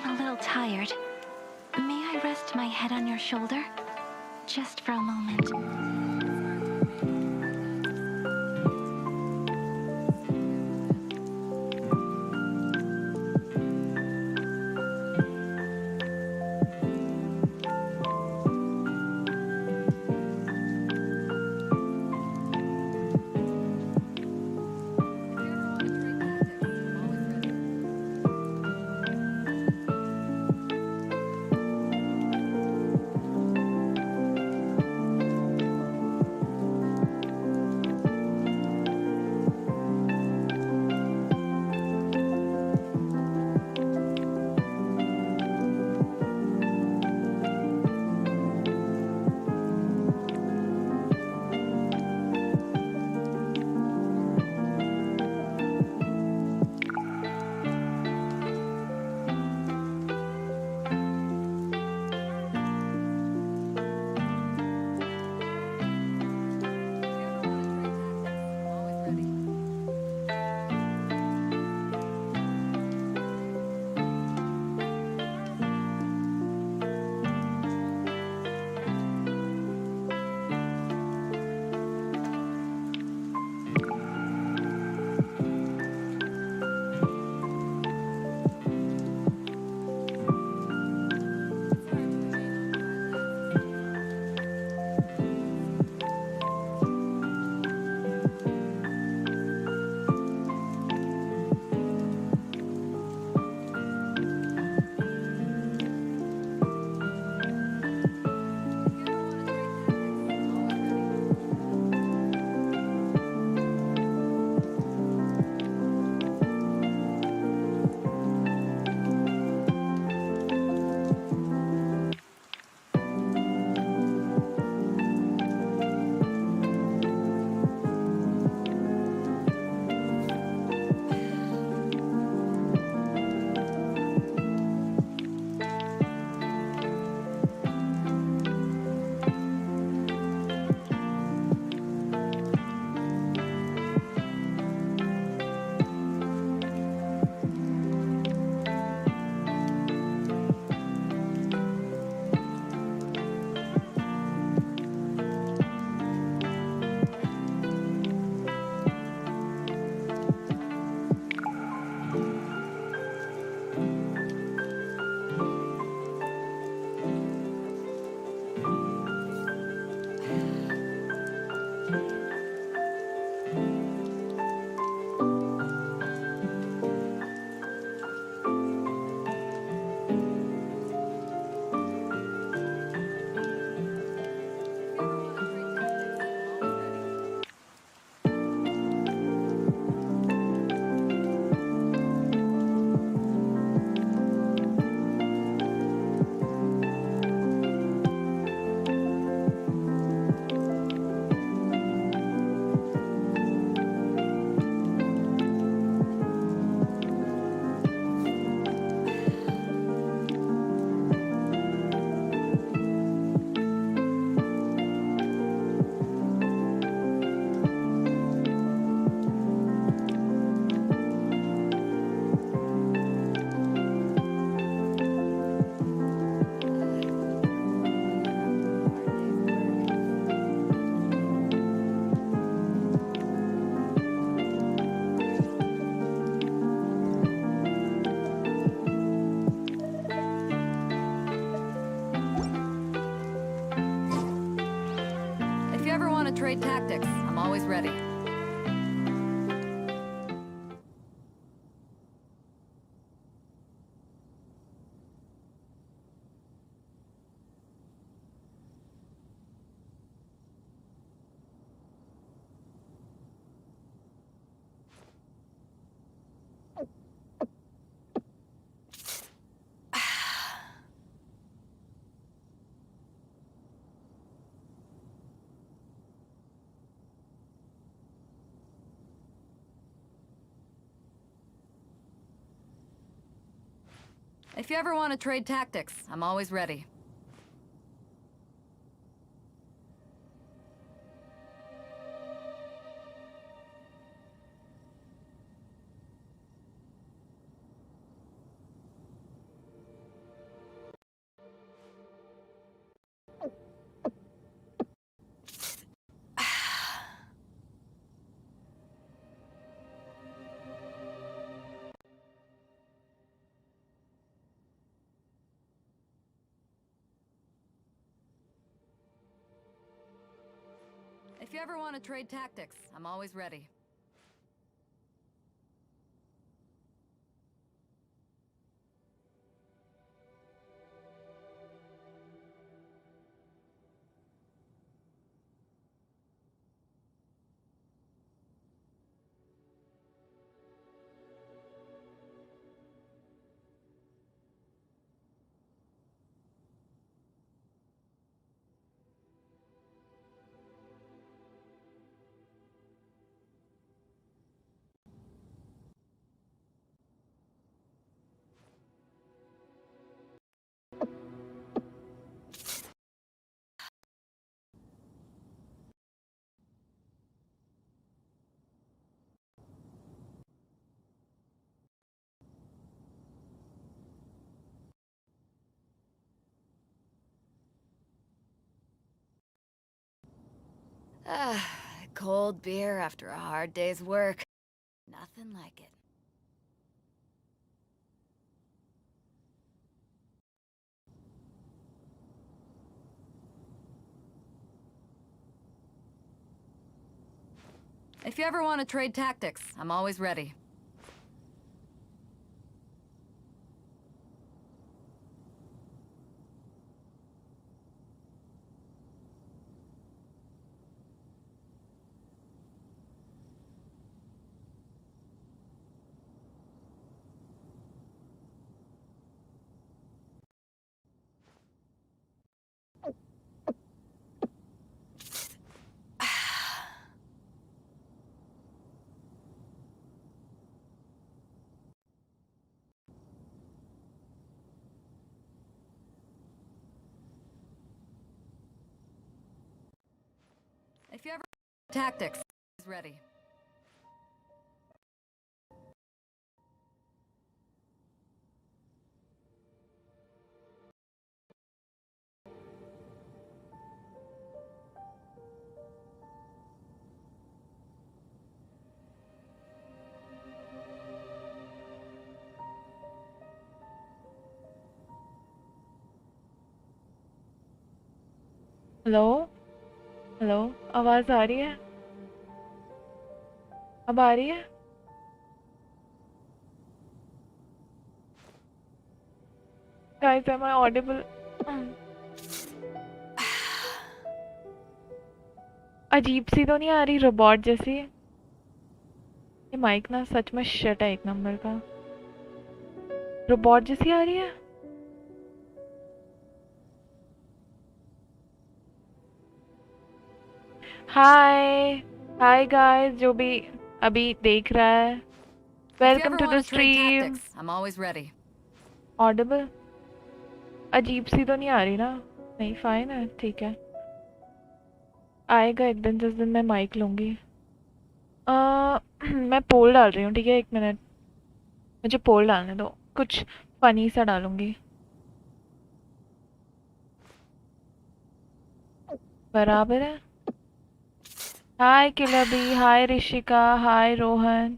a little tired. May I rest my head on your shoulder? Just for a moment. Trade tactics. I'm always ready. If you ever want to trade tactics, I'm always ready. If you ever want to trade tactics, I'm always ready. Cold beer after a hard day's work. Nothing like it. If you ever want to trade tactics, I'm always ready. If you ever tactics, is ready. Hello hello आवाज़ आ रही है अब आ रही है guys M I audible अजीब सी तो नहीं आ रही रोबोट जैसी ये माइक ना सच में शिट है एक नंबर का रोबोट जैसी आ रही है हाय हाय गाइस जो भी अभी देख रहा है welcome to the stream I'm always ready. Audible अजीब सी तो नहीं आ रही ना नहीं फाइन है ठीक है आएगा एक दिन जिस दिन मैं माइक लूँगी मैं पोल डाल रही हूँ ठीक है एक मिनट मुझे पोल डालने दो कुछ फनी सा डालूंगी बराबर है हाय किलबी हाय ऋषिका हाय रोहन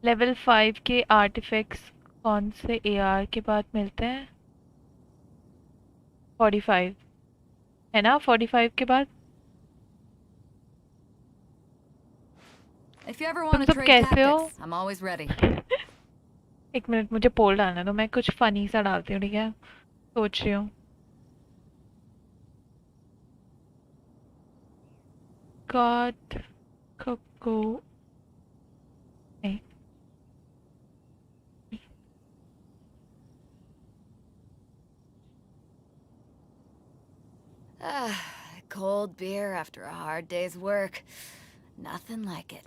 लेवल 5 के आर्टिफैक्ट्स कौन से एआर के बाद मिलते हैं 45 है ना 45 के बाद If you ever तुम want to सब trade कैसे हो tactics, I'm always ready. एक मिनट मुझे पोल डालने दो मैं कुछ फनी सा डालती हूँ ठीक है सोच रही हूँ गॉड कोको नहीं Cold beer after a hard day's work. Nothing like it.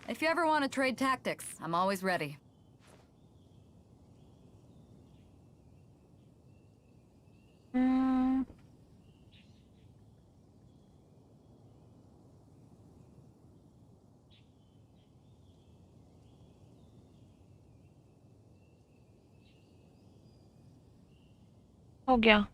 If you ever want to trade tactics, I'm always ready. हो गया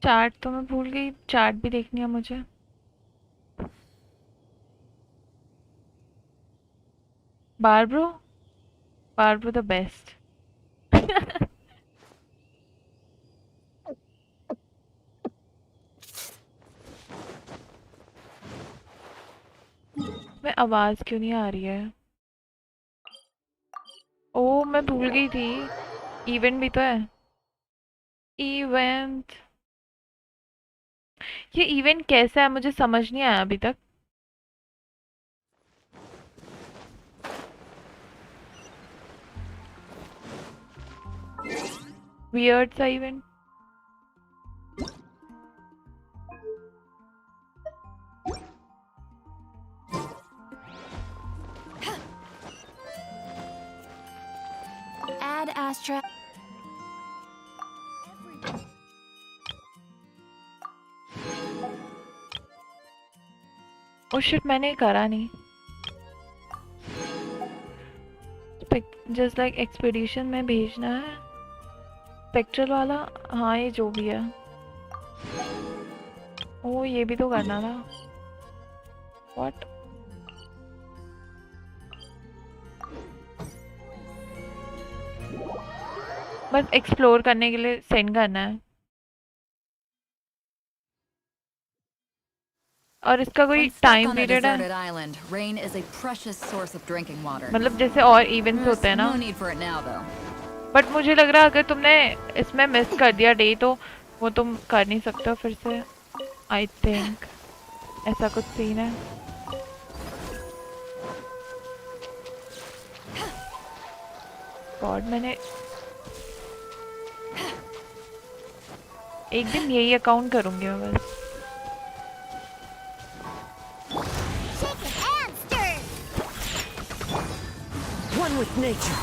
चार्ट तो मैं भूल गई, चार्ट भी देखनी है मुझे। बारब्रो, बारब्रो द बेस्ट। मैं आवाज क्यों नहीं आ रही है? ओ मैं भूल गई थी, इवेंट भी तो है। इवेंट, ये इवेंट कैसा है मुझे समझ नहीं आया अभी तक। वियर्ड सा event. Ad Astra. Oh shit, मैंने करा नहीं। जस्ट लाइक एक्सपीडिशन में भेजना है, स्पेक्ट्रल वाला। हाँ ये जो भी है। ओ ये भी तो करना था। व्हाट? बस एक्सप्लोर करने के लिए सेंड करना है। और इसका कोई When stuck time on a period है? deserted island, rain is a precious source of drinking water. मतलब जैसे और इवेंट्स There's होते हैं ना। no need for it now, though. But मुझे लग रहा है अगर तुमने इसमें मिस कर दिया डे तो वो तुम कर नहीं सकते हो फिर से। आई थिंक ऐसा कुछ सीन है। गॉड, मैंने एक दिन यही अकाउंट करूंगी मैं बस। One with nature.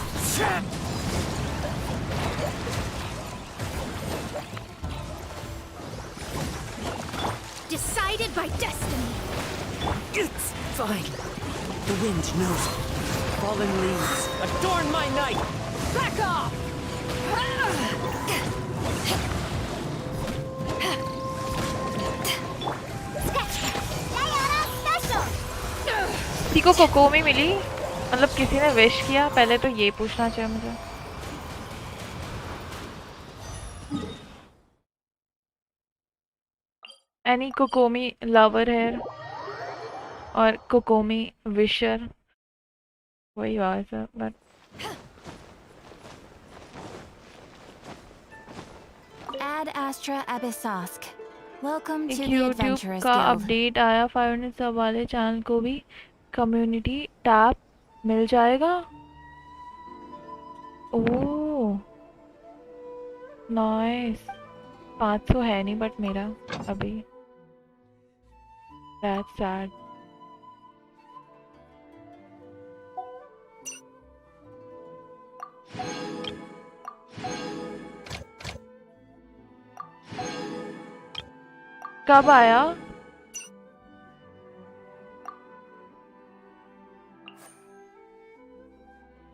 Decided by destiny. It's fine. The wind knows it. Fallen leaves adorn my night. Back off! किसी को कोकोमी मिली? मतलब किसी ने विश किया? पहले तो ये पूछना चाहिए मुझे। एनी कोकोमी लवर है और कोकोमी विशर, वही आवाज है but. Ad Astra Abyssosk. Welcome to एक the यूट्यूब Adventurers का Guild. अपडेट आया, 500 सब वाले चैनल को भी कम्युनिटी टैब मिल जाएगा। Oh nice. 500 है नहीं बट मेरा अभी। That's sad. कब आया?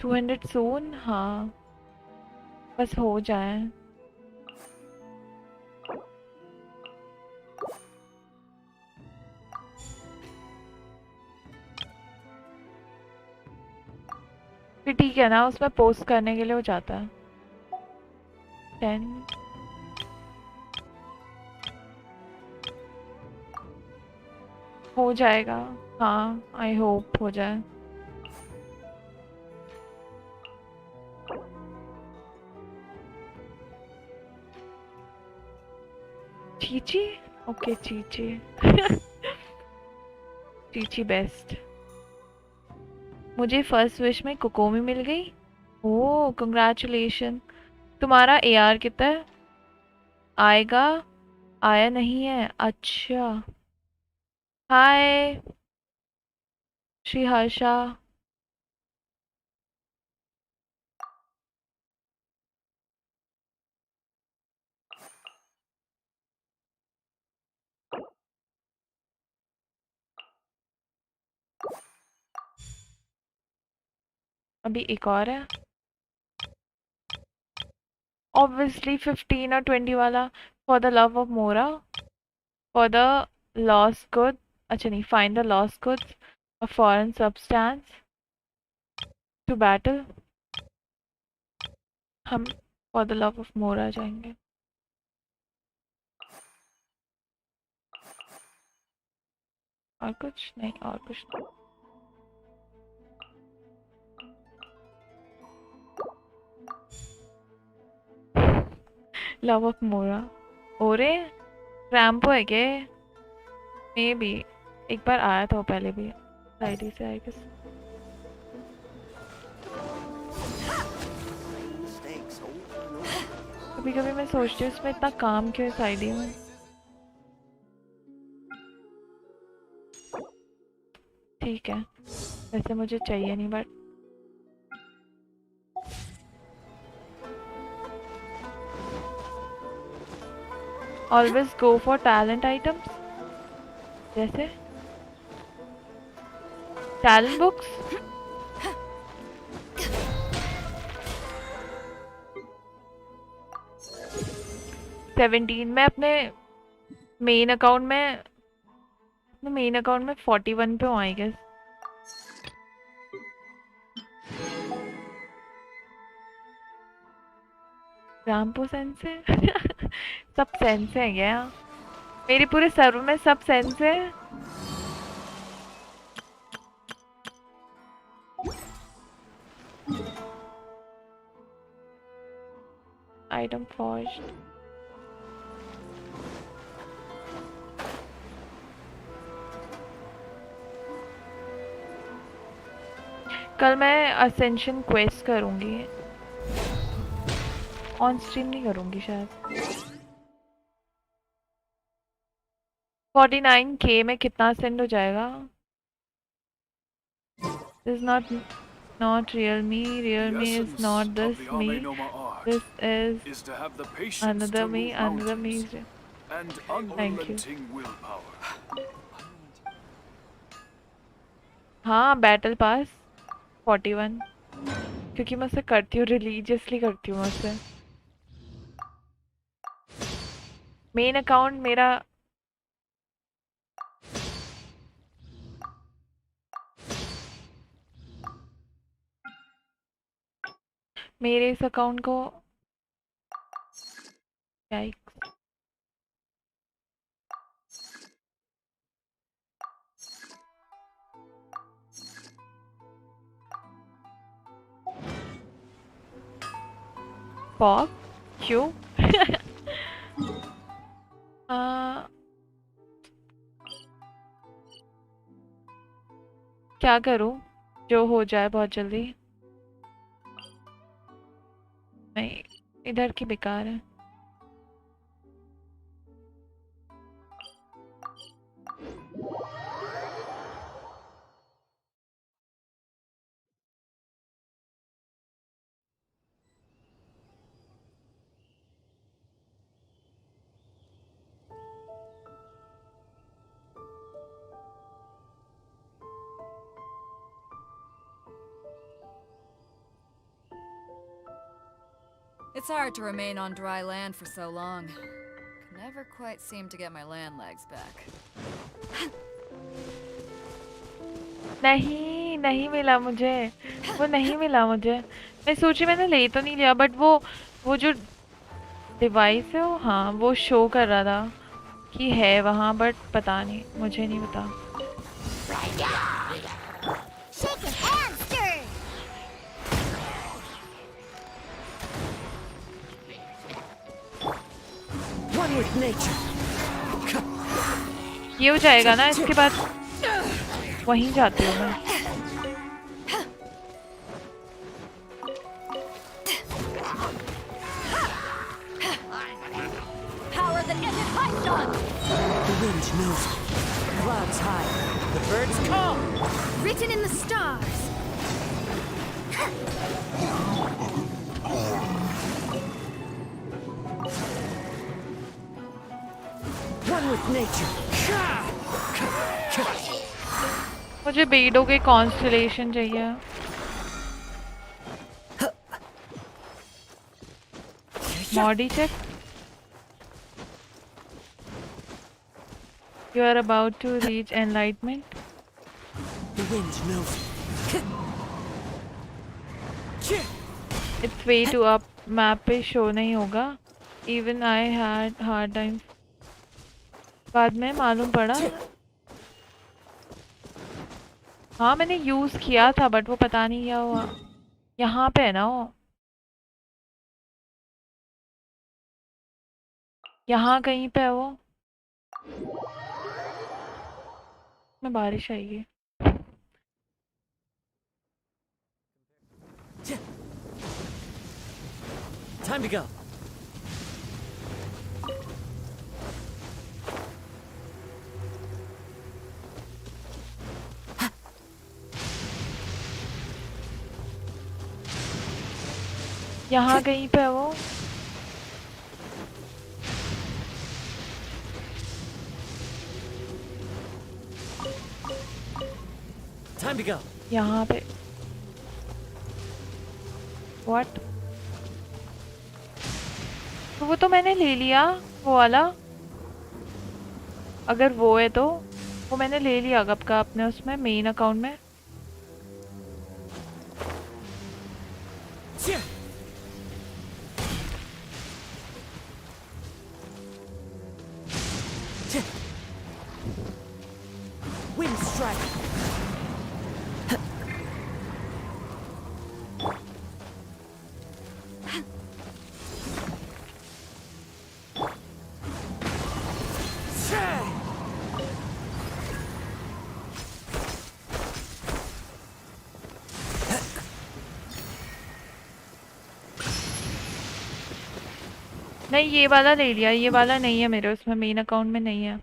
$200 सोन, हाँ बस हो जाए। फिर ठीक है ना, उसमें पोस्ट करने के लिए हो जाता है। 10 हो जाएगा। हाँ आई होप हो जाए। चीची, ओके चीची। चीची बेस्ट। मुझे फर्स्ट विश में कोकोमी मिल गई। ओह कंग्रेचुलेशन। तुम्हारा एआर कितना है? आएगा, आया नहीं है। अच्छा हाय श्री हर्षा। अभी एक और है। Obviously 15 or 20 वाला. For the love of Mora. For the lost good. अच्छा नहीं, find the lost goods. A foreign substance. To battle. हम for the love of Mora जाएंगे. और कुछ नहीं, और कुछ नहीं. Love of Mora. ओरे रैम्पो है क्या? मे बी एक बार आया था वो पहले भी आईडी से आई गेस. कभी कभी मैं सोचती हूँ इसमें इतना काम क्यों इस आईडी में. ठीक है, वैसे मुझे चाहिए नहीं but always go for talent items. जैसे टैलेंट बुक्स. मैं अपने मेन अकाउंट में 41 पे हूँ आई गेस. रामपो सेंस है. सब सेंस है क्या? मेरे पूरे सर्वर में सब सेंस है. Item forged. कल मैं असेंशन क्वेस्ट करूंगी. ऑन स्ट्रीम नहीं करूंगी शायद. 49k में कितना सेंड हो जाएगा? This is not real me. Real me is not this me. This is another me. Another me is real. Thank you. हाँ बैटल पास 41 क्योंकि मैं उसे करती हूँ, रिलीजियसली करती हूँ मैं उसे. मेन अकाउंट मेरा मेरे इस अकाउंट को पॉप क्यों? क्या करूं जो हो जाए बहुत जल्दी. नहीं इधर की बेकार है. It's hard to remain on dry land for so long. Can never quite seem to get my land legs back. नहीं मिला मुझे. वो नहीं मिला मुझे. मैं सोची मैंने ले तो नहीं लिया बट वो जो डिवाइस है वो हाँ वो शो कर रहा था कि है वहाँ बट पता नहीं, मुझे नहीं पता. ये हो जाएगा ना इसके बाद वहीं जाती हूँ मैं. The wind knows it. Clouds high. The birds come. Written in the stars. One with nature. मुझे बेडो के कॉन्स्टेलेशन चाहिए. Modi check. You are about to reach enlightenment. The wind knows it. It's way too up. Map पे show नहीं होगा. Even I had hard time. बाद में मालूम पड़ा. हाँ मैंने यूज किया था बट वो पता नहीं क्या हुआ. यहाँ पे है ना वो. यहाँ कहीं पे है वो. में बारिश आएगी. Time to go. यहाँ कहीं पे है वो. Time to go. यहाँ पे. What? तो वो तो मैंने ले लिया वो वाला. अगर वो है तो वो मैंने ले लिया कब का अपने उसमें मेन अकाउंट में. Wind strike. नहीं ये वाला ले लिया. ये वाला नहीं है मेरे उसमें मेन अकाउंट में नहीं है.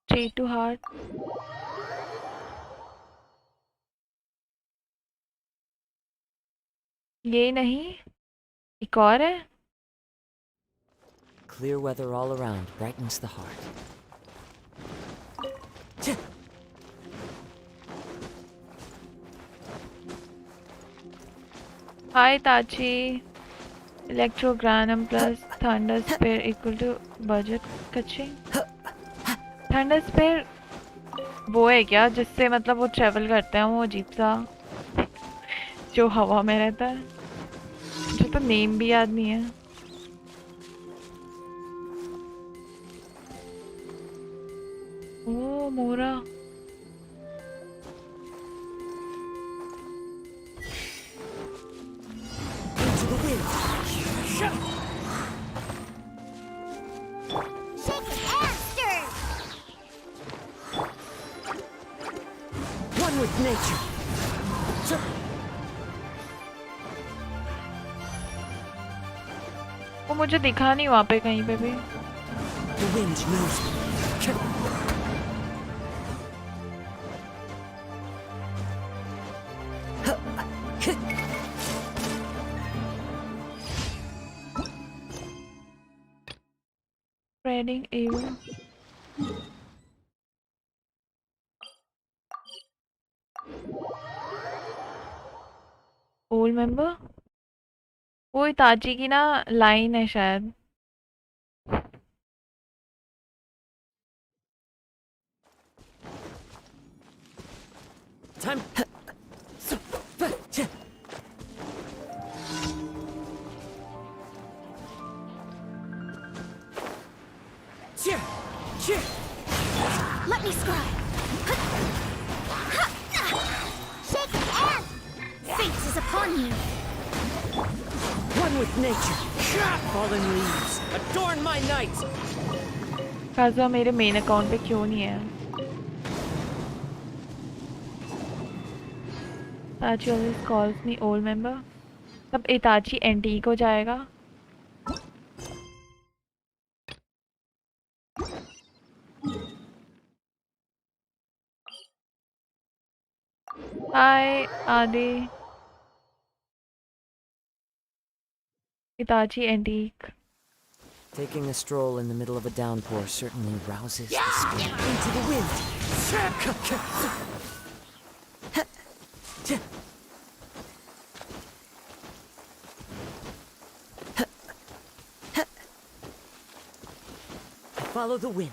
Straight to heart. ये नहीं. एक और है. Clear weather all around brightens the heart. Hi Tachi. Electrogranum plus thunder spear equal to budget catching. Thunder spear वो है क्या जिससे मतलब वो ट्रेवल करते हैं वो अजीब सा जो हवा में रहता है. मुझे तो नेम भी याद नहीं है. ओ मोरा. Into the wind. One with nature. वो मुझे दिखा नहीं वहाँ पे कहीं पे भी. The wind knows it. Spreading evil. Old member? वो इताची की ना लाइन है शायद. Time. Let me scribe. Shake hands. Fate is upon you. One with nature. Fallen leaves adorn my night. Kaza मेरे मेन अकाउंट पे क्यों नहीं है? Itachi always calls me old member. तब Itachi एंटीक हो जाएगा. Hi Adi. Itachi Antique. Taking a stroll in the middle of a downpour certainly rouses the spirit. Into the wind! Follow the wind.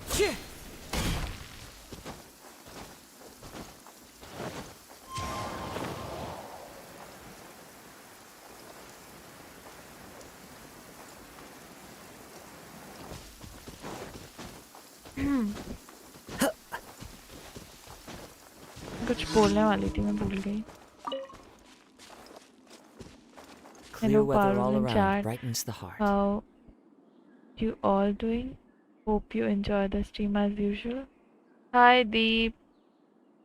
कुछ बोलने वाली थी मैं भूल गई. Clear Hello, weather Parul all in around chat. brightens the heart. How you all doing? Hope you enjoy the stream as usual. Hi Deep.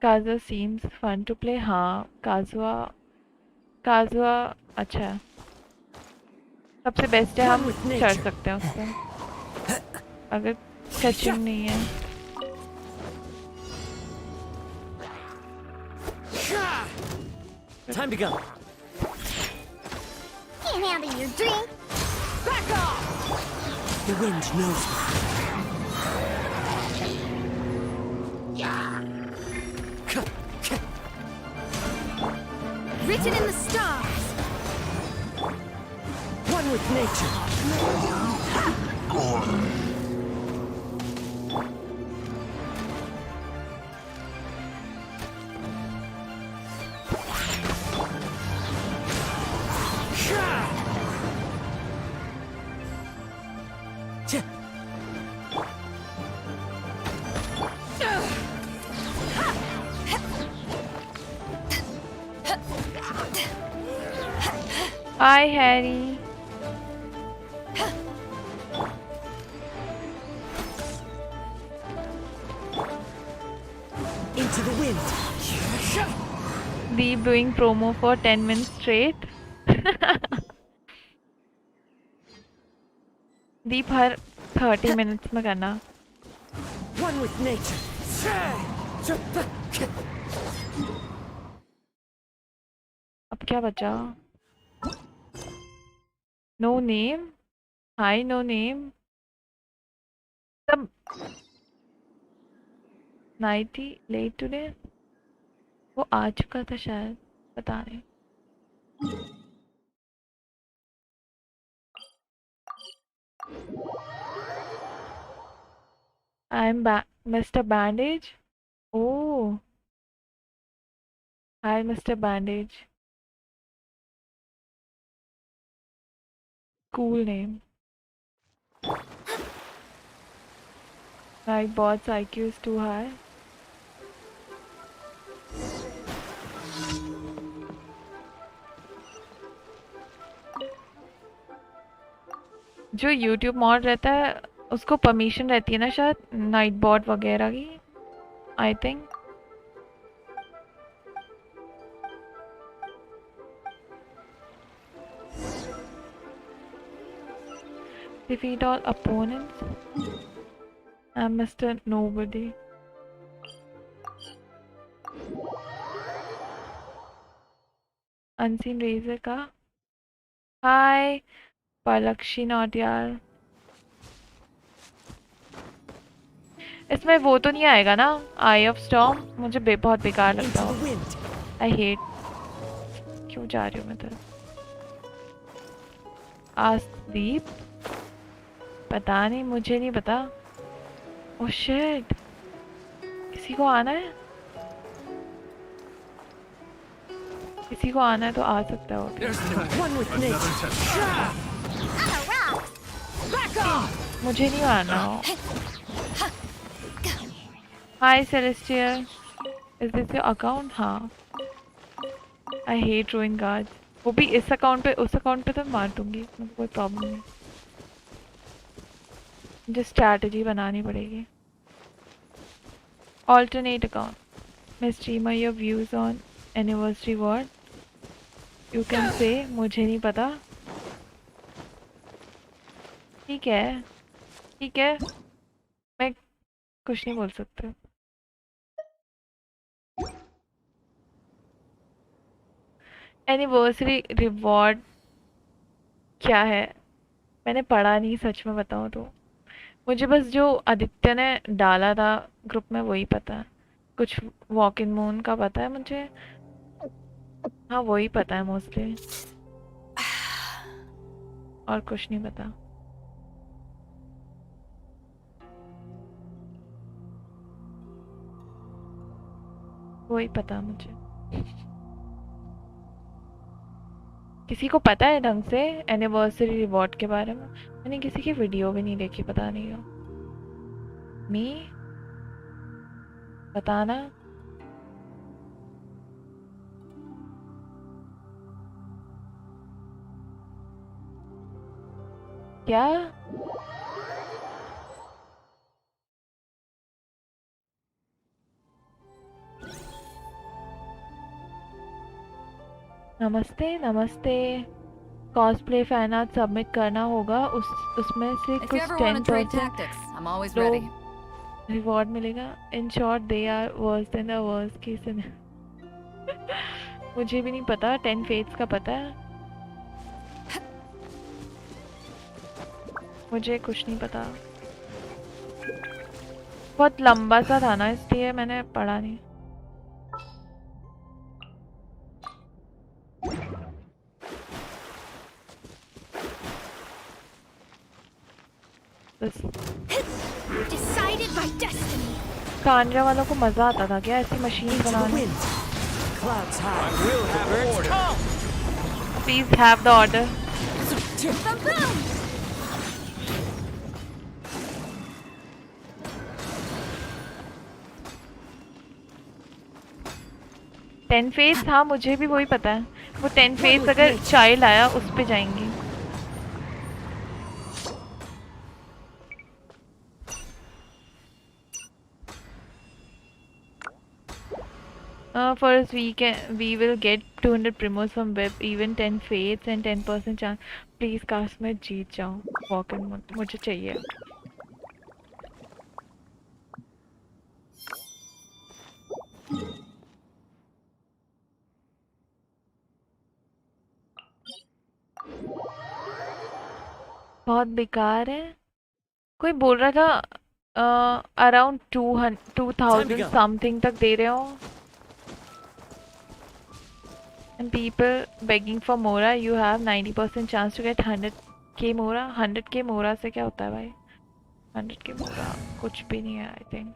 Kazuha seems fun to play. हाँ, Kazuha अच्छा है. सबसे बेस्ट है, हम चढ़ सकते हैं उस पर अगर कैचिंग नहीं है. Time to go. Can't handle your drink. Back off! The wind knows me. Written in the stars. One with nature. Hi Harry. Into the wind. Deep doing promo for 10 minutes straight. Deep her 30 minutes में करना. One with nature. अब क्या बचा? No name. Hi no name. तब nightie late today. वो आ चुका था शायद, पता नहीं. I'm Mr. Bandage. Oh. Hi Mr. Bandage. Cool name. My bot's IQ is too high. जो YouTube मॉड रहता है उसको परमिशन रहती है ना शायद नाइट बॉट वगैरह की. I think defeat all opponents. I'm Mr. Nobody. Unseen Razor का. Hi पालक्षी नॉट यार. इसमें वो तो नहीं आएगा ना आई ऑफ स्टॉर्म. मुझे बहुत बेकार लगता है. I hate. क्यों जा रही हूँ मैं तरफ. आसदीप पता नहीं, मुझे नहीं पता. Oh shit. किसी को आना है, किसी को आना है तो आ सकता है वो. मुझे नहीं आना. Hi celestial. Is this your account? हाँ. I hate rowing guard. वो भी इस अकाउंट पे, उस अकाउंट पे तो मार दूंगी, मुझे कोई प्रॉब्लम नहीं. मुझे स्ट्रैटेजी बनानी पड़ेगी. Alternate account. मैं streamer your views on anniversary word. You can say मुझे नहीं पता. ठीक है, ठीक है, मैं कुछ नहीं बोल सकता. एनिवर्सरी रिवॉर्ड क्या है? मैंने पढ़ा नहीं, सच में बताऊँ तो। मुझे बस जो आदित्य ने डाला था ग्रुप में वही पता है। कुछ वॉक इन मून का पता है मुझे। हाँ वही पता है मोस्टली, और कुछ नहीं पता। वही पता है मुझे। किसी को पता है ढंग से एनिवर्सरी रिवॉर्ड के बारे में? मैंने किसी की वीडियो भी नहीं देखी, पता नहीं क्यों। मी बताना। क्या? नमस्ते नमस्ते। कॉस्प्ले फैन आर्ट सबमिट करना होगा, उसमें से If you कुछ ever want to trade 10% tactics, I'm always लोग ready. रिवॉर्ड मिलेगा। In short they are worse than the worst case in. मुझे भी नहीं पता, 10 फेट्स का पता है, मुझे कुछ नहीं पता। बहुत लंबा सा था ना, इसलिए मैंने पढ़ा नहीं। बस Decided by destiny. कांड्रा वालों को मजा आता था क्या ऐसी मशीन Into the बनाने? wind. Clouds high. I will have Birds order. call. Please have the order. Boom boom. 10 face, हाँ मुझे भी वही पता है। वो 10 फेस अगर चाइल्ड आया उस पे जाएंगी। First we will get 200 primos from web, even 10 fates and 10% chance. Please काश मैं जीत जाऊँ वॉक इन, मुझे चाहिए। बहुत बेकार है। कोई बोल रहा था अराउंड 2000 समथिंग तक दे रहे हो। And people begging for Mora, you have 90% chance to get 100k Mora. 100k Mora से क्या होता है भाई? 100k Mora कुछ भी नहीं है आई थिंक।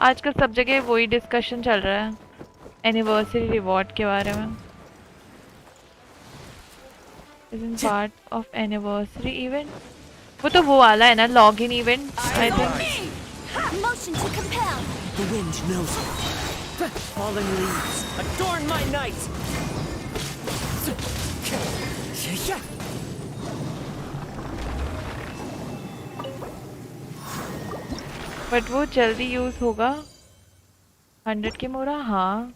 आजकल सब जगह वही डिस्कशन चल रहा है एनिवर्सरी रिवॉर्ड के बारे में। Isn't part of anniversary event? वो तो वो वाला है ना login event I think. Motion to compel. The wind knows it. Falling leaves. Adorn my night. But वो जल्दी यूज होगा। 100k मोरा, हाँ।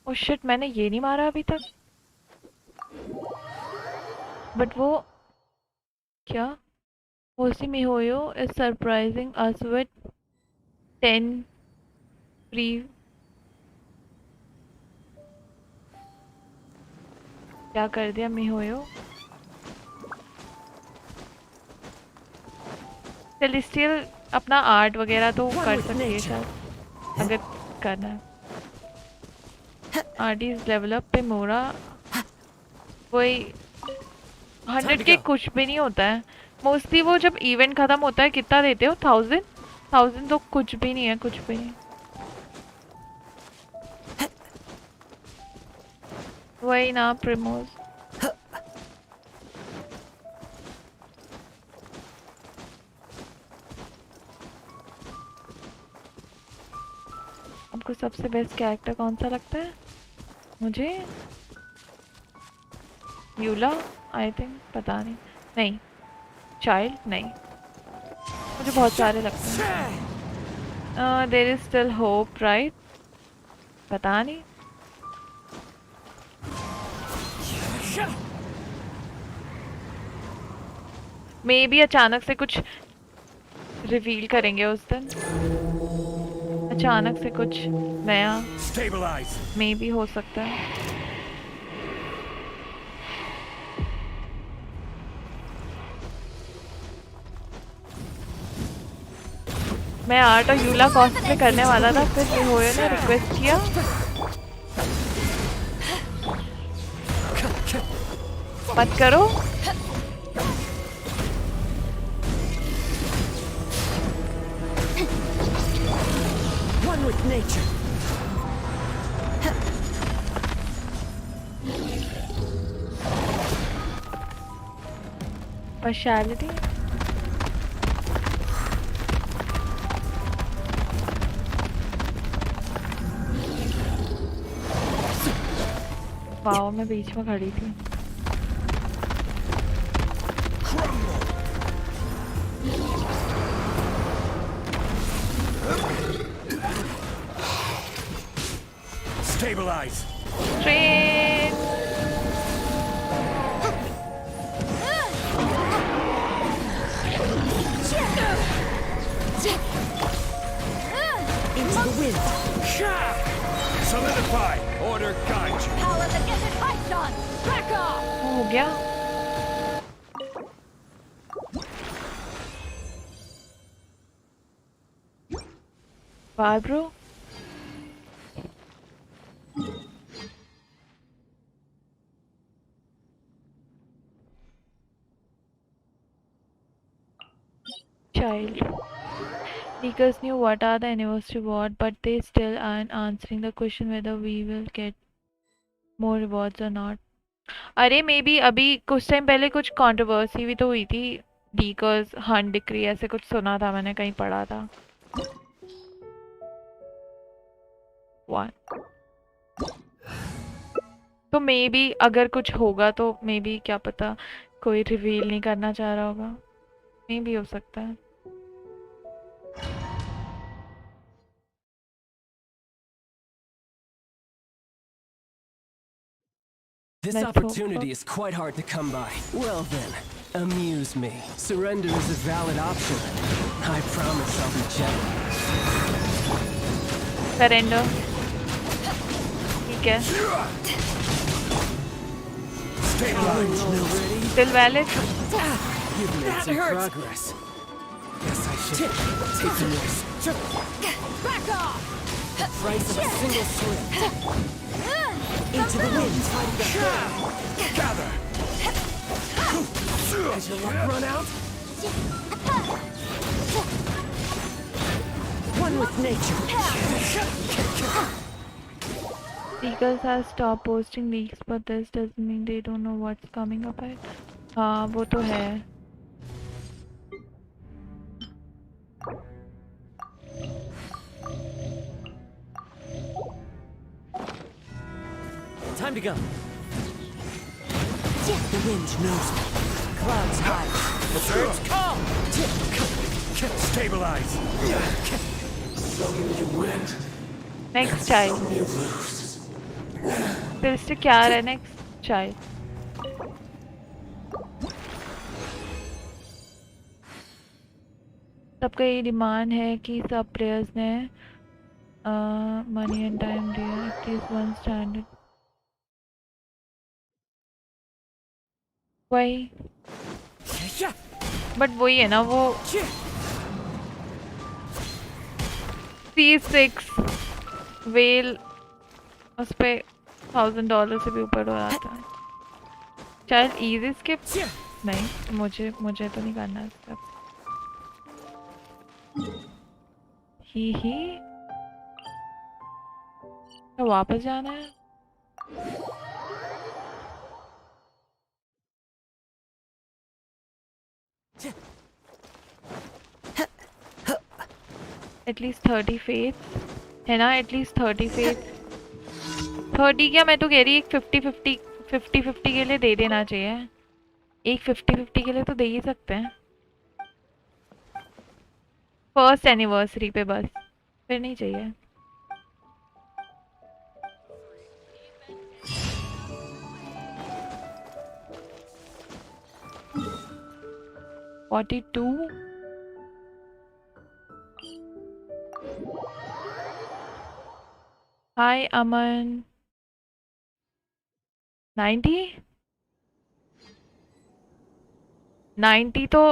ओ शिट, मैंने ये नहीं मारा अभी तक। बट वो क्या? होसी miHoYo is surprising us with 10 free. क्या कर दिया मिहोयो? सेलेस्टियल अपना आर्ट वगैरह तो कर सकती है शायद, अगर करना है। आर्टिस्ट डेवलप पे मोरा वही 100k कुछ भी नहीं होता है मोस्टली। वो जब इवेंट खत्म होता है कितना देते हो? 1000 तो कुछ भी नहीं है, कुछ भी नहीं। वही ना प्रिमोज। आपको सबसे बेस्ट कैरेक्टर कौन सा लगता है? मुझे यूला आई थिंक, पता नहीं। नहीं चाइल्ड नहीं, मुझे बहुत सारे लगते हैं। There is still hope right, पता नहीं। मे बी अचानक से कुछ रिवील करेंगे उस दिन, अचानक से कुछ नया मे बी हो सकता है। मैं आर्ट और यूला कॉस्प्ले करने वाला था, फिर मिहोयो ने रिक्वेस्ट किया। मत करो। One with nature. Partiality? Wow, मैं बीच में खड़ी थी। Stabilize. Train. Into the wind. Solidify. Order guide you. Power that gets it piped on! Back off! हो गया। Barbro? Child. Leakers knew what are the anniversary reward, but they still aren't answering the question whether we will get more rewards or not. अरे may be अभी कुछ time पहले कुछ controversy भी तो हुई थी, लीकर्स हंट डिक्री ऐसे कुछ सुना था, मैंने कहीं पढ़ा था। What? तो मे बी अगर कुछ होगा तो मे बी क्या पता कोई रिवील नहीं करना चाह रहा होगा, मे बी हो सकता है। This Let's hope opportunity is quite hard to come by. Well then, amuse me. Surrender is a valid option. I promise I'll be gentle. Surrender. ठीक है। Still valid? You've made some progress. Guess I should take the risk. Back off! The price of a single swing. Into the wind. Gather. Has your luck run out? One with nature. Leakers have stopped posting leaks, but this doesn't mean they don't know what's coming up ahead. हाँ वो तो है। Time to go. The wind knows me. Clouds high. The birds come. Stabilize. Next child. फिर से क्या है next child? सबका ये डिमांड है कि सब प्लेयर्स ने मनी एंड टाइम दिया, एटलीस्ट वन स्टैंडर्ड। वही बट वही है ना, वो C6 वेल उस पे $1000 से भी ऊपर हो जाता है। चाइल्ड इजी स्किप नहीं, मुझे तो नहीं करना है स्किप। ही तो वापस जाना है। एटलीस्ट 30 फेथ है ना, एटलीस्ट 30 फेथ। 30 क्या, मैं तो कह रही एक 50-50 के लिए दे देना चाहिए। एक 50-50 के लिए तो दे ही सकते हैं फर्स्ट एनिवर्सरी पे, बस फिर नहीं चाहिए। 42. Hi, Aman. 90? 90 तो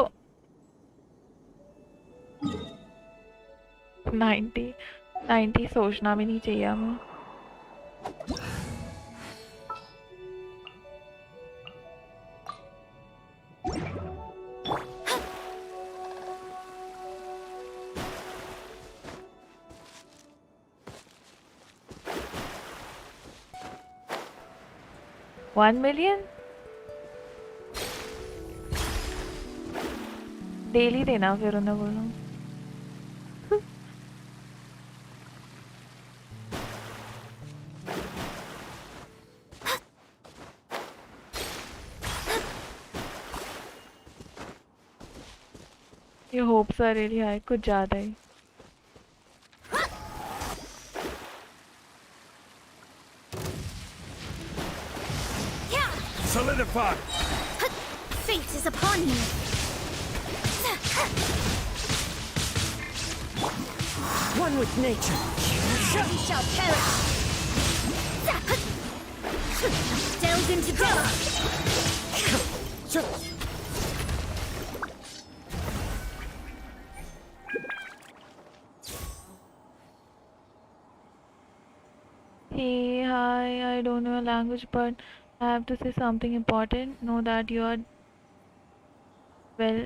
90 सोचना भी नहीं चाहिए हमें. $1 million? डेली देना फिर उन्हें बोलो. ये होप्स आर रियली हाई, कुछ ज़्यादा ही. Solidify! Fate is upon you. One with nature. You shall perish. Delve into death. Hey, hi, I don't know a language, but I have to say something important. Know that you are well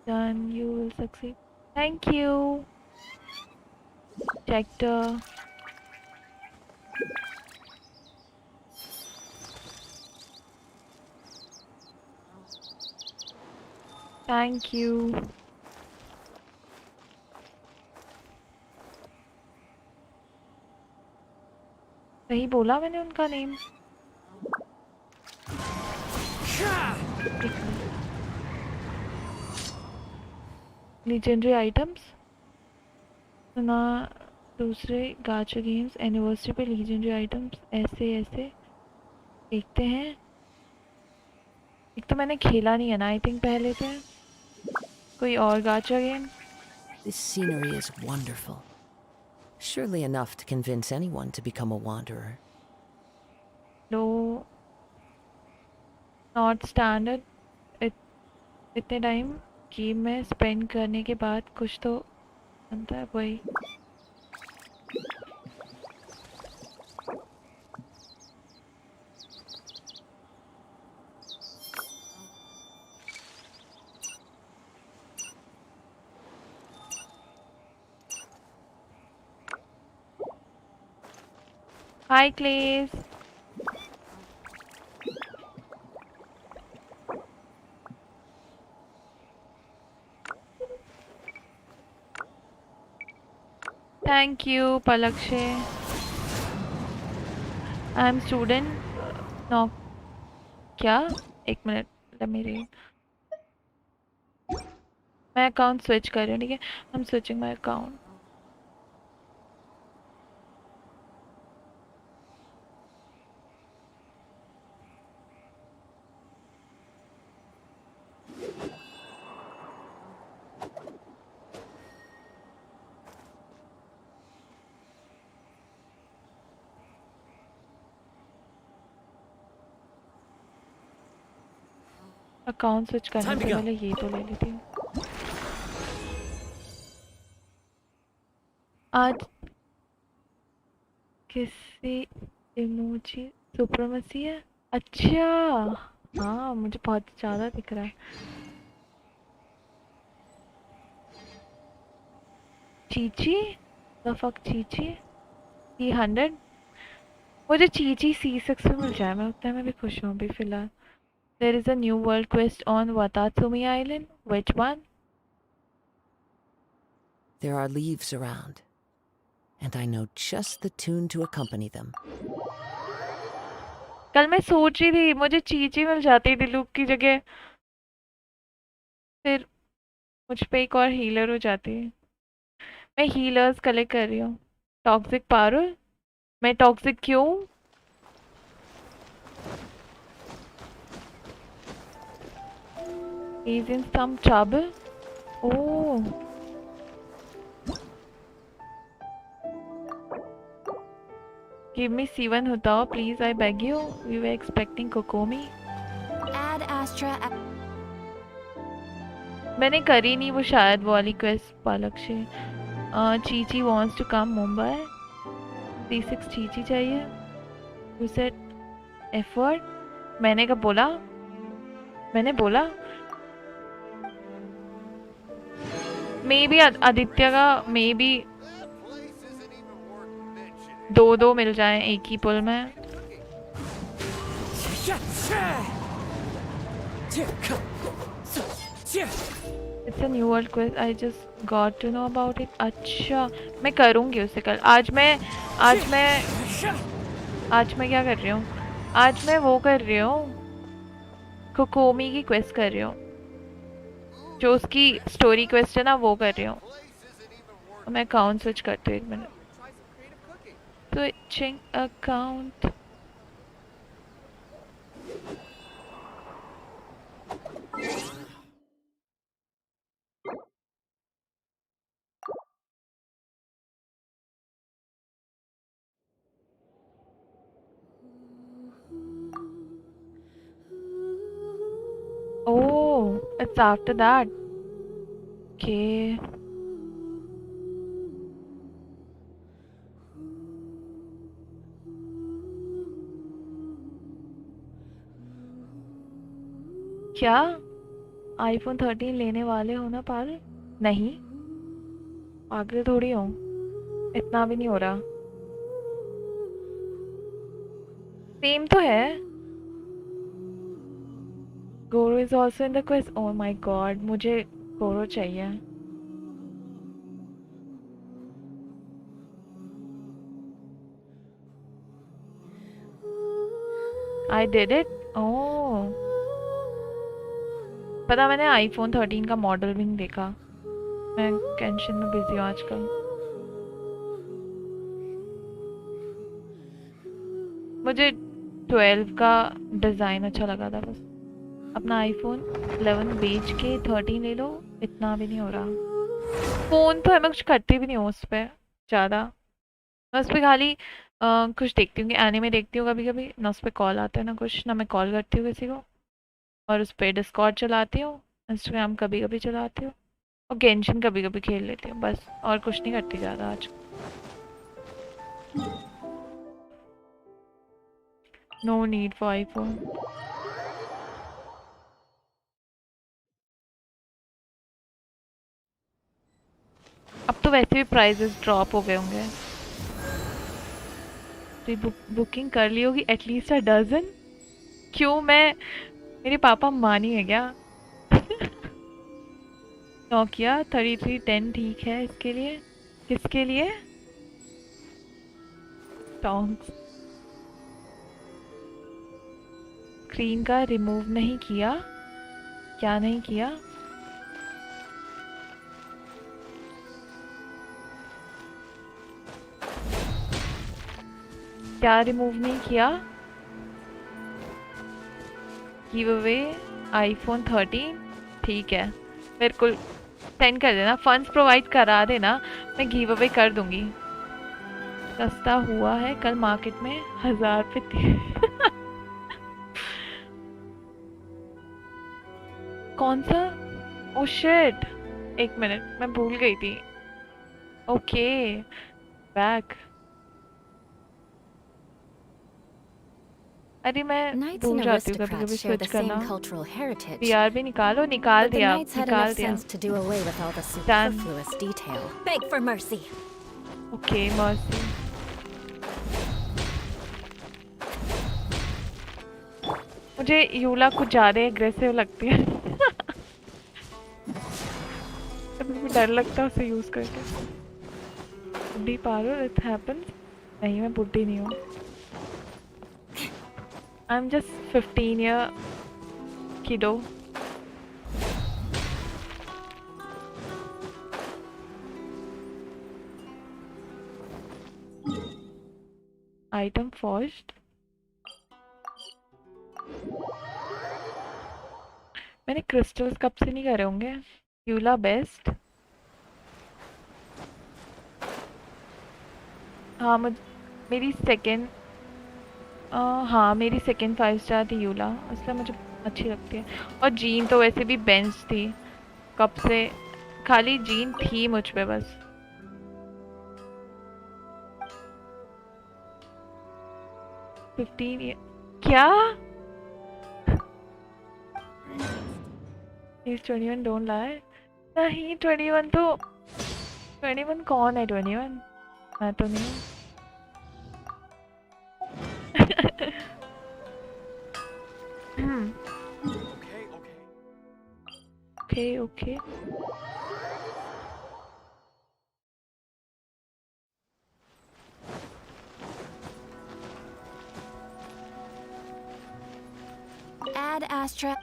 done. You will succeed. Thank you. Sector. Thank you. सही बोला मैंने उनका name. Legendary items सुना. दूसरे गाचा games anniversary पे legendary items ऐसे ऐसे देखते हैं. एक तो मैंने खेला नहीं है ना आई थिंक पहले से. कोई और गाचा game. This scenery is wonderful. Surely enough to convince anyone to become a wanderer. Low not standard. इतने टाइम गेम में स्पेंड करने के बाद कुछ तो बनता है वही. Hi, Clays. Thank you, Palakshe. I'm student. No. क्या? एक मिनट. Let me read. मैं अकाउंट स्विच कर रही हूँ, ठीक है? I'm switching my account. Account switch करने Time to से go. पहले ये तो ले लेती हूँ. आज किसी इमोजी सुप्रीमेसी है. अच्छा हाँ मुझे बहुत ज़्यादा दिख रहा है. Chichi the fuck Chichi C100. मुझे चीची C6 में मिल जाए मैं उतने में भी खुश हूँ अभी फिलहाल. There is a new world quest on Watatsumi Island. Which one? There are leaves around, and I know just the tune to accompany them. कल मैं सोच रही थी मुझे चीची मिल जाती दिलूक की जगह. फिर मुझ पे एक और हीलर हो जाती है. मैं हीलर्स कलेक्ट कर रही हूँ. टॉक्सिक पारुल. मैं टॉक्सिक क्यों? He's in some trouble. Oh. Give me C1 Hutao, please, I beg you. We were expecting Kokomi. Add Astra. मैंने करी नहीं वो शायद वो वाली क्वेस्ट पालक से. Chichi wants to come Mumbai. C6 Chichi चाहिए. You said effort. मैंने कब बोला? मैंने बोला मे बी आदित्य का मे बी दो मिल जाएं एक ही पुल में. It's a new world quest. I just got to know about it. अच्छा मैं करूँगी उसे कल. आज मैं क्या कर रही हूँ? आज मैं वो कर रही हूँ. कोकोमी की क्वेस्ट कर रही हूँ. जो उसकी स्टोरी क्वेस्ट है ना वो कर रही हूँ. मैं अकाउंट स्विच करती हूँ 1 minute. Switching account. Oh, it's after that. Okay. क्या iPhone 13 लेने वाले हो ना पाल? नहीं पागल थोड़ी हो. इतना भी नहीं हो रहा. सेम तो है. गोरो is also in the quest. Oh my god, मुझे गोरो चाहिए. I did it. Oh. पता मैंने iPhone 13 का मॉडल भी नहीं देखा. मैं गेंशिन में बिजी हूँ आजकल. मुझे 12 का डिज़ाइन अच्छा लगा था बस. अपना iPhone 11 बेच के 13 ले लो. इतना भी नहीं हो रहा. फ़ोन तो है मैं कुछ करती भी नहीं हूँ उस पर ज़्यादा. मैं उस पर खाली कुछ देखती हूँ कि एनिमे देखती हूँ कभी कभी ना. उस पर कॉल आता है ना कुछ ना. मैं कॉल करती हूँ किसी को. और उस पर डिस्कॉर्ड चलाती हूँ. इंस्टाग्राम कभी कभी चलाती हूँ. और गेंशिन कभी कभी खेल लेती हूँ बस. और कुछ नहीं करती ज़्यादा आज. No need for iPhone. अब तो वैसे भी प्राइजेस ड्रॉप हो गए होंगे. तो बुकिंग कर ली होगी एटलीस्ट अ डजन. क्यों मैं मेरे पापा मानी है क्या? नोकिया 3310 ठीक है इसके लिए. किसके लिए? टॉन्ग्स. स्क्रीन का रिमूव नहीं किया. क्या नहीं किया? क्या रिमूव नहीं किया? गिव अवे आईफोन 13 ठीक है. बिल्कुल सेंड कर देना. फंड्स प्रोवाइड करा देना. मैं गिव अवे कर दूंगी. सस्ता हुआ है कल मार्केट में 1000 पे. कौन सा? Oh shit. 1 मिनट मैं भूल गई थी. Okay back. अरे मैं Knights भूल and जाती हूँ कभी कभी aristocrats share switch the same करना. cultural heritage, पीआर भी निकालो. निकाल but the दिया. knights had निकाल enough दिया. sense to do away with all the Done. superfluous detail. Beg for mercy. Okay mercy. मुझे यूला कुछ ज़्यादा एग्रेसिव लगती है. कभी डर लगता है उसे यूज़ करके. बुढ़ी पारो इट हैपेंस. नहीं मैं बुढ़ी नहीं हूँ. I am just 15 year kiddo. Item forged. मैंने क्रिस्टल्स कब से नहीं करे होंगे। यूला बेस्ट। हाँ मेरी सेकंड हाँ मेरी सेकंड 5 स्टार थी यूला, इसलिए मुझे अच्छी लगती है। और जीन तो वैसे भी बेंच थी कब से, खाली जीन थी मुझ पे बस। 15 क्या? He's 21 don't lie। नहीं 21 तो 21 कौन है 21? मैं तो नहीं हूँ। Okay okay. Add Astra.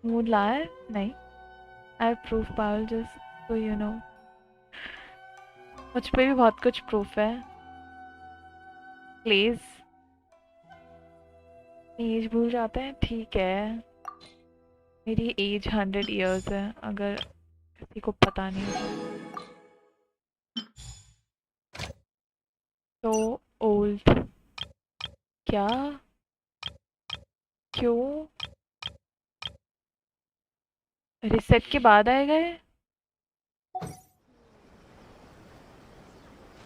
Mood लाया है? नहीं। आई प्रूफ पावल जस्ट तो यू नो। मुझ पे भी बहुत कुछ प्रूफ है। प्लीज एज भूल जाते हैं, ठीक है। मेरी एज 100 इयर्स है, अगर किसी को पता नहीं होगा। तो ओल्ड क्या? क्यों? रिसेट के बाद आएगा ये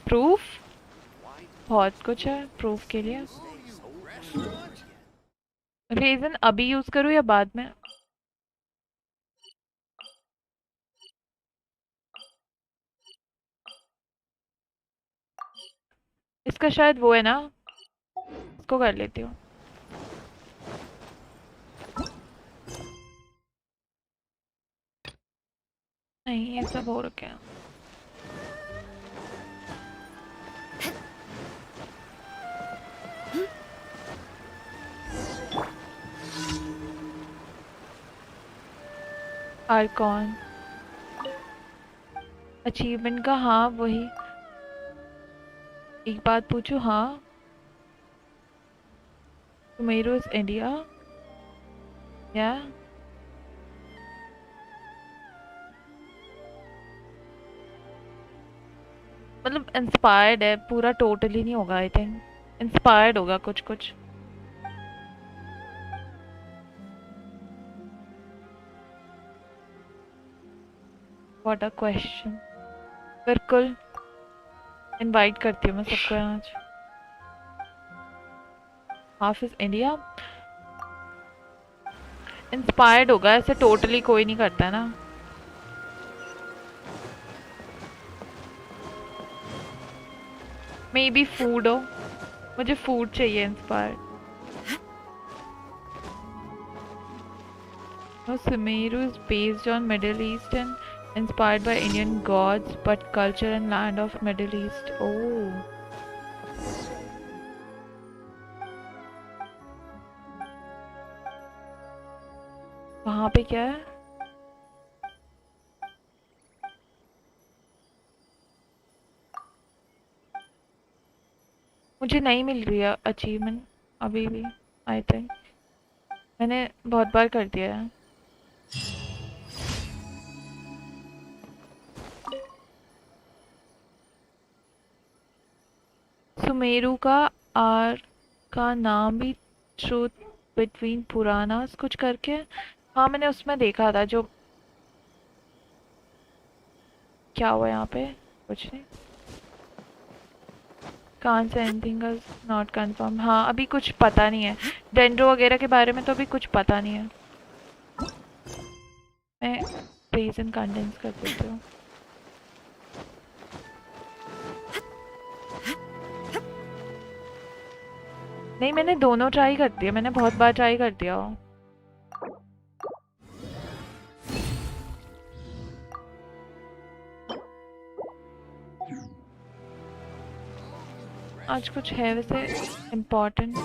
प्रूफ? बहुत कुछ है प्रूफ के लिए। रीजन अभी यूज करूँ या बाद में? इसका शायद वो है ना, इसको कर लेती हूँ। नहीं ये सब हो रखे हैं। आर्कॉन अचीवमेंट का, हाँ वही। एक बात पूछूं? हाँ टोमेटो इज इंडिया या मतलब इंस्पायर्ड है पूरा, टोटली नहीं होगा। आई थिंक इंस्पायर्ड होगा कुछ कुछ। What a question. बिल्कुल इनवाइट करती हूँ मैं सबको यहाँ आज। हाफ इज इंडिया इंस्पायर्ड होगा, ऐसे टोटली कोई नहीं करता है ना। मे बी फूड हो, मुझे फूड चाहिए inspired. No, Sumeru is based on Middle East and inspired by Indian gods, but culture and land of Middle East. Oh. वहाँ पे क्या है? मुझे नहीं मिल रही है अचीवमेंट अभी भी। आई थिंक मैंने बहुत बार कर दिया है। सुमेरु का आर का नाम भी ट्रूथ बिटवीन पुरानास कुछ करके। हाँ मैंने उसमें देखा था। जो क्या हुआ यहाँ पे? कुछ नहीं। Can't say anything is not confirmed। हाँ अभी कुछ पता नहीं है। डेंड्रो वगैरह के बारे में तो अभी कुछ पता नहीं है। मैं रीजन कंडेंस कर देती हूँ। नहीं मैंने दोनों ट्राई कर दिया, मैंने बहुत बार ट्राई कर दिया। आज कुछ है वैसे इम्पोर्टेंट?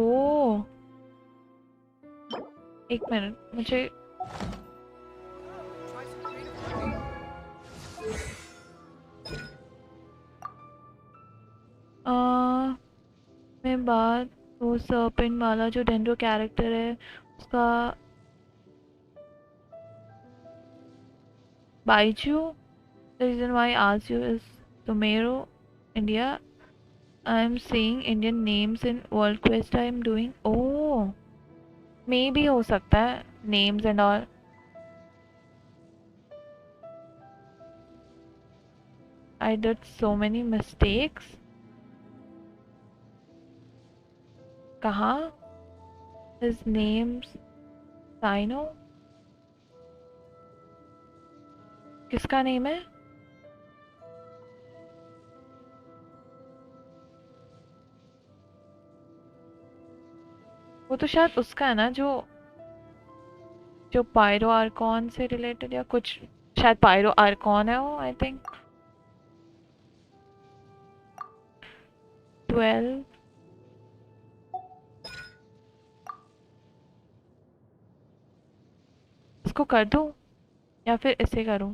ओ, एक मिनट मुझे आ, मैं बात वो सर्पेंट वाला जो डेंड्रो कैरेक्टर है उसका Byju. The reason why I asked you is Tomorrow, India. I'm seeing Indian names in World Quest I am doing. Oh, maybe हो सकता है names and all. I did so many mistakes. कहाँ? His name's Sino. किसका name है? वो तो शायद उसका है ना जो पायरो आर्कॉन से रिलेटेड या कुछ, शायद पायरो आर्कॉन है वो, आई थिंक. 12. इसको कर दूं या फिर इसे करूं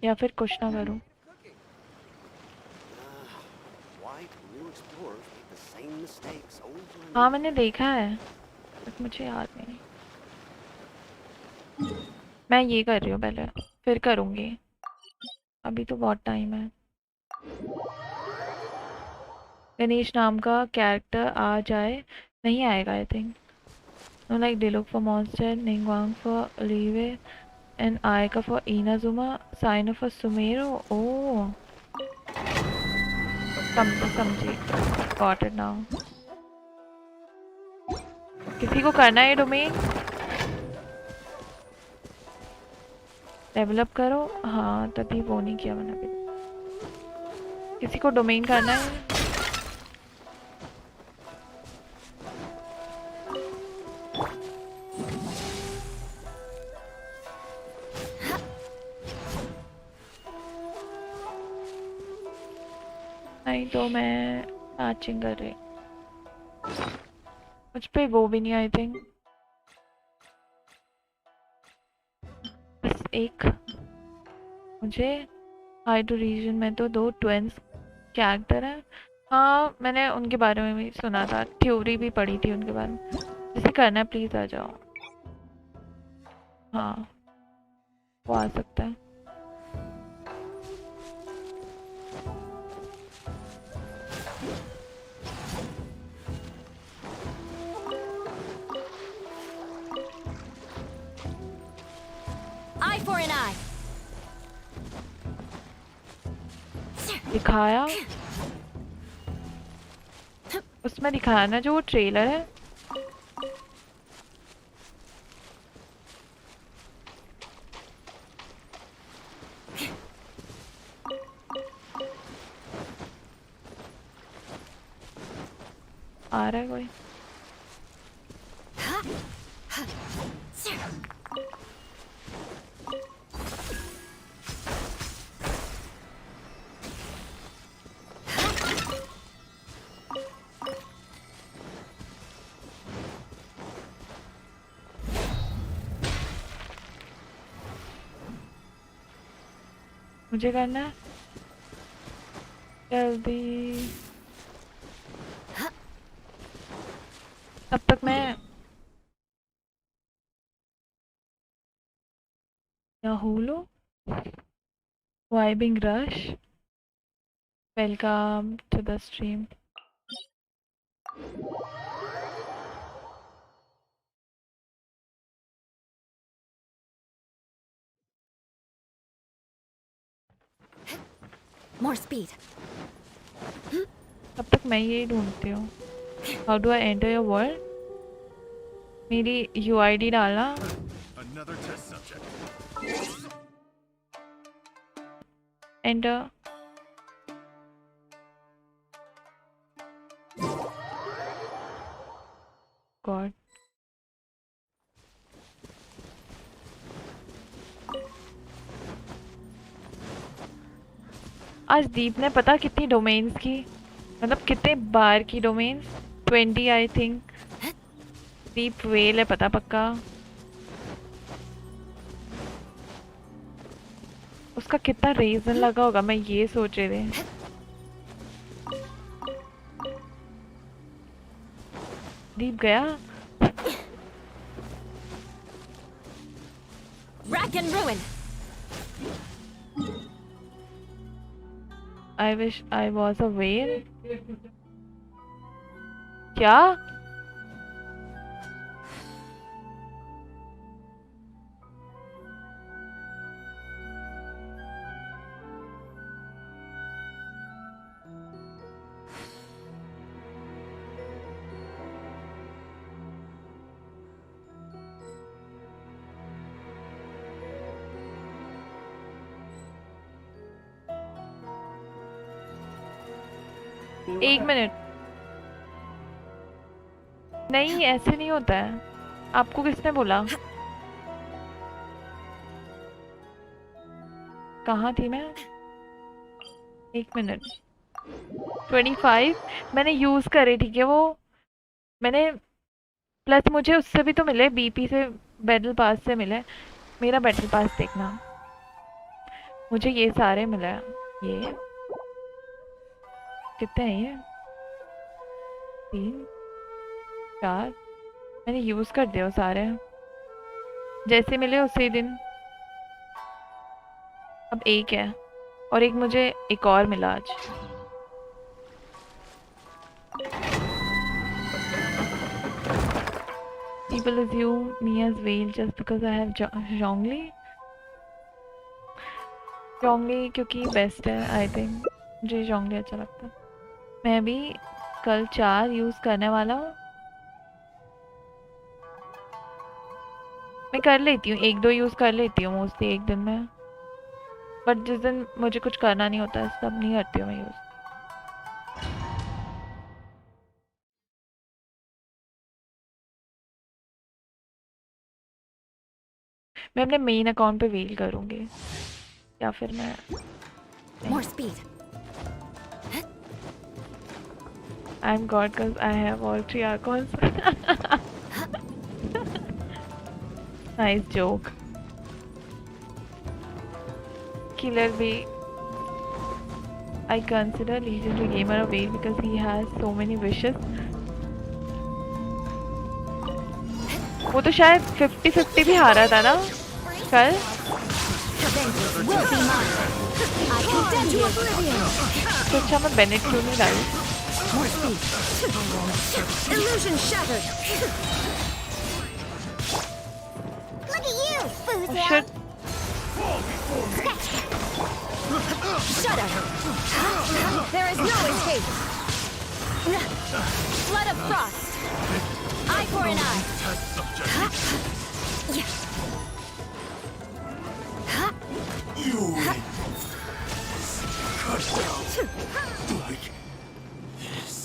या फिर कुछ ना करूं. हाँ मैंने देखा है बट मुझे याद नहीं. मैं ये कर रही हूँ पहले फिर करूँगी, अभी तो बहुत टाइम है. गणेश नाम का कैरेक्टर आ जाए, नहीं आएगा I think. No like Diluc for Mondstadt, Ningguang for Liyue and Ayaka for Inazuma, Cyno for Sumeru. Oh समझी, गॉट इट नाउ. किसी को करना है डोमेन डेवलप करो. हाँ तभी वो नहीं किया मैंने अभी. किसी को डोमेन करना है. नहीं तो मैं मैचिंग कर रही. मुझ पे वो भी नहीं आई थिंक. बस एक मुझे हाइड्रो रीजन में तो 2 ट्विंस कैरेक्टर हैं. हाँ मैंने उनके बारे में भी सुना था, थ्योरी भी पढ़ी थी उनके बारे में. जिसे करना है प्लीज आ जाओ. हाँ वो आ सकता है. Eye for an eye. दिखाया उसमें दिखाया ना जो वो ट्रेलर है. आ रहा है कोई. मुझे करना है जल्दी. तब तक मैं Yahoo vibing rush. Welcome to the stream. More speed. तब तक मैं यही ढूंढती हूँ. How do I enter your world? मेरी UID डालना. Another test subject. Enter. God. आज दीप ने पता कितनी डोमेन्स की मतलब कितने बार की domain? 20 I think. Deep well है पता पक्का। उसका कितना रीजन लगा होगा, मैं ये सोच रही थी। दीप गया। Rack and ruin. I wish I was a whale. क्या? एक मिनट। नहीं ऐसे नहीं होता है। आपको किसने बोला? कहाँ थी मैं? एक मिनट। 25 मैंने यूज करे, ठीक है वो। मैंने प्लस मुझे उससे भी तो मिले, बीपी से, बैटल पास से मिले। मेरा बैटल पास देखना, मुझे ये सारे मिले हैं। ये कितने हैं ये? 3 4 मैंने यूज कर दिया वो सारे, जैसे मिले उसी दिन। अब एक है और एक मुझे एक और मिला आज। People assume me as whale just because I have Zhongli. Zhongli क्योंकि बेस्ट है आई थिंक, मुझे Zhongli अच्छा लगता है। मैं भी कल 4 यूज करने वाला हूँ। मैं कर लेती हूँ, 1-2 यूज कर लेती हूँ मोस्टली एक दिन में, बट जिस दिन मुझे कुछ करना नहीं होता तब नहीं करती हूँ मैं यूज। मैं अपने मेन अकाउंट पे व्हील करूँगी या फिर मैं More speed. I'm God because I have all 3 icons. Nice joke. Killer Bee. I consider legendary gamer a whale because he has so many wishes. वो तो शायद 50-50 भी हारा था ना कल। Vengeance will be mine. I condemn you to oblivion. तो अच्छा मैं बेनेट क्यों नहीं लाई? More speed. Illusion shattered. Look at you, Foozia. Shit. Shut up. There is no escape. Flood of frost. Eye for an eye. Test subject. You win. Cut down. Like this.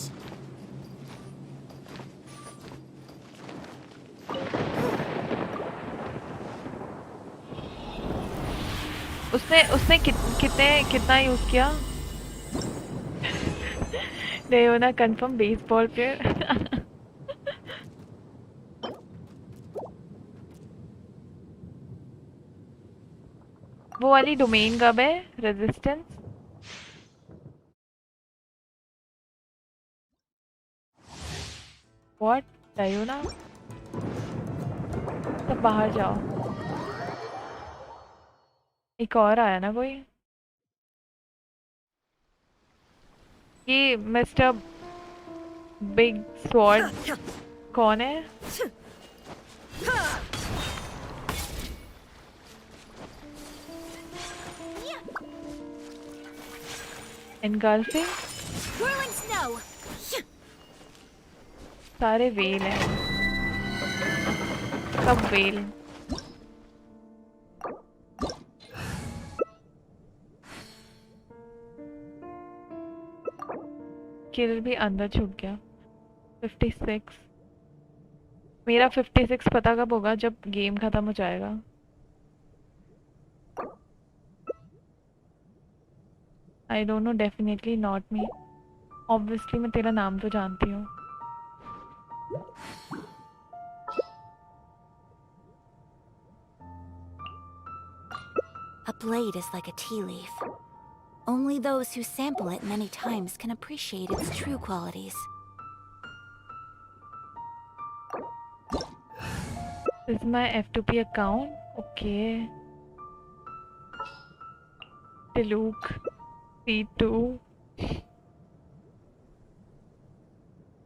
उसने कितना use किया? नहीं होना confirm baseball player. वो वाली domain कब है? Resistance what? डायोना सब बाहर जाओ। एक और आया ना कोई? ये मिस्टर बिग स्वॉर्ड कौन है? Engulfing Whirling snow. सारे वेल हैं, सब वेल। किल भी अंदर छुप गया। 56 मेरा 56 पता कब होगा? जब गेम खत्म हो जाएगा। I don't know, definitely not me. Obviously मैं तेरा नाम तो जानती हूँ। A blade is like a tea leaf. Only those who sample it many times can appreciate its true qualities. This is my F2P account. Okay. Luke C2.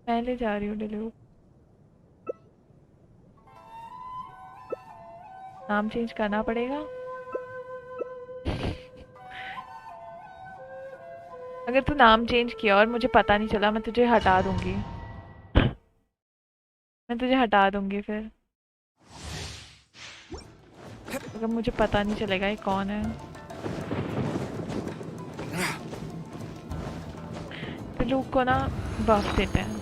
पहले जा रही हूँ डिलूक। नाम चेंज करना पड़ेगा। अगर तू नाम चेंज किया और मुझे पता नहीं चला, मैं तुझे हटा दूंगी। मैं तुझे हटा दूंगी फिर, अगर मुझे पता नहीं चलेगा ये कौन है। तो लूक को ना बफ देते हैं।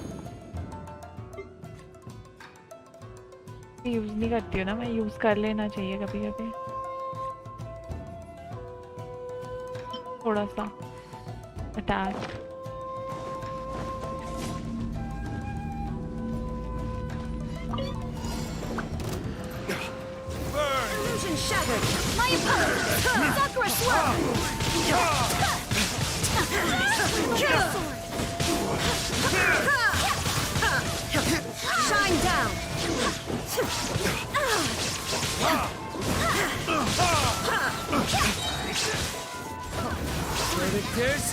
यूज नहीं करती हूँ ना मैं, यूज कर लेना चाहिए कभी कभी थोड़ा सा attack. Illusion shattered. My opponent, Sakura Swirl. Shine down. Predators.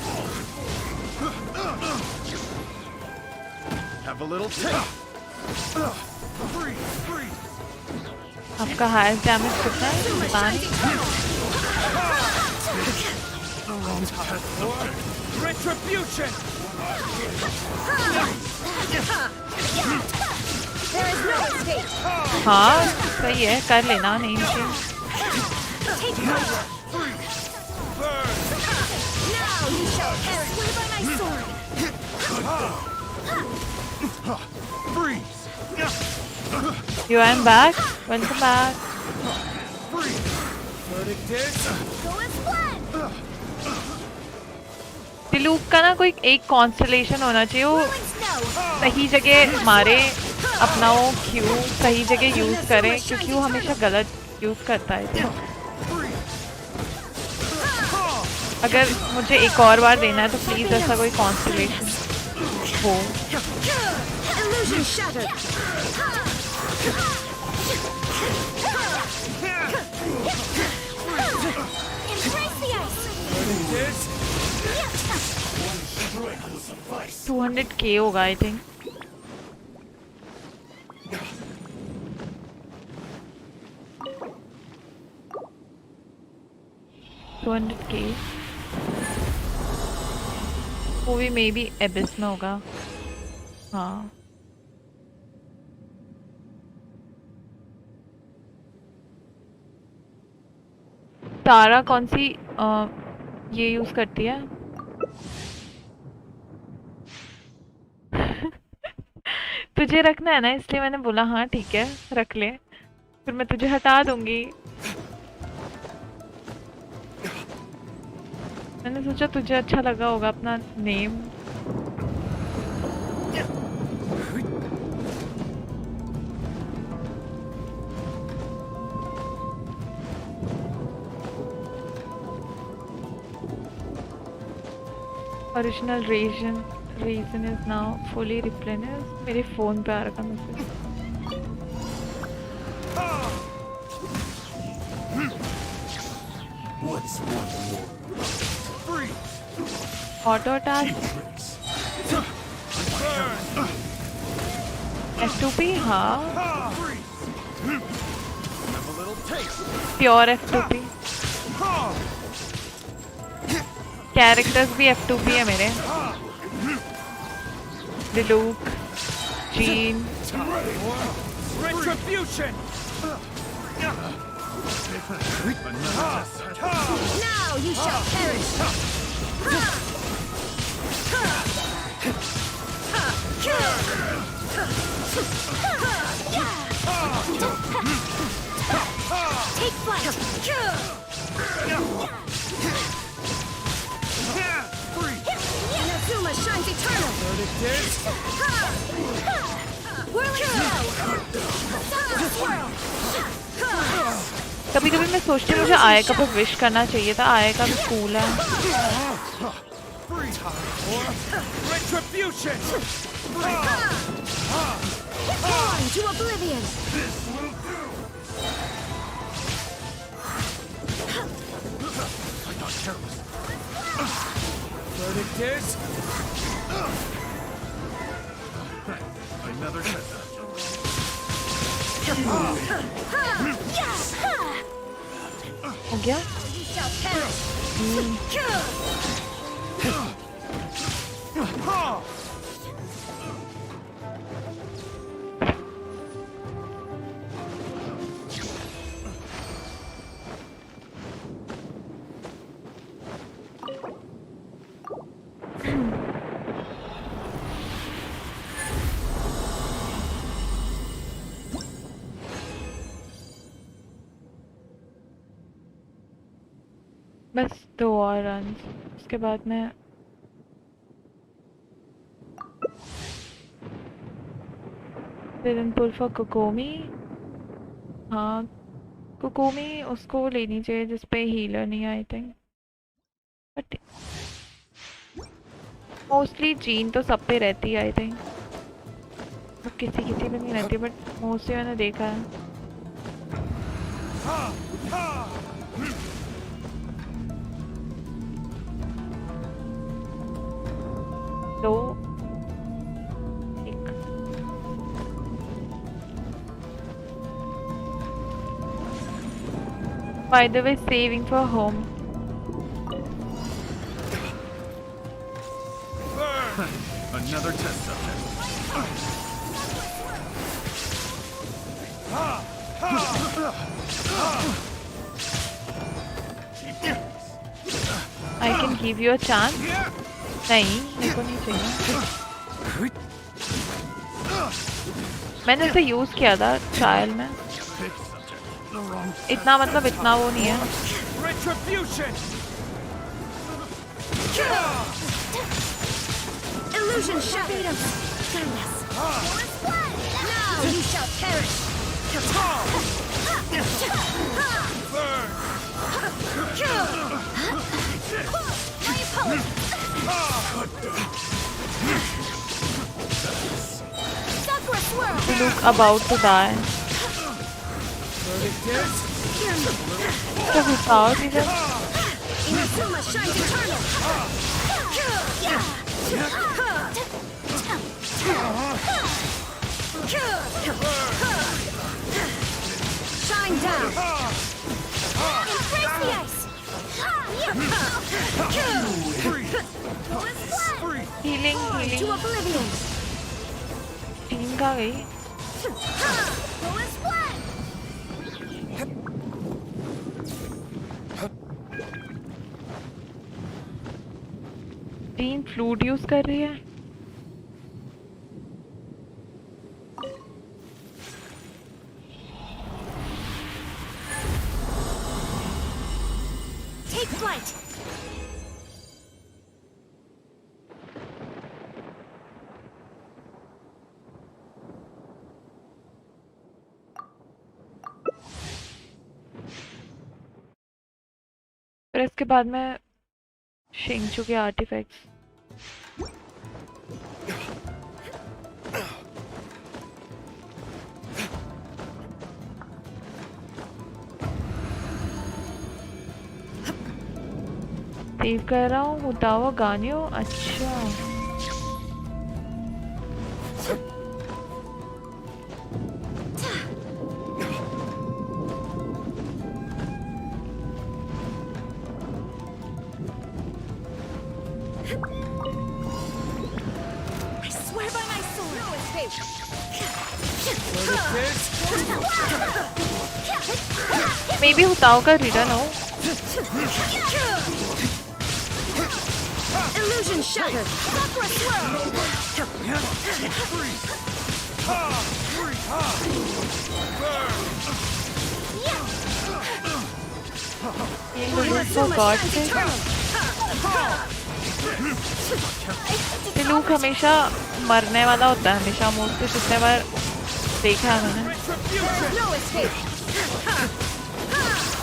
Have a little taste. Free. आपका हाईएस्ट डैमेज कितना है? Retribution. There is no escape. हाँ सही है, कर लेना नहीं मुझे। Take cover. Now you shall perish. Slay by my sword. Freeze. You are back. Welcome back. Predators. Go and blend. Look का ना कोई एक कॉन्स्टलेशन होना चाहिए, वो Snow. सही जगह मारे, अपना वो क्यू सही जगह यूज करे, क्योंकि वो हमेशा गलत यूज करता है। अगर मुझे एक और बार देना है तो प्लीज ऐसा कोई कॉन्स्टलेशन हो। Illusion shattered. Embrace the ice. 200k होगा आई थिंक। वो भी मे बी एबिस में होगा। हाँ तारा कौन सी ये यूज करती है? तुझे रखना है ना, इसलिए मैंने बोला हाँ ठीक है रख ले, फिर मैं तुझे हटा दूंगी। मैंने सोचा तुझे अच्छा लगा होगा अपना name. Original reason is now fully replenished. मेरे फोन पे आ रखा मैसेज। Auto attack F2P। हाँ प्योर F2P। कैरेक्टर्स भी F2P है मेरे। डिलूक, gene. Retribution. Now you shall perish. Take flight. Inazuma shines eternal. कभी कभी मैं सोचती हूँ मुझे आयका पे विश करना चाहिए था, आयका भी कूल है। Retribution! Born to oblivion! I got careless. Verdict is... Another test. हो गया? बस 2 और रन, उसके बाद मैं Didn't pull for कोकोमी। हाँ, कोकोमी उसको लेनी चाहिए जिस पे हीलर नहीं, I think. But mostly gene तो सब पे रहती है, आई थिंक। किसी किसी पे नहीं रहती, बट मोस्टली मैंने देखा है। तो एक by the way, saving for home. Another test subject. I can give you a chance. नहीं, मेरे को नहीं चाहिए। मैंने इसे यूज किया था ट्रायल में। इतना मतलब इतना वो नहीं है। Illusion shattered. Now you shall perish. My opponent. Sakura swirl. You look about to die. So without even. Inazuma shines eternal. Shine down. Embrace the ice. Healing, To healing. oblivion. Team कहाँ गई? Team flute use कर रही है। Take flight. फिर इसके बाद मैं शिंगचू के आर्टिफैक्ट्स सेव कर रहा हूँ। हुतावा गानियो, अच्छा I swear by my sword. No escape. May be Hu Tao का रिटर्न हो। Illusion shattered. Sakura swirl. ये लोग for God से लूक हमेशा मरने वाला होता है, हमेशा मोस्टली जितने बार देखा है मैंने।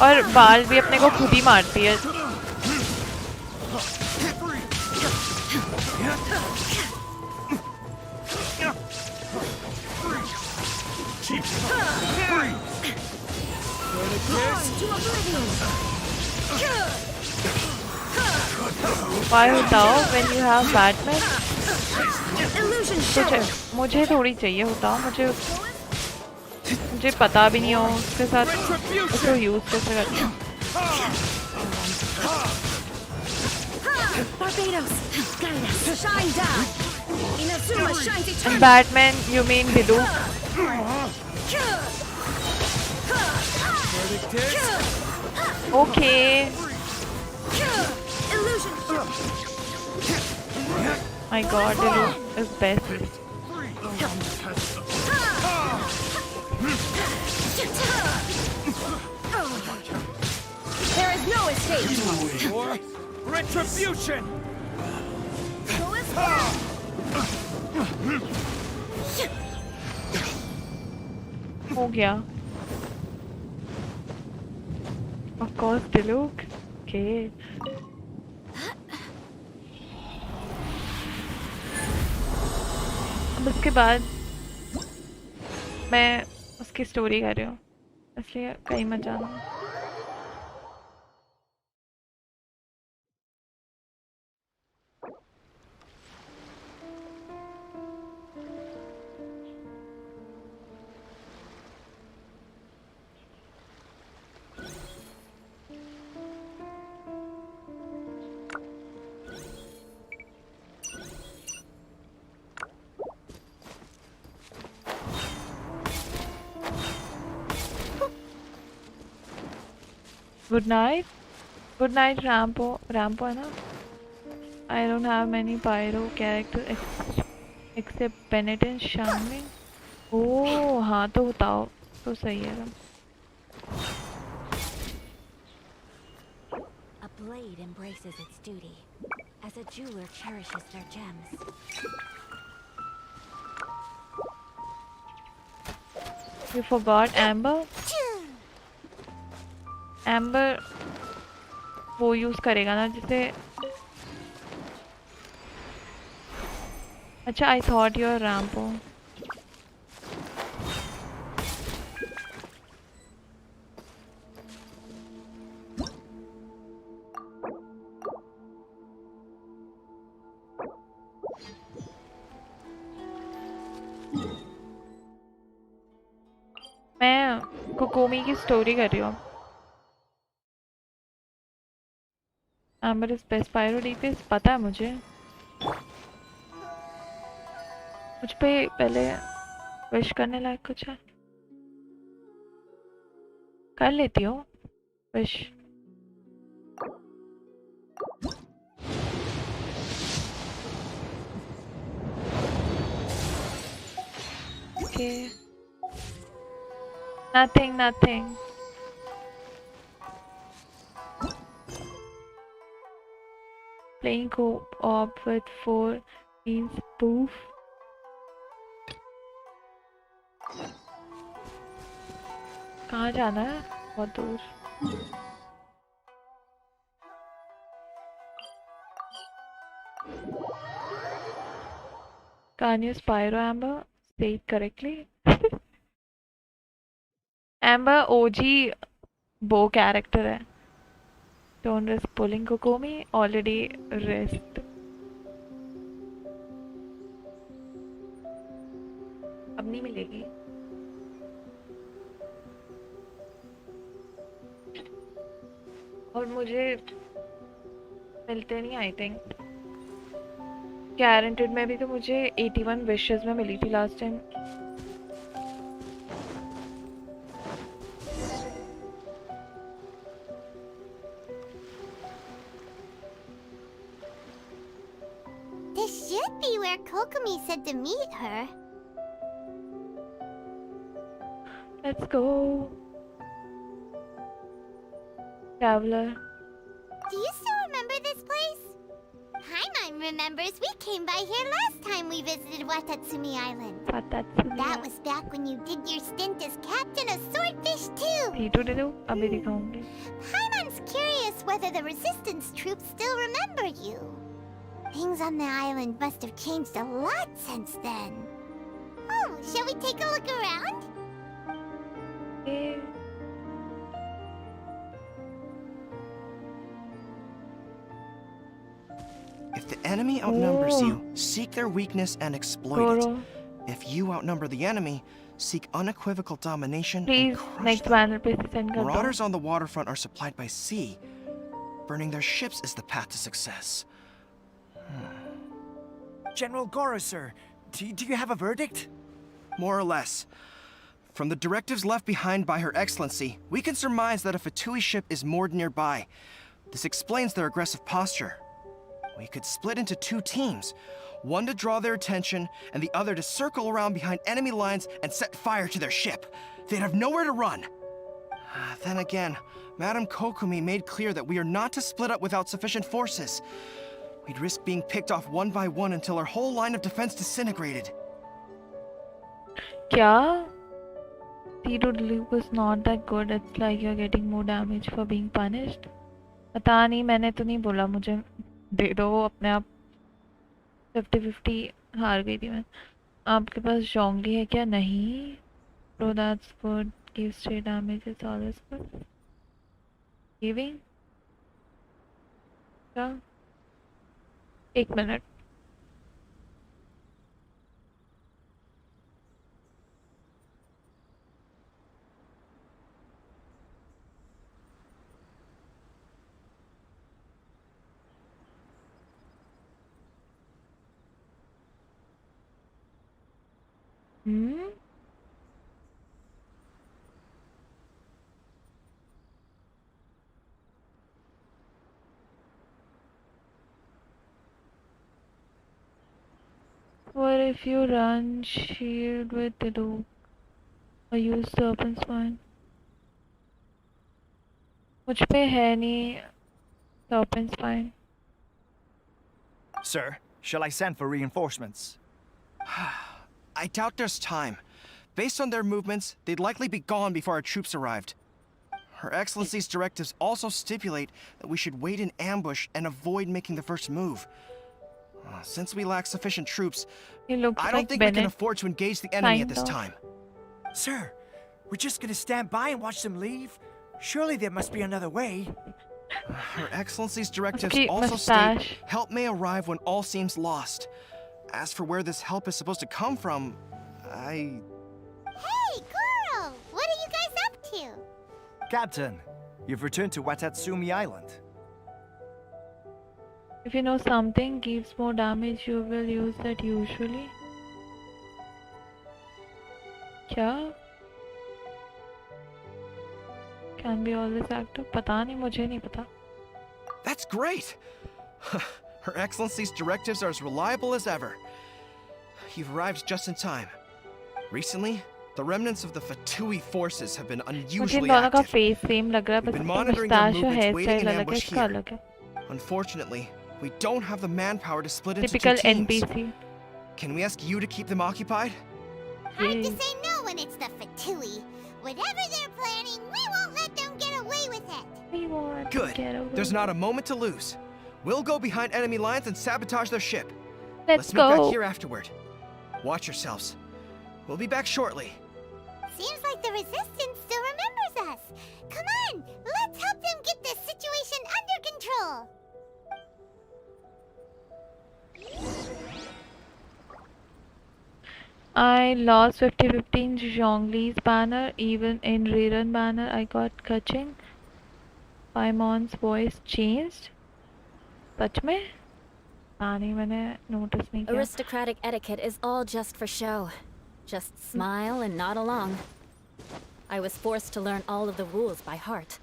और बाल भी अपने को खुद ही मारती है। Why होताओ when you have Batman? मुझे थोड़ी चाहिए होताओ, मुझे पता भी नहीं हो उसके साथ उसको यूज कैसे करते हैं। Batman, you mean Bidu? Okay. My God, Dilu is best. There is no escape. For retribution. हो गया। Of course, Dilu. Okay. अब उसके बाद मैं उसकी स्टोरी कर रही हूँ, इसलिए कहीं मत जाना। Good night. Good night, Rampo. Rampo है ना? I don't have many pyro characters except Bennett and Charming. ओह हाँ, तो बताओ तो सही है। A blade embraces its duty, as a jeweler cherishes their gems. You forgot Amber? Amber वो use करेगा ना जिसे। अच्छा, I thought you were Rampo. मैं कोकोमी की स्टोरी कर रही हूँ। Amber is best pyro DPS पता है मुझे। मुझ पे पहले विश करने लायक कुछ है? कर लेती हूँ wish. Okay. Nothing. Playing co-op with 4 means poof. कहाँ जाना है? बहुत दूर। Can you Spyro Amber? Say it correctly. Amber OG bow character है। Don't risk pulling Kokomi. Already risked. अब नहीं मिलेगी। और मुझे मिलते नहीं आई थिंक। गारंटेड में भी तो मुझे 81 विशेस में मिली थी last time. This should be where Kokomi said to meet her. Let's go. Traveler. Do you still remember this place? Paimon remembers we came by here last time we visited Watatsumi Island. Watatsumi That was back when you did your stint as captain of Swordfish too. Dito de do abhi dikhaungi. Paimon's curious whether the resistance troops still remember you. Things on the island must have changed a lot since then. Oh, shall we take a look around? Eh, If the enemy outnumbers Oh. you, seek their weakness and exploit it. Goro, If you outnumber the enemy, seek unequivocal domination please and crush next them. banner पे से send कर दो. Marauders on the waterfront are supplied by sea. Burning their ships is the path to success. General Goro, sir, do you have a verdict? More or less. From the directives left behind by Her Excellency, we can surmise that a Fatui ship is moored nearby. This explains their aggressive posture. We could split into 2 teams, one to draw their attention, and the other to circle around behind enemy lines and set fire to their ship. They'd have nowhere to run. Then again, Madame KOKOMI made clear that we are not to split up without sufficient forces. We'd risk being picked off one by one until our whole line of defense disintegrated. क्या? Zero Delete was not that good. It's like you're getting more damage for being punished. पता नहीं, मैंने तो नहीं बोला, मुझे दे दो अपने आप. 50-50 हार गई थी मैं. आपके पास जोंगली है क्या? नहीं. So that's good. Give straight damage is always good. Giving? क्या? 1 minute. Hmm? What if you run shield with the loop or use serpent spine? मुझ पे है नहीं serpent spine. Sir, shall I send for reinforcements? I doubt there's time. Based on their movements, they'd likely be gone before our troops arrived. Her Excellency's directives also stipulate that we should wait in ambush and avoid making the first move. Since we lack sufficient troops, He looks I don't like think we can Bennett. afford to engage the enemy at Kind this of. time. Sir, we're just gonna stand by and watch them leave? Surely there must be another way. Her Excellency's directives उसकी also state mustache. help may arrive when all seems lost. As for where this help is supposed to come from, Hey, Goro! What are you guys up to? Captain, you've returned to Watatsumi Island. If you know something gives more damage, you will use that usually. क्या? Can be always active. पता नहीं, मुझे नहीं पता. that's great! Her Excellency's directives are as reliable as ever. You've arrived just in time. Recently, the remnants of the Fatui forces have been मुझे इन unusually दोनों का active. face same लग रहा है, We've बस been इसकी monitoring their mustache और movements, hair waiting in style अलग है, ambush इसका here. अलग है. Unfortunately, we don't have the manpower to split into Typical 2 teams. NPC. Can we ask you to keep them occupied? Hard to Yay. say no when it's the Fatui. Whatever they're planning, we won't let them get away with it. We want to Good. get over. There's not a moment to lose. We'll go behind enemy lines and sabotage their ship. Let's meet back go. here afterward. Watch yourselves. We'll be back shortly. Seems like the Resistance still remembers us. Come on, let's help them get this situation under control. I lost 50-50 in Zhongli's banner. Even in rerun banner, I got catching. Paimon's voice changed. सच में? हाँ नहीं, मैंने notice नहीं किया. Aristocratic etiquette is all just for show. Just smile and nod along. I was forced to learn all of the rules by heart.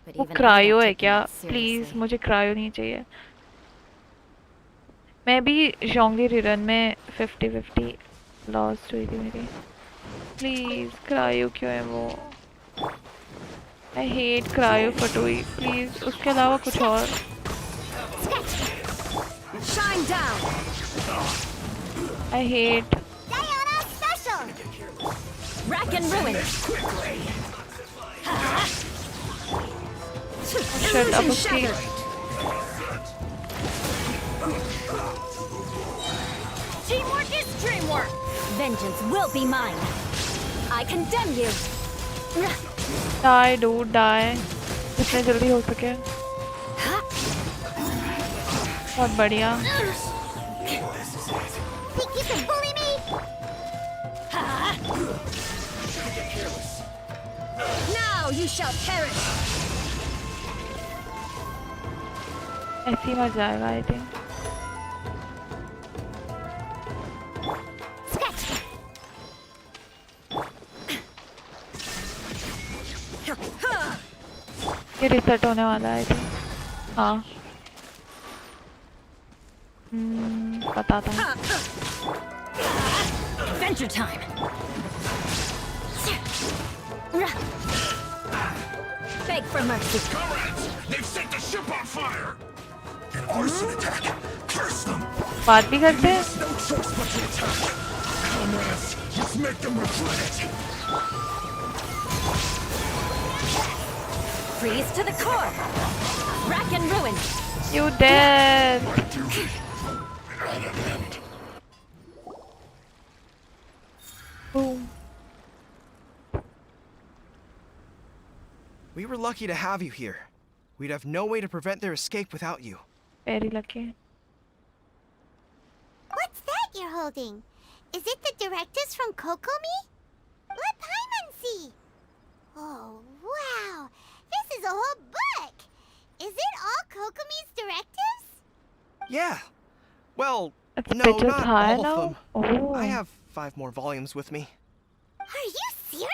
But वो even I cryo don't है take them क्या? that please seriously. मुझे cryo नहीं चाहिए. मैं भी जोंगली रिरन में 50-50 lost हुई थी मेरी. प्लीज क्रायो क्यों है वो? आई हेट क्रायो फटोई. प्लीज उसके अलावा कुछ और. Shine down! I hate. Diana special! Rack and ruin! Shut up, Illusion okay. shattered! Teamwork is dreamwork! Vengeance will be mine! I condemn you! Die, dude, die. जितने जल्दी हो सके. बहुत बढ़िया. Think you can bully me? Now you shall perish! ऐसे ही मर जाएगा, I think. ये रिसेट होने वाला है, I think. हाँ. पता था. Adventure time! Beg for mercy! Comrades, they've set the ship on fire! An arson attack! Curse them! बात भी करते हैं. No choice but to attack! Comrades, let's make them regret it! Freeze to the core! Rack and ruin! You dead. My duty at an end. Boom. We were lucky to have you here. We'd have no way to prevent their escape without you. Very lucky. What's that you're holding? Is it the directives from KOKOMI? Let Paimon see! Oh, wow! This is a whole book! Is it all KOKOMI's directives? Yeah. Well, It's no, bitches not high all now? of them. Oh. I have 5 more volumes with me. Are you serious?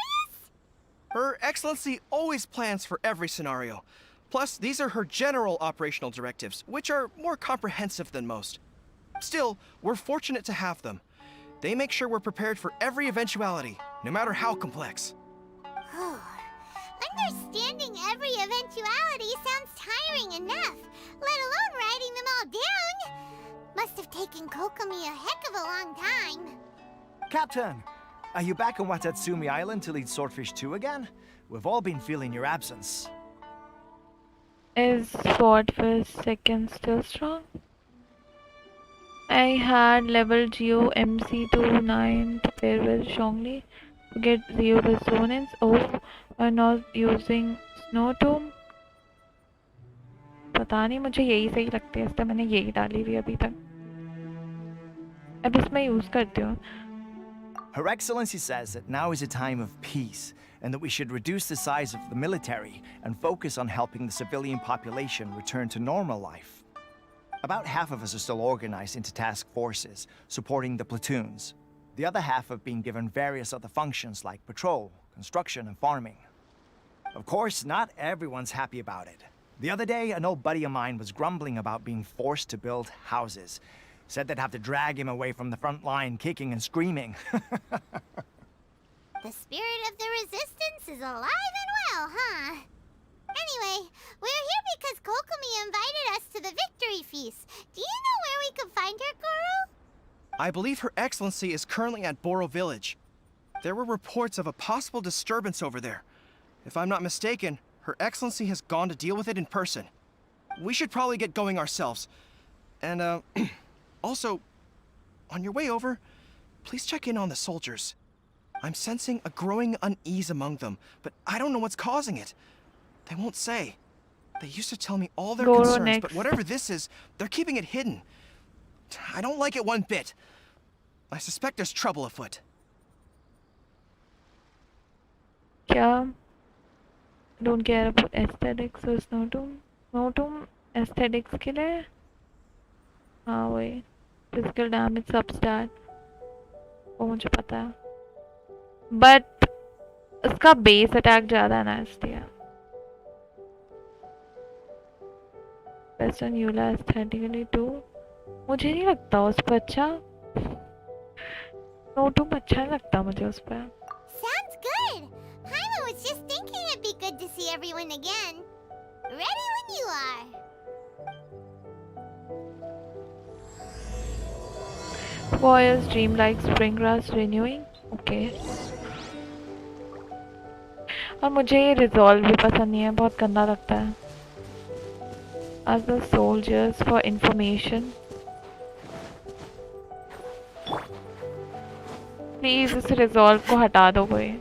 Her Excellency always plans for every scenario. Plus, these are her general operational directives, which are more comprehensive than most. Still, we're fortunate to have them. They make sure we're prepared for every eventuality, no matter how complex. Understanding every eventuality sounds tiring enough, let alone writing them all down. Must have taken KOKOMI a heck of a long time. Captain, are you back on Watatsumi Island to lead Swordfish 2 again? We've all been feeling your absence. Is Swordfish second still strong? I had level Geo MC2 9 to pair with Zhongli to get Zero Resonance. Oh, I'm not using Snow Tomb. पता नहीं, मुझे यही सही लगती है, इसलिए मैंने यही डाली हुई अभी तक. अब इसमें यूज करती हूँ. Her Excellency says that now is a time of peace, and that we should reduce the size of the military and focus on helping the civilian population return to normal life. About half of us are still organized into task forces, supporting the platoons. The other half have been given various other functions like patrol, construction, and farming. Of course, not everyone's happy about it. The other day, an old buddy of mine was grumbling about being forced to build houses. Said they'd have to drag him away from the front line, kicking and screaming. The spirit of the resistance is alive and well, huh? Anyway, we're here because KOKOMI invited us to the victory feast. Do you know where we can find her, Goro? I believe Her Excellency is currently at Boro Village. There were reports of a possible disturbance over there. If I'm not mistaken, Her Excellency has gone to deal with it in person. We should probably get going ourselves. And, also, on your way over, please check in on the soldiers. I'm sensing a growing unease among them, but I don't know what's causing it. They won't say. They used to tell me all their Goro concerns, next. but whatever this is, they're keeping it hidden. I don't like it one bit. I suspect there's trouble afoot. क्या? Don't care about aesthetics or Snow Tomb. Snow Tomb aesthetics के लिए. हाँ वही. Physical damage substat. वो मुझे पता है. But उसका base attack ज़्यादा है ना इसलिए. Best on Eula aesthetically too. मुझे नहीं लगता उस पर अच्छा. Snow Tomb अच्छा नहीं लगता मुझे उस पर. Sounds good. Paimon was just thinking it'd be good to see everyone again. Ready when you are. Warriors dream like spring grass renewing. Okay. और मुझे ये रिजॉल्व भी पसंद नहीं है, बहुत गंदा लगता है. As the soldiers for information. Please इस रिजॉल्व को हटा दो कोई.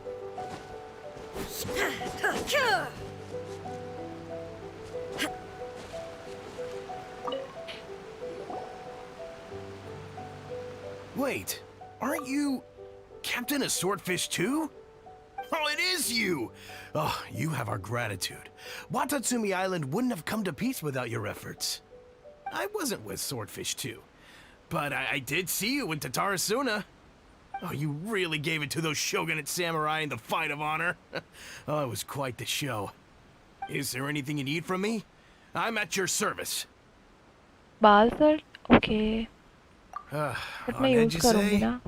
Wait, aren't you Captain of Swordfish too? Oh, it is you! Oh, you have our gratitude. Watatsumi Island wouldn't have come to peace without your efforts. I wasn't with Swordfish too, but I did see you in Tatarasuna. Oh, you really gave it to those shogunate samurai in the fight of honor. Oh, it was quite the show. Is there anything you need from me? I'm at your service. Balsar? Okay. But मैं use करूँगी ना.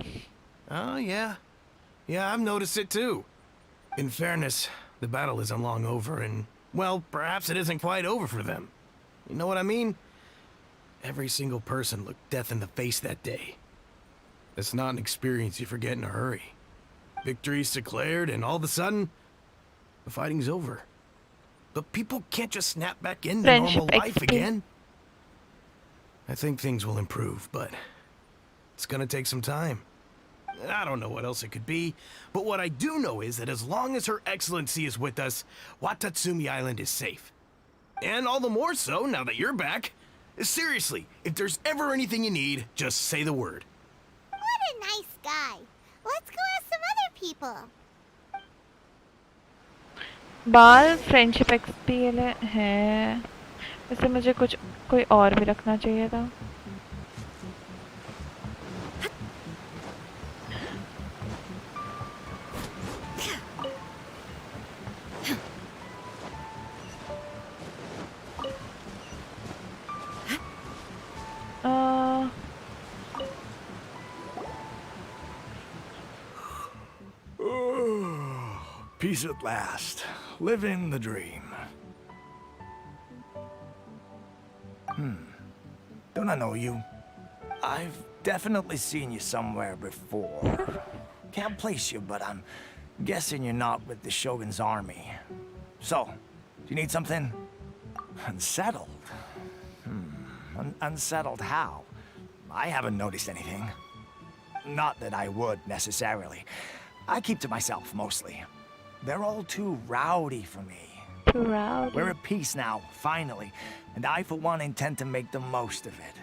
Oh, yeah. Yeah, I've noticed it too. In fairness, the battle isn't long over and, well, perhaps it isn't quite over for them. You know what I mean? Every single person looked death in the face that day. It's not an experience you forget in a hurry. Victory's declared and all of a sudden, the fighting's over. But people can't just snap back into normal life again. I think things will improve, but it's gonna take some time. I don't know what else it could be, but what I do know is that as long as Her Excellency is with us, Watatsumi Island is safe. And all the more so now that you're back. Seriously, if there's ever anything you need, just say the word. What a nice guy. Let's go ask some other people. बाल friendship experience है. वैसे मुझे कुछ कोई और भी रखना चाहिए था. Peace at last. Living the dream. Don't I know you? I've definitely seen you somewhere before. Can't place you, but I'm guessing you're not with the Shogun's army. So, do you need something? Unsettled? Unsettled how? I haven't noticed anything. Not that I would, necessarily. I keep to myself, mostly. They're all too rowdy for me. Too rowdy? We're at peace now, finally. And I, for one, intend to make the most of it.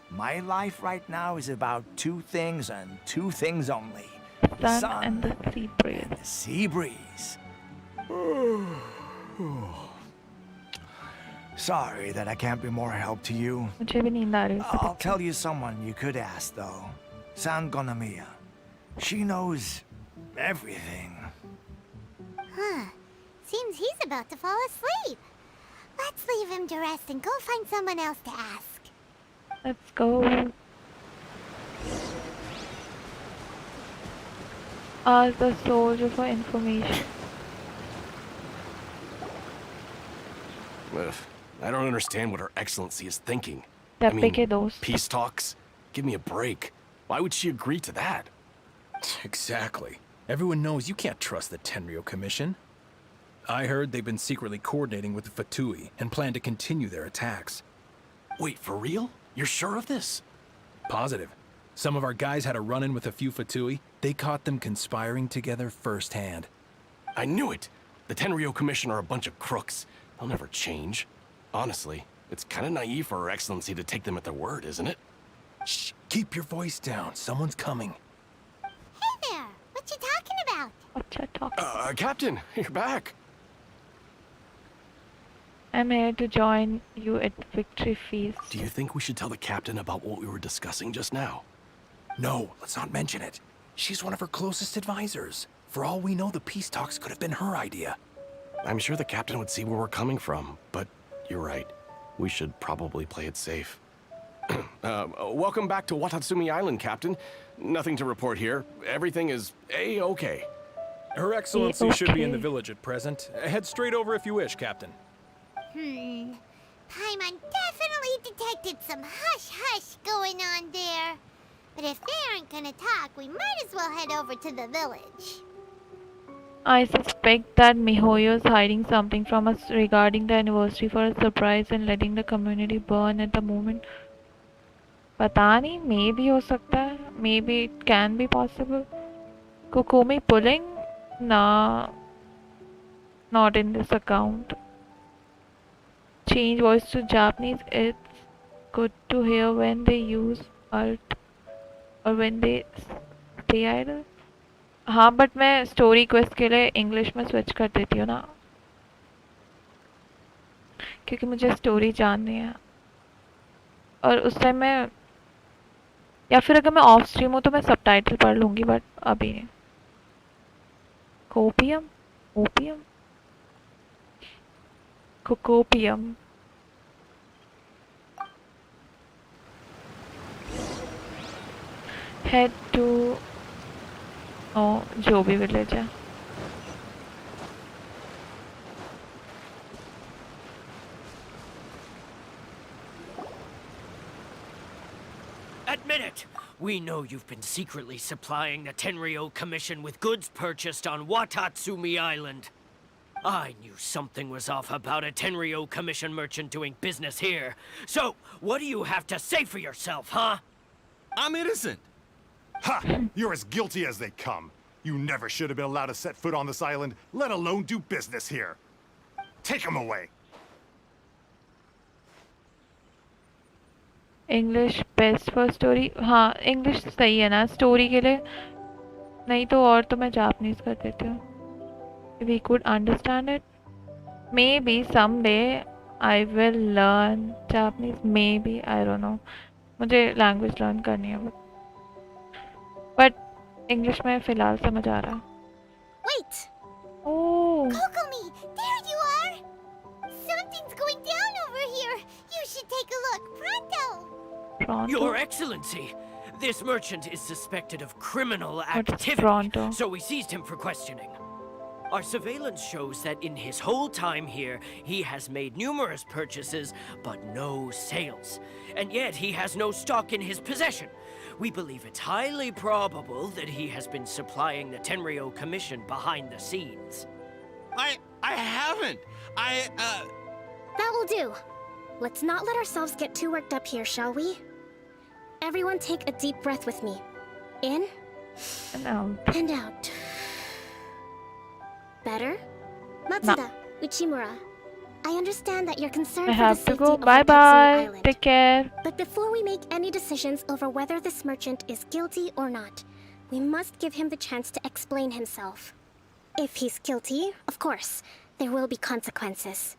My life right now is about two things and two things only. The sun and the sea breeze. And the sea breeze. Sorry that I can't be more help to you. मुझे भी नींद आ रही है. I'll tell you someone you could ask, though. San Gonomiya. She knows everything. Huh. Seems he's about to fall asleep. Let's leave him to rest and go find someone else to ask. Let's go. Ask the soldier for information. I don't understand what Her Excellency is thinking. I mean, peace talks? Give me a break. Why would she agree to that? Exactly. Everyone knows you can't trust the Tenryo Commission. I heard they've been secretly coordinating with the Fatui and plan to continue their attacks. Wait, for real? You're sure of this? Positive. Some of our guys had a run-in with a few Fatui. They caught them conspiring together firsthand. I knew it! The Tenryo Commission are a bunch of crooks. They'll never change. Honestly, it's kind of naive for Her Excellency to take them at their word, isn't it? Shh! Keep your voice down. Someone's coming. Hey there! What you talking about? What you talking? Captain, you're back. I'm here to join you at the victory feast. Do you think we should tell the captain about what we were discussing just now? No, let's not mention it. She's one of her closest advisors. For all we know, the peace talks could have been her idea. I'm sure the captain would see where we're coming from, but you're right. We should probably play it safe. Welcome back to Watatsumi Island, Captain. Nothing to report here. Everything is A-okay. Her Excellency should be in the village at present. Head straight over if you wish, Captain. Paimon definitely detected some hush-hush going on there. But if they aren't gonna talk, we might as well head over to the village. I suspect that Mihoyo is hiding something from us regarding the anniversary for a surprise and letting the community burn at the moment. पता नहीं, maybe हो सकता है. Maybe it can be possible. Kokomi pulling? Nah, not in this account. Change voice to Japanese. It's good to hear when they use alt or when they stay idle. हाँ, but मैं story quest के लिए English में switch कर देती हूँ ना, क्योंकि मुझे स्टोरी जाननी है. और उस टाइम मैं, या फिर अगर मैं ऑफ स्ट्रीम हूँ तो मैं सबटाइटल पढ़ लूँगी, बट अभी नहीं. Copium, opium, cocopium. Head to जो भी विलेज है. Admit it! We know you've been secretly supplying the Tenryou Commission with goods purchased on Watatsumi Island. I knew something was off about a Tenryou Commission merchant doing business here. So, what do you have to say for yourself, huh? I'm innocent! Ha! You're as guilty as they come. You never should have been allowed to set foot on this island, let alone do business here. Take him away. English best for story. हाँ, English सही है ना story के लिए. नहीं तो और तो मैं जापानीज कर देती हूँ. We could understand it. Maybe someday I will learn Japanese. Maybe, I don't know. मुझे लैंग्वेज लर्न करनी है बट इंग्लिश में फिलहाल समझ आ रहा है. Wait! Oh, Kokomi, there you are! Something's going down over here. You should take a look, pronto! Pronto. Your Excellency! This merchant is suspected of criminal What is activity, Pronto? so we seized him for questioning. Our surveillance shows that in his whole time here, he has made numerous purchases, but no sales. And yet he has no stock in his possession. We believe it's highly probable that he has been supplying the Tenryou Commission behind the scenes. I haven't! That will do. Let's not let ourselves get too worked up here, shall we? Everyone take a deep breath with me. In. And out. And out. Better? Matsuda, Uchimura, I understand that you're concerned I for the have to safety go. of Bye Watatsumi bye. Island. Take care. But before we make any decisions over whether this merchant is guilty or not, we must give him the chance to explain himself. If he's guilty, of course, there will be consequences.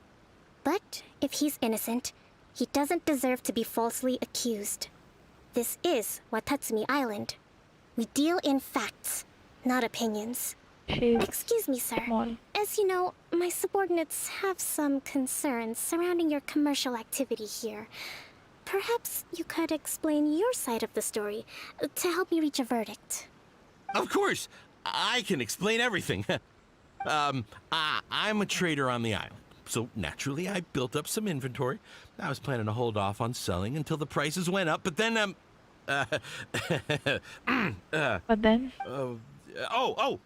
But if he's innocent, he doesn't deserve to be falsely accused. This is Watatsumi Island. We deal in facts, not opinions. She's Excuse me, sir. small. As you know, my subordinates have some concerns surrounding your commercial activity here. Perhaps you could explain your side of the story to help me reach a verdict. Of course, I can explain everything. I'm a trader on the island, so naturally I built up some inventory. I was planning to hold off on selling until the prices went up, but then But then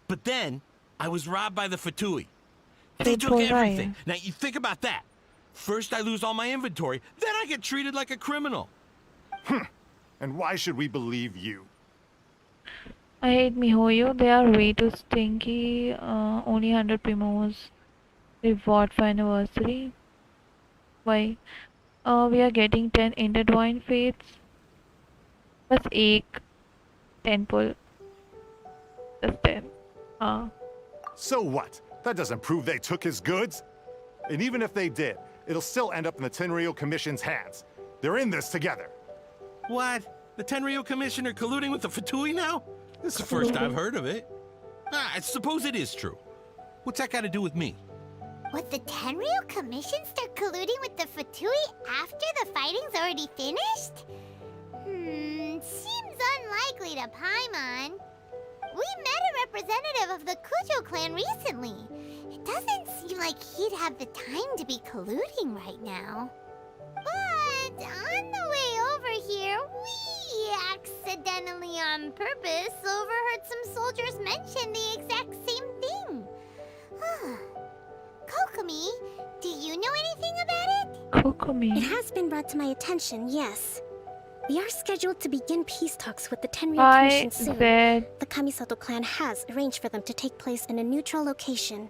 but then I was robbed by the Fatui. They They took pulled everything. Ryan. Now you think about that. First I lose all my inventory, then I get treated like a criminal. And why should we believe you? I hate Mihoyo. They are way too stinky. Only 100 primos. Reward for anniversary. Why? We are getting 10 intertwined fates. बस एक 10 pull. Just 10. So what? That doesn't prove they took his goods. And even if they did, it'll still end up in the Tenryou Commission's hands. They're in this together. What? The Tenryou Commission are colluding with the Fatui now? This is the first I've heard of it. I suppose it is true. What's that got to do with me? Would the Tenryou Commission start colluding with the Fatui after the fighting's already finished? Seems unlikely to Paimon. We met a representative of the Kujo clan recently. It doesn't seem like he'd have the time to be colluding right now. But on the way over here, we he accidentally on purpose overheard some soldiers mention the exact same thing. Kokomi, do you know anything about it? KOKOMI. It has been brought to my attention, yes. We are scheduled to begin peace talks with the Tenryou Hi, Commission soon. Zed. The Kamisato clan has arranged for them to take place in a neutral location.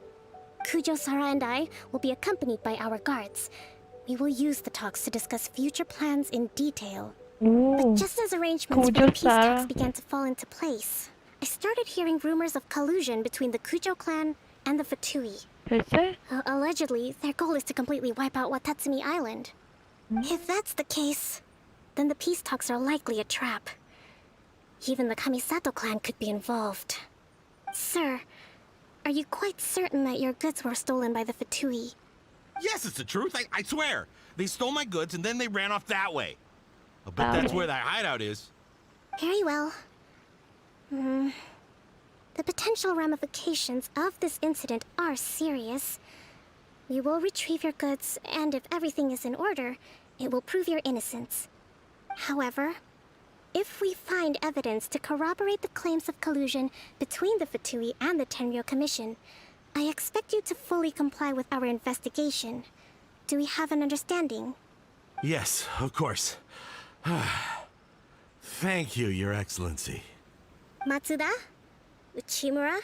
Kujo, Sara, and I will be accompanied by our guards. We will use the talks to discuss future plans in detail. But Ooh. just as arrangements for Kujo, the peace talks Sara. began to fall into place, I started hearing rumors of collusion between the Kujo clan and the Fatui. फिर से? Allegedly, their goal is to completely wipe out Watatsumi Island. If that's the case, then the peace talks are likely a trap. Even the Kamisato clan could be involved. Sir, are you quite certain that your goods were stolen by the Fatui? Yes, it's the truth. I swear. They stole my goods and then they ran off that way. I'll bet That that's way. where that hideout is. Very well. The potential ramifications of this incident are serious. We will retrieve your goods, and if everything is in order, it will prove your innocence. However, if we find evidence to corroborate the claims of collusion between the Fatui and the Tenryou Commission, I expect you to fully comply with our investigation. Do we have an understanding? Yes, of course. Thank you, Your Excellency. Matsuda? Uchimura?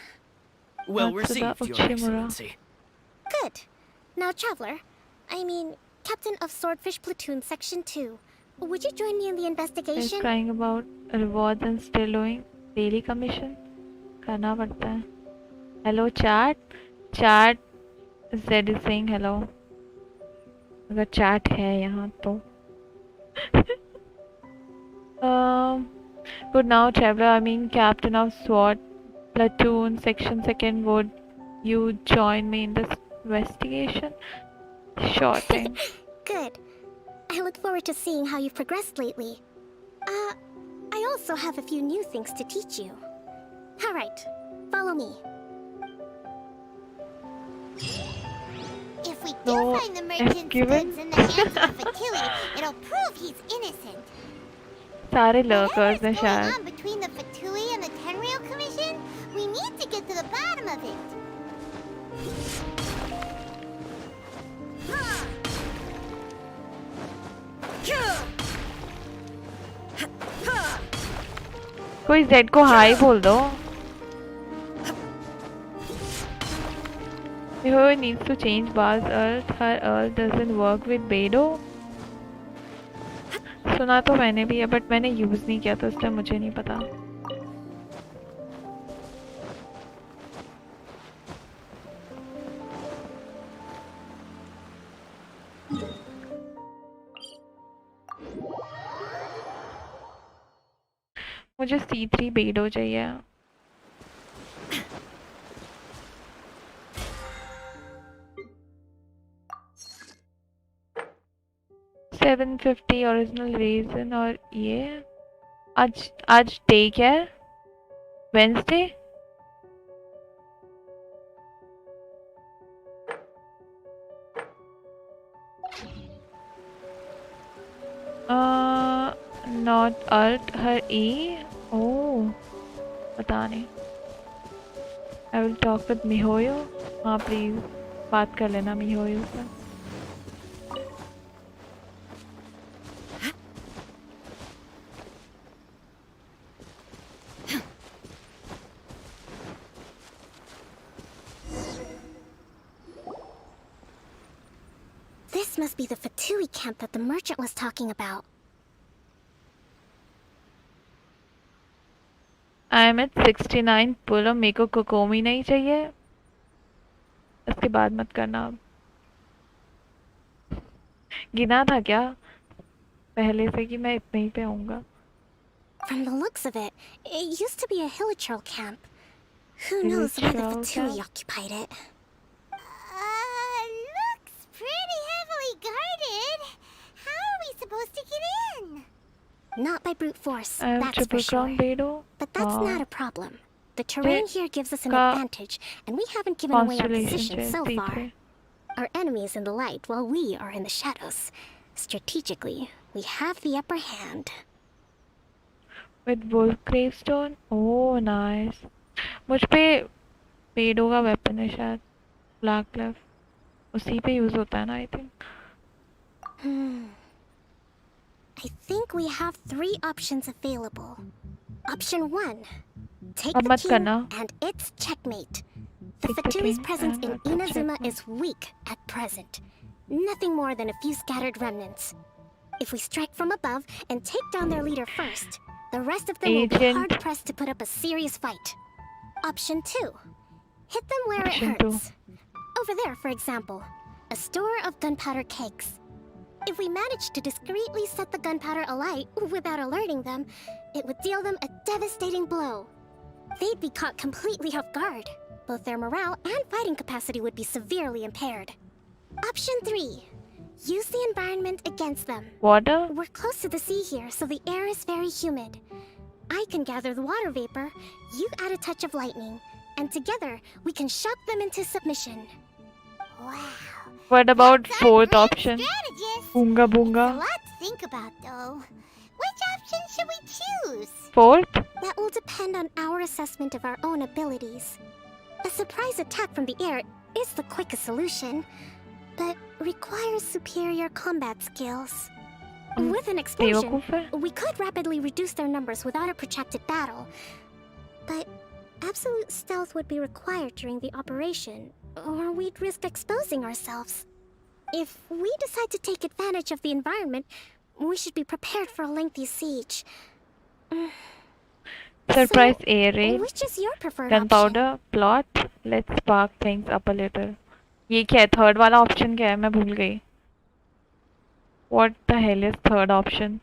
Well Matsuda received, Your Uchimura. Excellency. Good. Now, Traveler, Captain of Swordfish Platoon Section 2, would you join me in the He's investigation? crying about rewards and still doing daily commission. करना पड़ता है. Hello chat. Chat. Zed is saying hello. अगर chat है यहाँ तो. Good now, Traveler. Captain of SWAT Platoon Section 2nd. Would you join me in this investigation? Sure thing. Good. I look forward to seeing how you've progressed lately. I also have a few new things to teach you. Alright, follow me. If we do No, find the merchant's given. goods in the hands of Fatui, it'll prove he's innocent. सारे lurkers Whatever's हैं going शायद. on between the Fatui and the Tenryou Commission, we need to get to the bottom of it. कोई Z को हाय बोल दो. Mihoyo needs to change Bar's ult. Her ult doesn't work with Beidou. सुना तो मैंने भी है बट मैंने यूज नहीं किया तो इसलिए मुझे नहीं पता. मुझे C3 बेडो चाहिए. 750 ओरिजिनल रेजन और ये आज डे क्या है? Wednesday. Not alt her E. Oh पता नहीं. I will talk with miHoYo. हाँ प्लीज बात कर लेना मिहोयो से. This must be the Fatui camp that the merchant was talking about. I am at 69 पुल और मेरे को कोकोमी नहीं चाहिए. इसके बाद मत करना. गिना था क्या पहले से कि मैं इतने ही पे आऊंगा. From the looks of it, it used to be a Hilichurl camp. Who knows why the Hilichurl Fatui camp? occupied it? Looks pretty heavily guarded. How are we supposed to get in? Not by brute force, I have that's for triple sure. crown Beidou. But that's not a problem. The terrain here gives us an का advantage, and we haven't given away our constellation position से so far. C3. Our enemy is in the light, while we are in the shadows. Strategically, we have the upper hand. With wolf gravestone. Oh, nice. मुझ पे पेड़ों का weapon है शायद. Black Cliff. उसी पे use होता है ना I think. I think we have 3 options available. Option 1. Take अब the मत king करना. and it's checkmate. The Take the Fatui's king presence in and it's Inazuma checkmate. is weak at present. Nothing more than a few scattered remnants. If we strike from above and take down their leader first, the rest of them will be Agent. hard-pressed to put up a serious fight. Option 2. Hit them where Option it hurts. Over there, for example. A store of gunpowder cakes. If we manage to discreetly set the gunpowder alight without alerting them, it would deal them a devastating blow. They'd be caught completely off guard. Both their morale and fighting capacity would be severely impaired. Option 3. Use the environment against them. Water? We're close to the sea here, so the air is very humid. I can gather the water vapor, you add a touch of lightning, and together we can shock them into submission. Wow. What about That's a fourth great option? strategist. Boonga It's a boonga. lot to think about, though. Which option should we choose? Fourth? That will depend on our assessment of our own abilities. A surprise attack from the air is the quickest solution, but requires superior combat skills. With an explosion, बेवकूफ है. we could rapidly reduce their numbers without a protracted battle. But absolute stealth would be required during the operation, or we'd risk exposing ourselves. If we decide to take advantage of the environment, we should be prepared for a lengthy siege. Surprise So, air raid. which is your preferred option? Gunpowder. Plot. Let's spark things up a little. ये क्या है? Third वाला option क्या है? मैं भूल गई. What the hell is third option?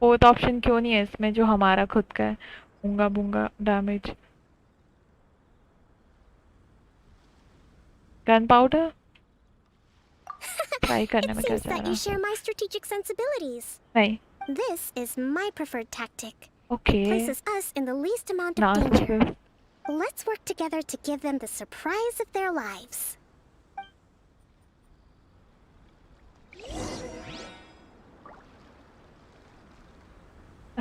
Fourth option क्यों नहीं है इसमें जो हमारा खुद का है? बूंगा बूंगा डैमेज. Gunpowder? ट्राई करने में It क्या seems जा that रहा you है? share my strategic sensibilities. नहीं. This is my preferred tactic. Okay. Places us in the least amount of Nice. danger. Let's work together to give them the surprise of their lives.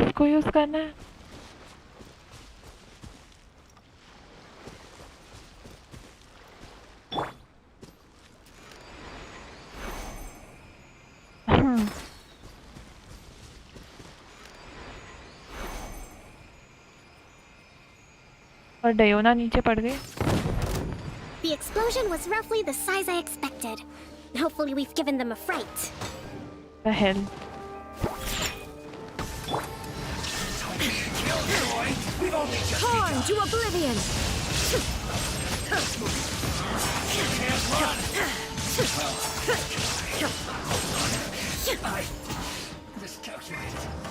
इसको use करना है. और डयोना नीचे पड़ गई. The explosion was roughly the size I expected. Hopefully we've given them a fright. The hell. Torn to oblivion!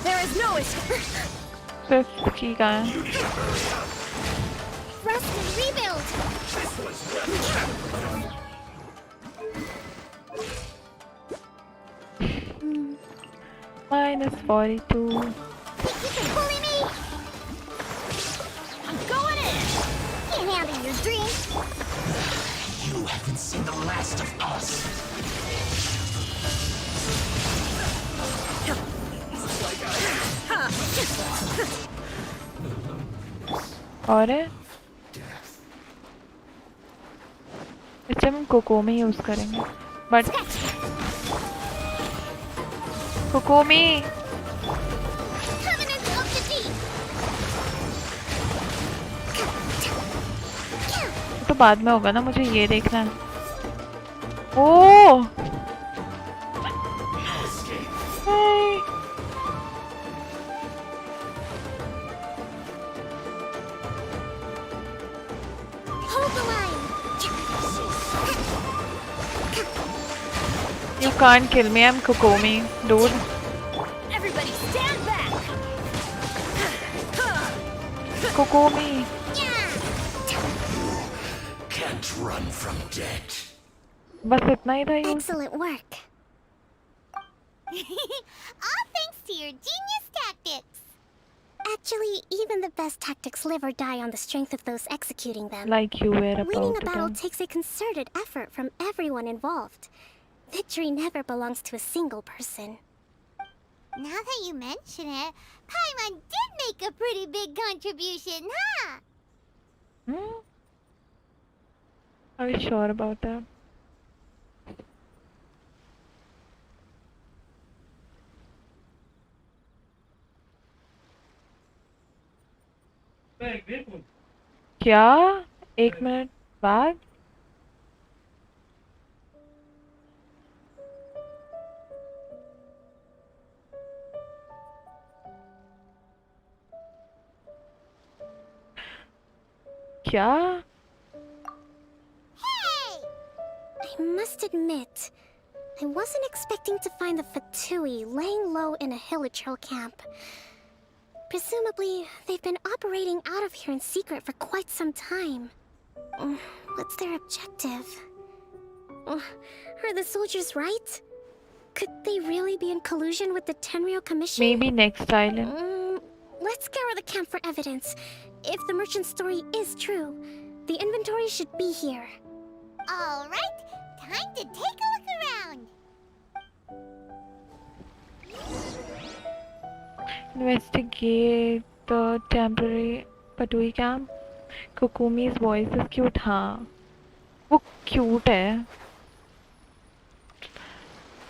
There is no escape! Fifth की कहाँ है? Rust and rebuild! Minus 42. Think you can bully me? I'm going in! Can't handle your dream! You haven't seen the last of us. और है? इससे हम Kokomi use करेंगे. But Kokomi Covenant of the Deep! तो बाद में होगा ना. मुझे ये देखना है. ओह Hey. Hold the line! You can't kill me. I'm Kokomi, dude. Everybody stand back! Kokomi. Can't run from death. बस इतना ही था use. Excellent work. All thanks to your genius tactics! Actually, even the best tactics live or die on the strength of those executing them. Like you were Winning about a to battle do. takes a concerted effort from everyone involved. Victory never belongs to a single person. Now that you mention it, Paimon did make a pretty big contribution, huh? Hmm? Are you sure about that? क्या? 1 minute बाद? क्या? I must admit, I wasn't expecting to find the Fatui laying low in a Hilichurl camp. Presumably, they've been operating out of here in secret for quite some time. What's their objective? Are the soldiers right? Could they really be in collusion with the Tenryou Commission? Maybe next island. Let's scour the camp for evidence. If the merchant's story is true, the inventory should be here. All right, time to take a look around. Investigate the temporary Patui camp. Kokomi's voice is cute. हाँ, वो cute है.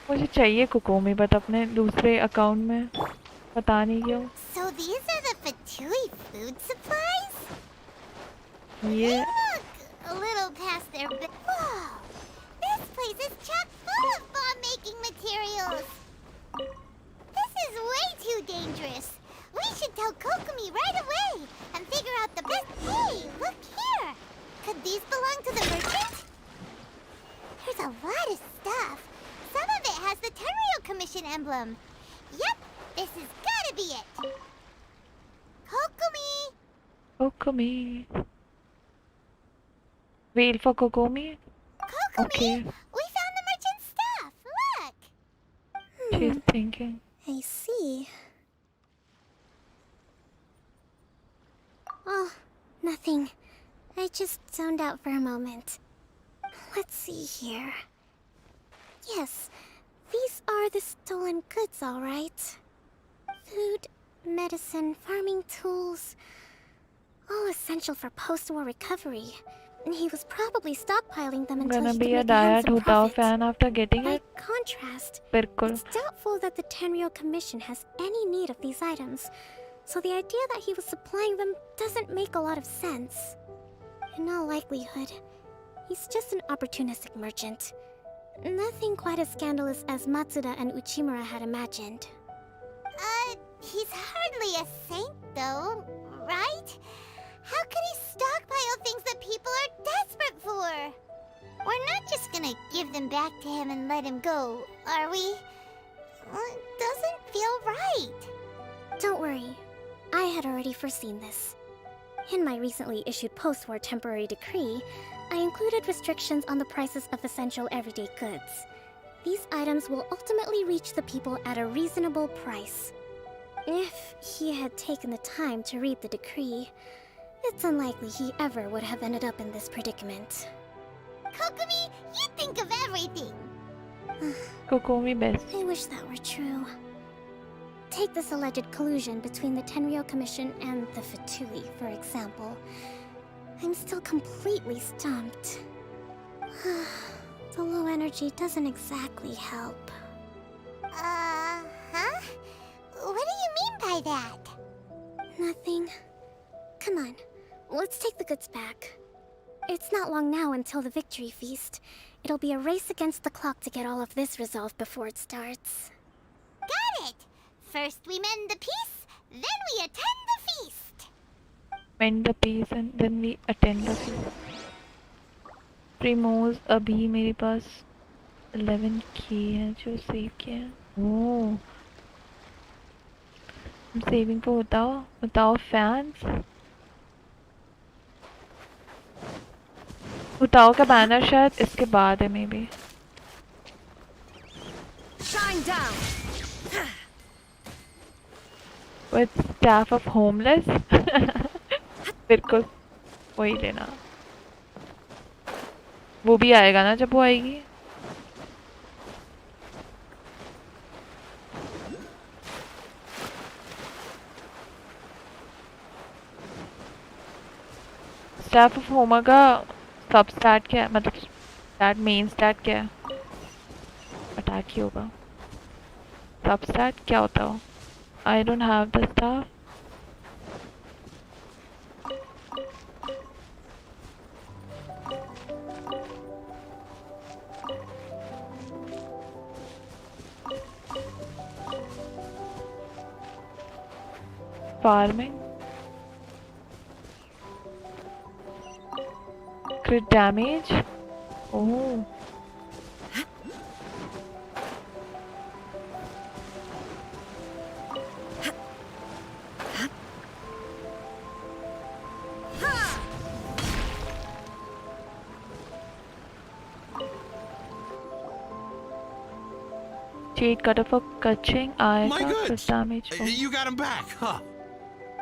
मुझे चाहिए कोकोमी but अपने दूसरे account में पता नहीं क्यों. So these are the Fatui food supplies? Yeah. Look, a little past their Whoa! This place is chock full of bomb-making materials. This is way too dangerous. We should tell Kokomi right away and figure out the best. Hey, look here. Could these belong to the merchant? There's a lot of stuff. Some of it has the Tenryou Commission emblem. Yep, this has gotta be it. Kokomi! Kokomi. Wait for Kokomi. Kokomi, Okay. we found the merchant's stuff. Look. She's thinking. I see. Oh, nothing. I just zoned out for a moment. Let's see here. Yes, these are the stolen goods, all right. Food, medicine, farming tools. All essential for post-war recovery. He was probably stockpiling them I'm until gonna he be could a make a diehard handsome Hutao profit. fan after getting By it. contrast, बिल्कुल. it's doubtful that the Tenryou Commission has any need of these items, so the idea that he was supplying them doesn't make a lot of sense. In all likelihood, he's just an opportunistic merchant. Nothing quite as scandalous as Matsuda and Uchimura had imagined. He's hardly a saint, though, right? How could he stockpile things that people are desperate for? We're not just gonna give them back to him and let him go, are we? It doesn't feel right. Don't worry, I had already foreseen this. In my recently issued post-war temporary decree, I included restrictions on the prices of essential everyday goods. These items will ultimately reach the people at a reasonable price. If he had taken the time to read the decree, it's unlikely he ever would have ended up in this predicament. Kokomi, you think of everything. Kokomi best. I wish that were true. Take this alleged collusion between the Tenryou Commission and the Fatui, for example. I'm still completely stumped. The low energy doesn't exactly help. Huh? What do you mean by that? Nothing. Come on, let's take the goods back. It's not long now until the victory feast. It'll be a race against the clock to get all of this resolved before it starts. Got it! First we mend the peace, then we attend the feast. Mend the peace and then we attend the feast. Primos अभी मेरे पास 11k है जो save किया है. Oh. I'm saving for Hutao fans. Hutao का banner शायद इसके बाद है maybe. Shine down. With staff of homeless. बिल्कुल वही लेना. वो भी आएगा ना जब वो आएगी. स्टाफ ऑफ होमा का सब स्टैट क्या है, मतलब स्टैट मेन स्टैट क्या है? अटैक ही होगा। सब स्टैट क्या होता है? I don't have the staff. Farming, crit damage. Oh. Cheat cutter for catching eye My crit goods! damage. Oh. You got him back, huh?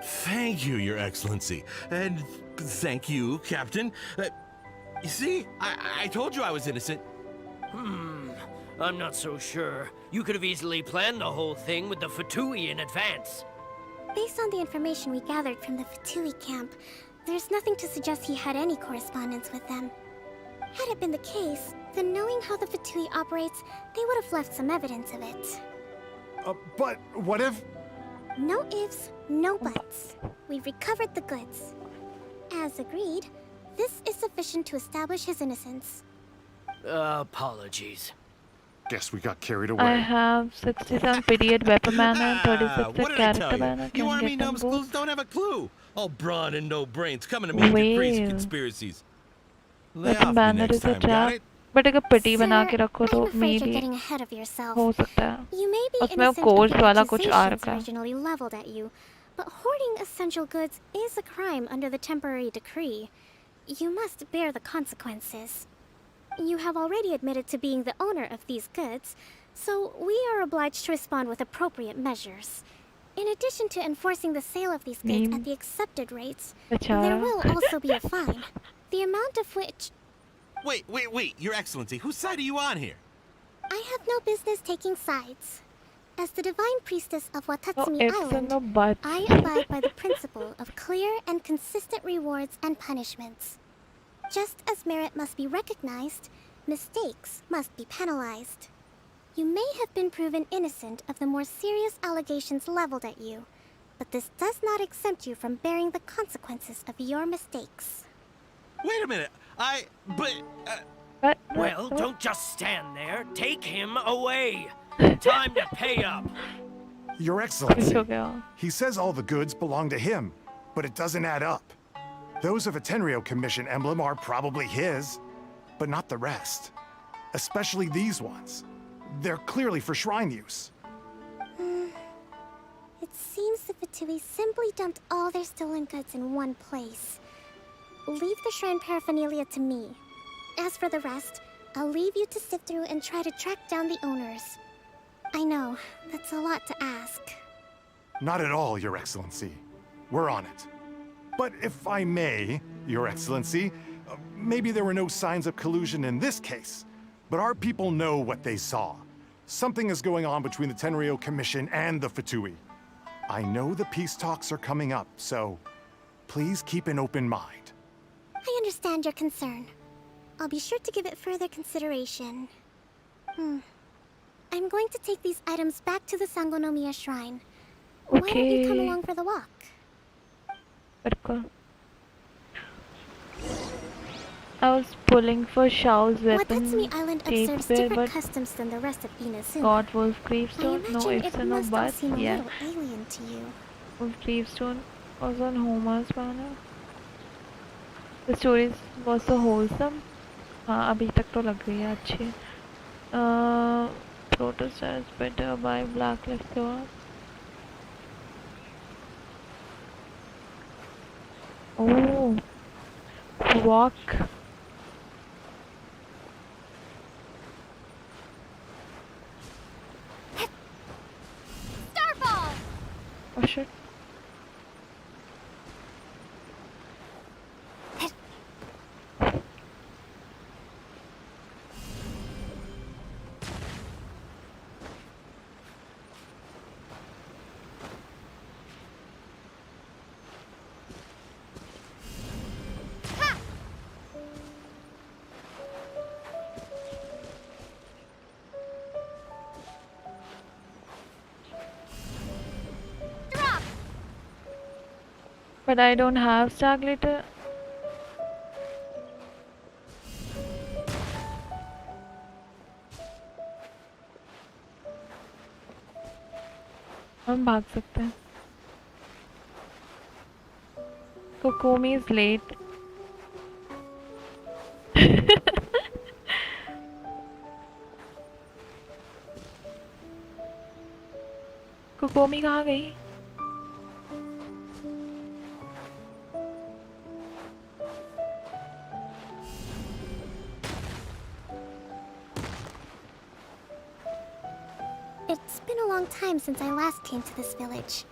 Thank you, Your Excellency. And thank you, Captain. You see? I told you I was innocent. I'm not so sure. You could have easily planned the whole thing with the Fatui in advance. Based on the information we gathered from the Fatui camp, there's nothing to suggest he had any correspondence with them. Had it been the case, then knowing how the Fatui operates, they would have left some evidence of it. But what if... No ifs, no buts. We've recovered the goods. As agreed, this is sufficient to establish his innocence. Apologies. Guess we got carried away. I have 67 pity at weapon mana and 36 What at did I tell character you? mana. You Can army get them numbskulls both. don't have a clue. All brawn and no brains coming to me with your crazy Well. conspiracies. Lay Weapon off me banner next is a time, got trap. it? But अगर pity Sir, बना के रखो तो I'm afraid you're maybe getting ahead of yourself. हो सकता है। You may be उसमें innocent course of the वाला कुछ आ accusations रखा है। originally leveled at you, but hoarding essential goods is a crime under the temporary decree. You must bear the consequences. You have already admitted to being the owner of these goods, so we are obliged to respond with appropriate measures. In addition to enforcing the sale of these goods at the accepted rates, there will also be a fine, the amount of which... Wait, Your Excellency, whose side are you on here? I have no business taking sides. As the divine priestess of No Watatsumi ifs and Island, no buts. I abide by the principle of clear and consistent rewards and punishments. Just as merit must be recognized, mistakes must be penalized. You may have been proven innocent of the more serious allegations leveled at you, but this does not exempt you from bearing the consequences of your mistakes. Wait a minute. Well, don't just stand there. Take him away. Time to pay up. Your Excellency, हो he says all the goods belong to him, but it doesn't add up. Those of a Tenryo Commission emblem are probably his, but not the rest. Especially these ones. They're clearly for shrine use. It seems the Fatui simply dumped all their stolen goods in one place. Leave the shrine paraphernalia to me. As for the rest, I'll leave you to sift through and try to track down the owners. I know, that's a lot to ask. Not at all, Your Excellency. We're on it. But if I may, Your Excellency, maybe there were no signs of collusion in this case, but our people know what they saw. Something is going on between the Tenryo Commission and the Fatui. I know the peace talks are coming up, so please keep an open mind. I understand your concern. I'll be sure to give it further consideration. I'm going to take these items back to the Sangonomiya Shrine. Why don't you come Okay. along for the walk? बिल्कुल। I was pulling for Shao's weapon Watatsumi Island state observes fair, different but customs than the rest of Inazuma. got Wolf I Gravestone. No imagine ifs it and no must all buts. seem a Yeah, little alien to you. Wolf Gravestone was on Homer's banner. The story was so wholesome. हाँ अभी तक तो लग रही है अच्छी. Protest is better by Blacklist Door. Oh, walk. Starball! Oh shit. Ha! But I don't have staglator. हम भाग सकते हैं. Kokomi is late. कोकोमी कहाँ गई? It's been a long time since I last came to this village.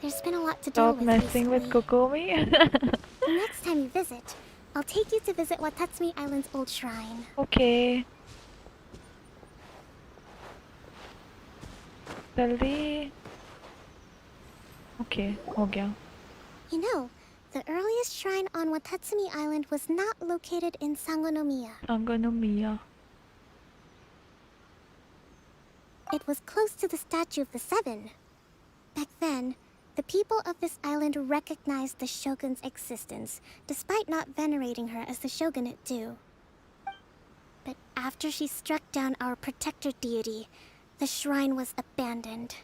There's been a lot to Stop deal with messing with recently. Kokomi. Next time you visit, I'll take you to visit Watatsumi Island's old shrine. Okay. जल्दी. Okay, हो गया. You know, the earliest shrine on Watatsumi Island was not located in Sangonomiya. Sangonomiya. It was close to the Statue of the Seven. Back then, the people of this island recognized the shogun's existence, despite not venerating her as the shogunate do. But after she struck down our protector deity, the shrine was abandoned.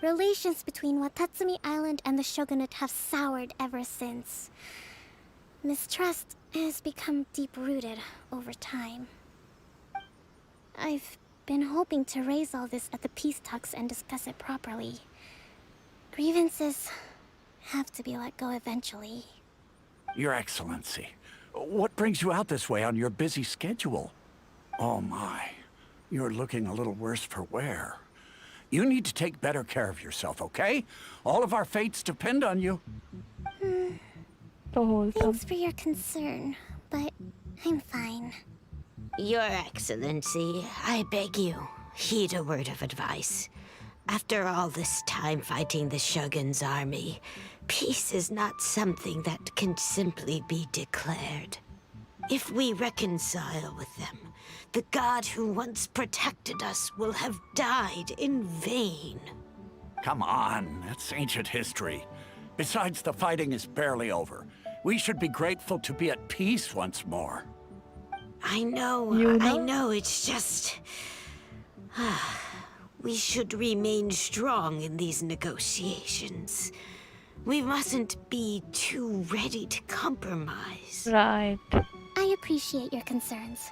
Relations between Watatsumi Island and the shogunate have soured ever since. Mistrust has become deep-rooted over time. I've been hoping to raise all this at the peace talks and discuss it properly. Grievances have to be let go eventually. Your Excellency, what brings you out this way on your busy schedule? Oh my, you're looking a little worse for wear. You need to take better care of yourself, okay? All of our fates depend on you. Thanks for your concern, but I'm fine. Your Excellency, I beg you, heed a word of advice. After all this time fighting the Shogun's army, peace is not something that can simply be declared. If we reconcile with them, the god who once protected us will have died in vain. Come on, that's ancient history. Besides, the fighting is barely over. We should be grateful to be at peace once more. I know, I know, it's just... We should remain strong in these negotiations. We mustn't be too ready to compromise. Right. I appreciate your concerns.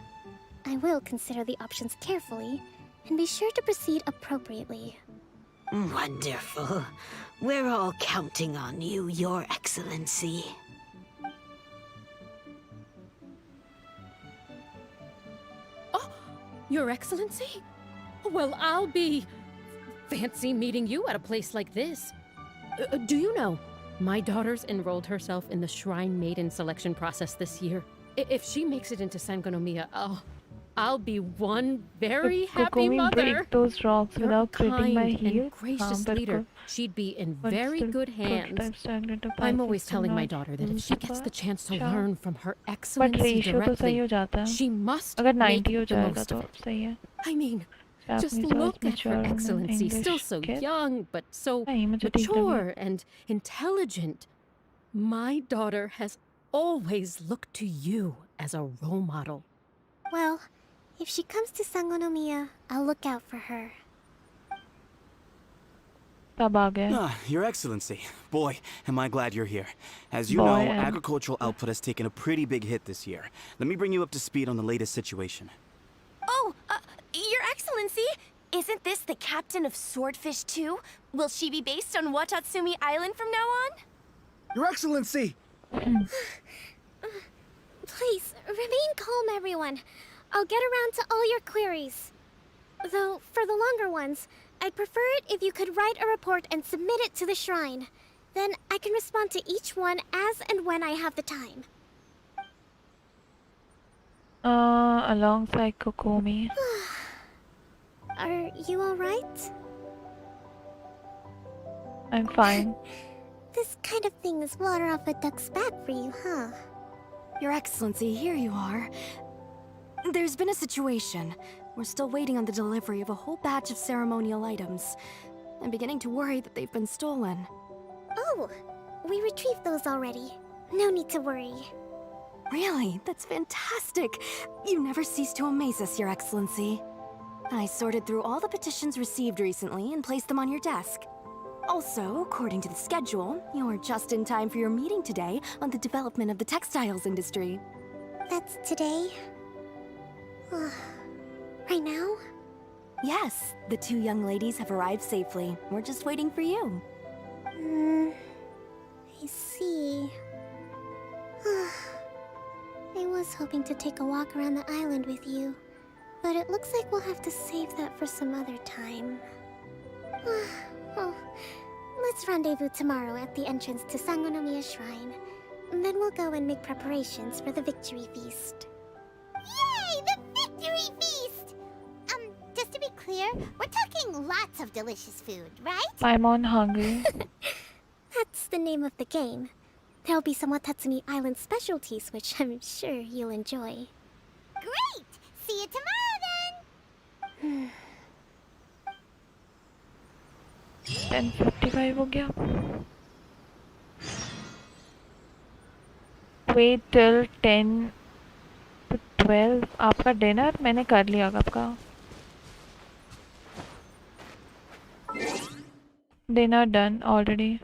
I will consider the options carefully, and be sure to proceed appropriately. Wonderful. We're all counting on you, Your Excellency. Your Excellency? Well, I'll be... fancy meeting you at a place like this. Do you know, my daughter's enrolled herself in the Shrine Maiden selection process this year. If she makes it into Sangonomiya, I'll be one very happy Kokomi mother. break those rocks You're without a critting my kind heel. and gracious leader. She'd be in very good hands. I'm always telling my daughter that if she gets the chance to learn from her But Excellency ratio तो सही हो directly, जाता है. she must अगर make 90 हो the जाएगा most तो of it. सही है. I mean, just Japanese look was at her mature Excellency, and still English so kid. young, but so नहीं, मुझे ठीक लगी. mature and intelligent. My daughter has always looked to you as a role model. Well, if she comes to Sangonomiya, I'll look out for her. कब आ गए? Your Excellency. Boy, am I glad you're here. As you Boy, know, am- agricultural output has taken a pretty big hit this year. Let me bring you up to speed on the latest situation. Oh, Your Excellency! Isn't this the captain of Swordfish too? Will she be based on Watatsumi Island from now on? Your Excellency! Please, remain calm, everyone. I'll get around to all your queries. Though, for the longer ones, I'd prefer it if you could write a report and submit it to the shrine. Then I can respond to each one as and when I have the time. Alongside Kokomi. Are you alright? I'm fine. This kind of thing is water off a duck's back for you, huh? Your Excellency, here you are. There's been a situation. We're still waiting on the delivery of a whole batch of ceremonial items. I'm beginning to worry that they've been stolen. Oh, We retrieved those already. No need to worry. Really? That's fantastic. You never cease to amaze us, Your Excellency. I sorted through all the petitions received recently and placed them on your desk. Also, according to the schedule, you're just in time for your meeting today on the development of the textiles industry. That's today? Right now? Yes, the 2 young ladies have arrived safely. We're just waiting for you. I see. I was hoping to take a walk around the island with you, but it looks like we'll have to save that for some other time. Oh, let's rendezvous tomorrow at the entrance to Sangonomiya Shrine. Then we'll go and make preparations for the victory feast. Yay! The victory feast! Just to be clear, we're talking lots of delicious food, right? I'm on hungry. That's the name of the game. There'll be some Watatsumi Island specialties, which I'm sure you'll enjoy. Great! See you tomorrow then! 10:55 हो गया. Wait till 10 to 12. आपका dinner मैंने कर लिया कब का. Dinner done already.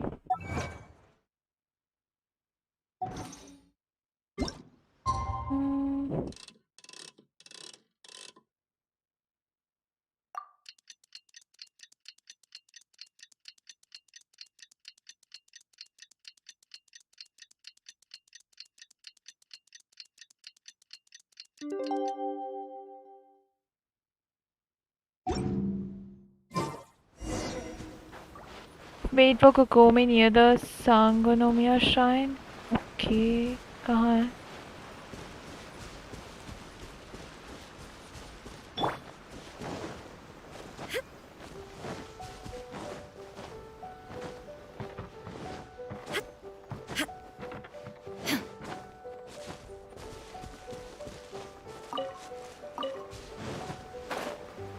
Wait for Kokomi near the Sangonomiya Shrine. Okay, कहाँ है?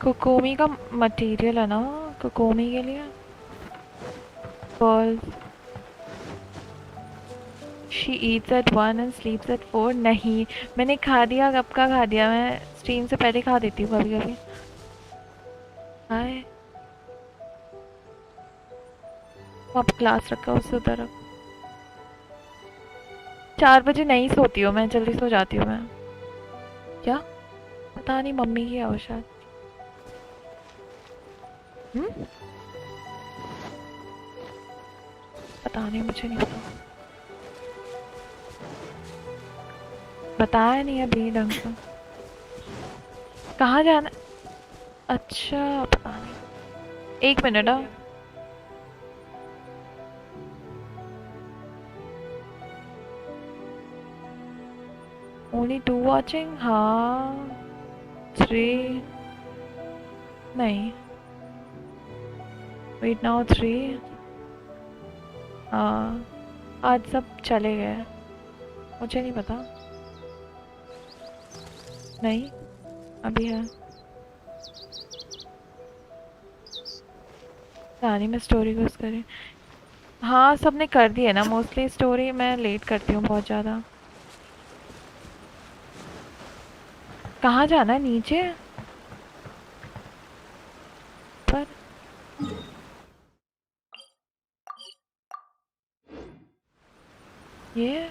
कोकोमी का मटेरियल है ना कोकोमी के लिए. Because she eats at 1 and sleeps at 4. नहीं, मैंने खा दिया. कब का खा दिया? मैं स्ट्रीम से पहले खा देती हूँ कभी कभी. हाय, अब क्लास रखा उससे उधर. 4 बजे नहीं सोती हूँ मैं, जल्दी सो जाती हूँ मैं. क्या पता नहीं, मम्मी की है वो शायद. पता नहीं, मुझे नहीं पता. बताया नहीं अभी ढंग से. कहाँ जाना? अच्छा पता नहीं. 1 मिनट. Only 2 watching? हाँ 3 नहीं. Wait now 3. हाँ आज सब चले गए. मुझे नहीं पता. नहीं अभी है. नहीं मैं स्टोरी को करी. हाँ सबने कर दी है ना मोस्टली स्टोरी. मैं लेट करती हूँ बहुत ज़्यादा. कहाँ जाना है? नीचे पर. ये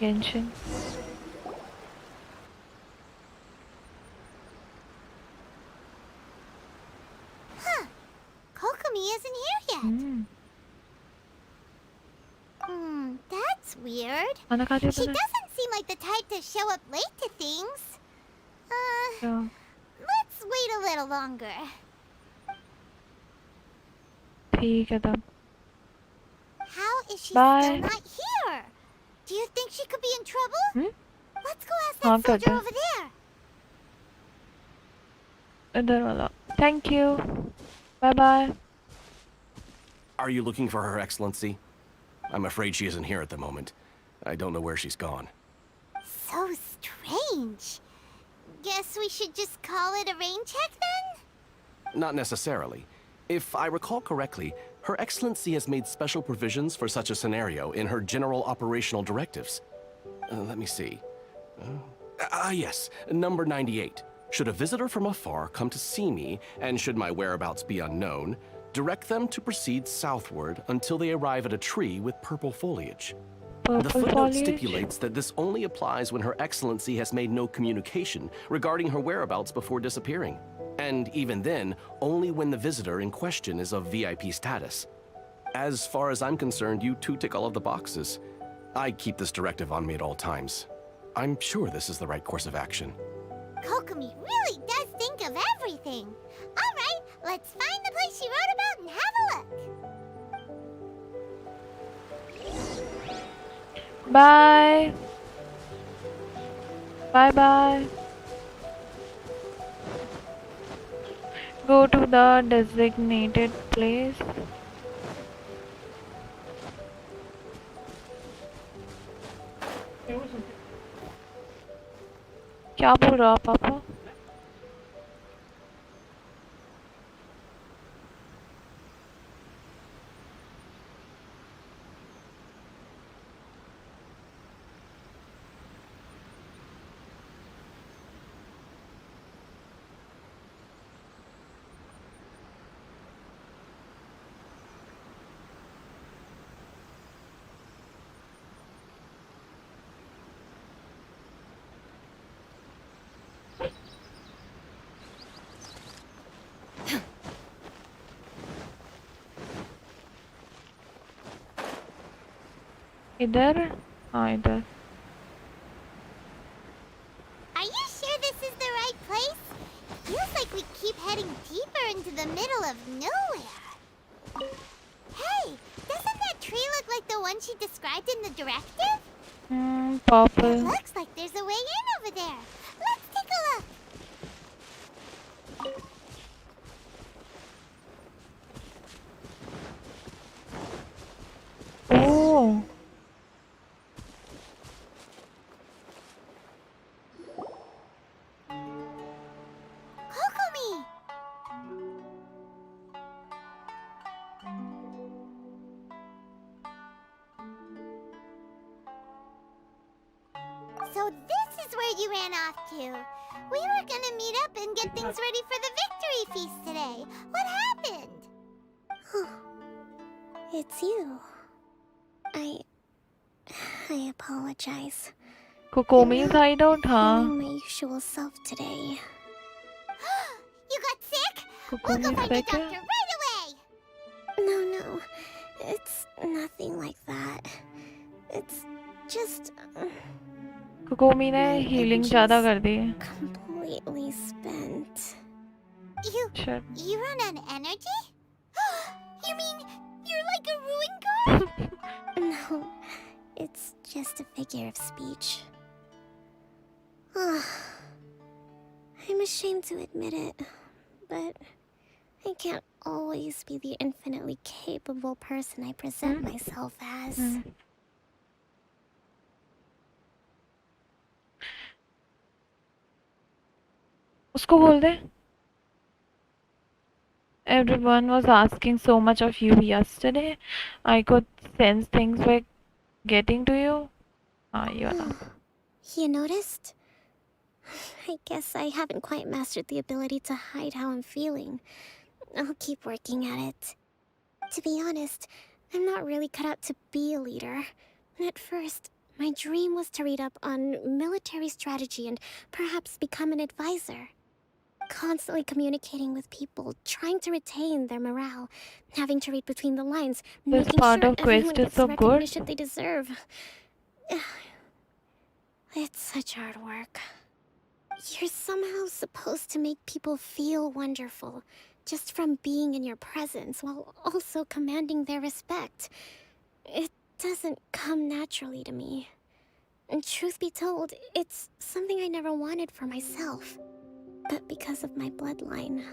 Genshin. Huh. Kokomi isn't here yet. That's weird. She doesn't seem like the type to show up late to things. Let's wait a little longer. ठीक है तब. How is she Bye. still not here? Do you think she could be in trouble? Let's go ask हाँ that करते soldier हैं. over there. इधर वाला. Thank you. Bye bye. Are you looking for Her Excellency? I'm afraid she isn't here at the moment. I don't know where she's gone. So strange. Guess we should just call it a rain check then? Not necessarily. If I recall correctly, Her Excellency has made special provisions for such a scenario in her General Operational Directives. Let me see. Yes, number 98. Should a visitor from afar come to see me, and should my whereabouts be unknown, direct them to proceed southward until they arrive at a tree with purple foliage. The footnote stipulates that this only applies when Her Excellency has made no communication regarding her whereabouts before disappearing. And even then, only when the visitor in question is of VIP status. As far as I'm concerned, you two tick all of the boxes. I keep this directive on me at all times. I'm sure this is the right course of action. Kokomi really does think of everything. All right, let's find the place she wrote about and have a look. Bye. Bye-bye. Go to the designated place. क्या बोल रहा पापा? इधर हाँ इधर Are you sure this is the right place? Feels like we keep heading deeper into the middle of nowhere. Hey, doesn't that tree look like the one she described in the directive? Purple. It looks like there's a way in over there. Let's take a look. Oh. Kokomi! So this is where you ran off to. We were gonna meet up and get things ready for the victory feast today. What happened? It's you. I apologize. Kokomi's hideout, huh? I'm my usual self today. You got sick? We'll go Kokomi's find the sick? doctor right away! No. It's nothing like that. It's just कोकोमी ने healing ज़्यादा कर दी है। completely spent. You run on energy? You mean you're like a ruin guard? No, it's just a figure of speech. I'm ashamed to admit it, but I can't always be the infinitely capable person I present myself as. उसको बोल दे। Everyone was asking so much of you yesterday. I could sense things were getting to you. You know. You noticed? I guess I haven't quite mastered the ability to hide how I'm feeling. I'll keep working at it. To be honest, I'm not really cut out to be a leader. At first, my dream was to read up on military strategy and perhaps become an advisor. Constantly communicating with people, trying to retain their morale, having to read between the lines, This making part sure of everyone quest is gets so the good. recognition they deserve. It's such hard work. You're somehow supposed to make people feel wonderful, just from being in your presence, while also commanding their respect. It doesn't come naturally to me. And truth be told, it's something I never wanted for myself. But because of my bloodline,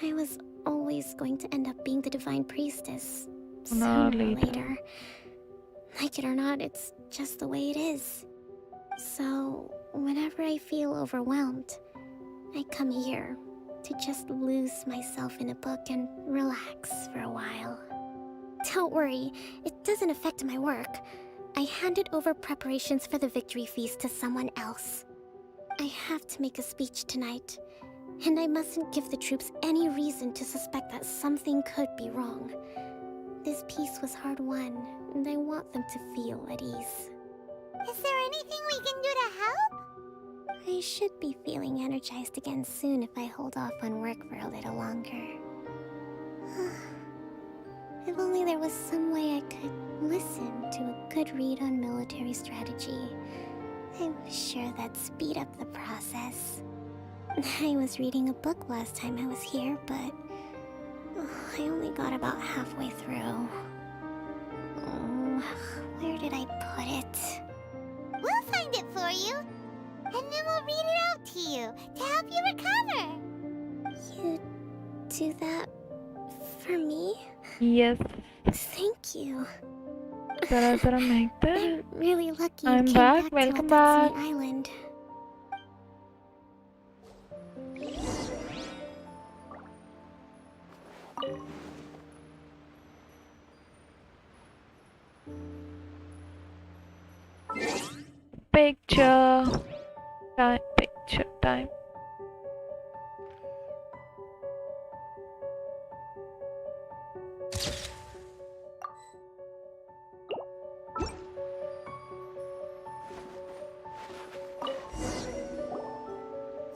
I was always going to end up being the divine priestess, sooner or later. Like it or not, it's just the way it is. So, whenever I feel overwhelmed, I come here to just lose myself in a book and relax for a while. Don't worry, it doesn't affect my work. I handed over preparations for the victory feast to someone else. I have to make a speech tonight, and I mustn't give the troops any reason to suspect that something could be wrong. This peace was hard-won, and I want them to feel at ease. Is there anything we can do to help? I should be feeling energized again soon if I hold off on work for a little longer. If only there was some way I could listen to a good read on military strategy. I was sure that'd speed up the process. I was reading a book last time I was here, but I only got about halfway through. Where did I put it? We'll find it for you, and then we'll read it out to you to help you recover. You do that for me? Yes. Thank you. Zara महकता है. I'm really lucky I'm you came back. back Welcome to back. Watatsumi Island. Picture time. Picture time.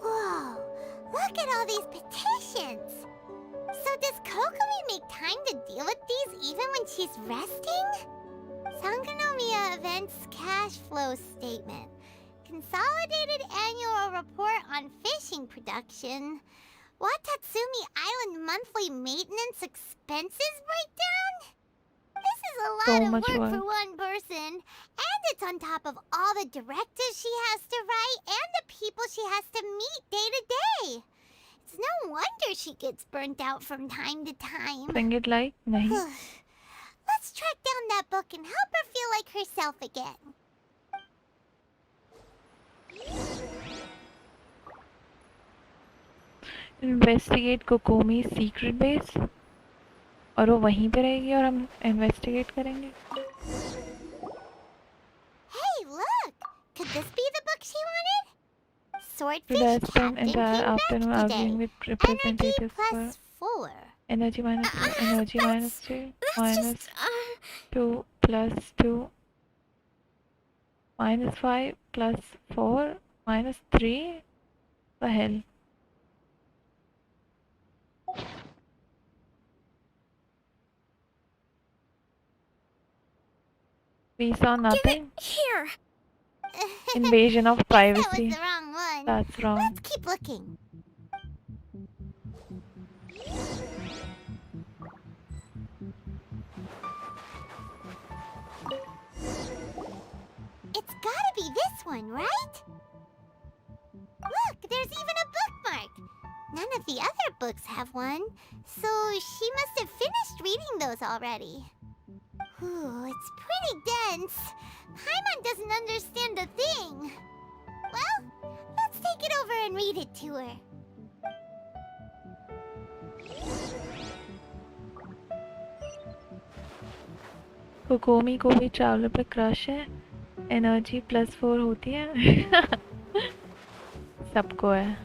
Whoa, look at all these petitions. So does Kokomi make time to deal with these even when she's resting? Sangonomiya Events Cash Flow Statement. Consolidated Annual Report on Fishing Production. Watatsumi Island Monthly Maintenance Expenses Breakdown? This is a lot So of much work work. for one person. And it's on top of all the directives she has to write and the people she has to meet day to day. It's no wonder she gets burnt out from time to time. Sing it like nahi. Let's track down that book and help her feel like herself again. Investigate Kokomi's secret base. और वो वहीं पे रहेगी और हम investigate करेंगे. Hey, look! Could this be the book she wanted? Swordfish Should I spend Captain entire came afternoon back arguing today. with representatives for Plus 4. energy minus 2, energy minus 2, minus 2 plus 2, minus 5 plus 4, minus 3? The hell? We saw nothing. Here! Invasion of privacy. That was the wrong one. That's wrong. Let's keep looking. It's gotta be this one, right? Look, there's even a bookmark. None of the other books have one, so she must have finished reading those already. Ooh, it's pretty dense. Paimon doesn't understand a thing. Well, let's take it over and read it to her. कोकोमी को भी traveller पे crush है. Energy +4 होती है. सबको है.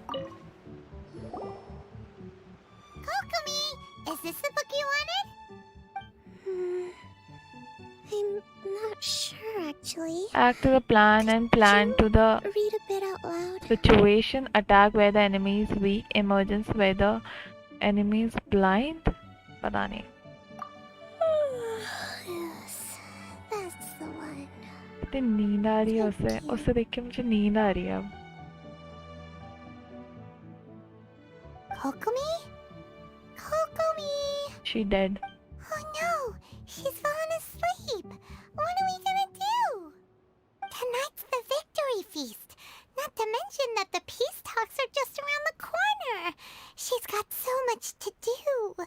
Kokomi, is this the book you wanted? I'm not sure, actually. Act to the plan and plan to the Read a bit out loud. situation. Attack where the enemy is weak. Emergence where the enemy is blind. पता नहीं. Yes, that's the one. कितनी नींद आ रही है उसे. उसे देख के मुझे नींद आ रही है अब. Kokomi? Kokomi! She dead. Oh no! She's fallen asleep! What are we gonna do? Tonight's the victory feast! Not to mention that the peace talks are just around the corner! She's got so much to do!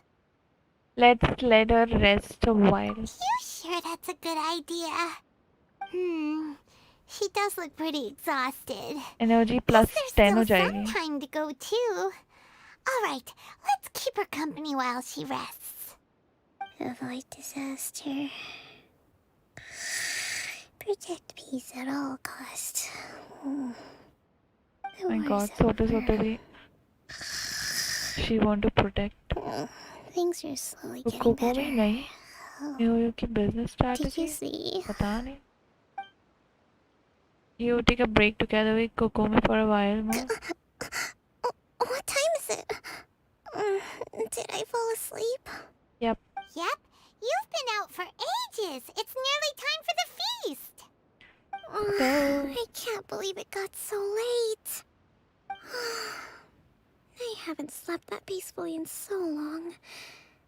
Let's let her rest a while. You sure that's a good idea? She does look pretty exhausted. Energy There's +10 हो still जाएगी. some time to go too. Alright, let's keep her company while she rests. Avoid disaster. Protect peace at all costs. My God, Sote she want to protect. Things are slowly getting KOKOMI better. नहीं EOU की business Did you strategy see? पता नहीं. You take a break together with KOKOMI for a while more. What time is it? Did I fall asleep? Yep. Yep. You've been out for ages. It's nearly time for the feast. I can't believe it got so late. I haven't slept that peacefully in so long.